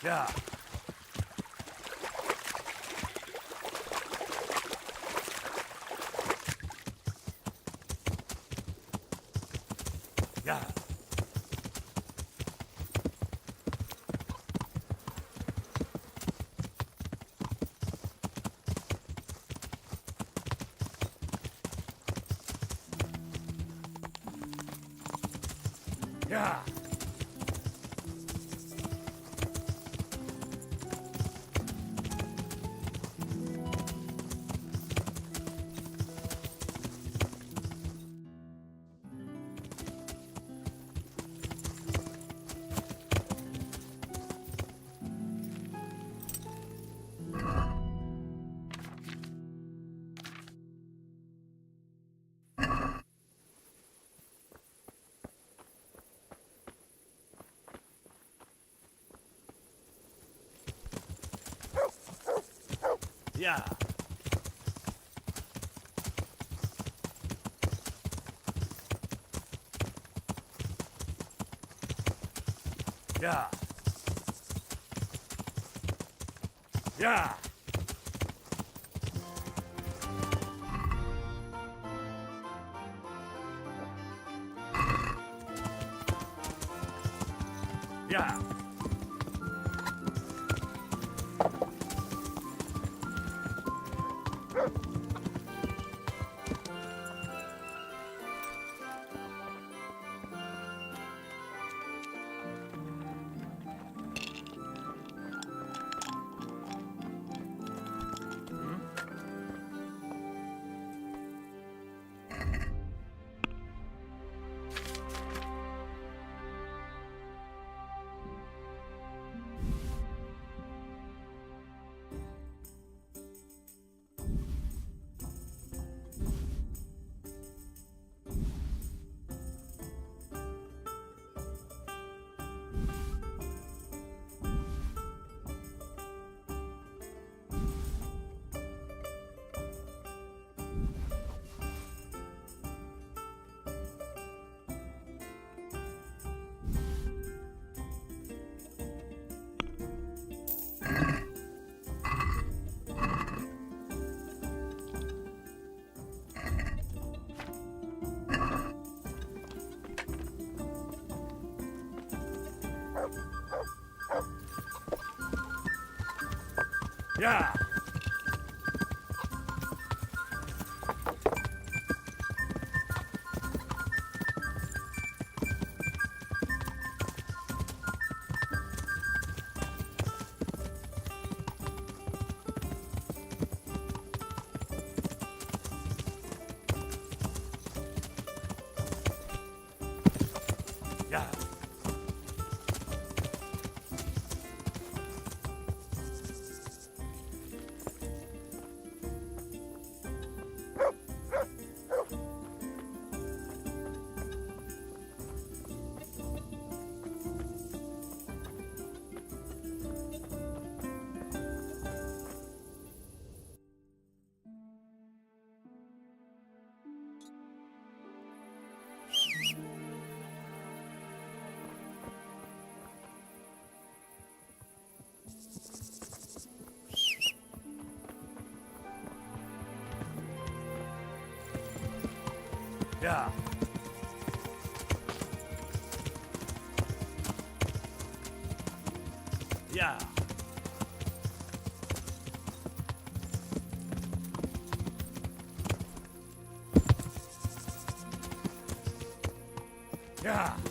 Yeah. Yeah. Yeah. Yeah. Yeah. Yeah. Yeah. Yeah. Yeah. Yeah. Yeah. Yeah.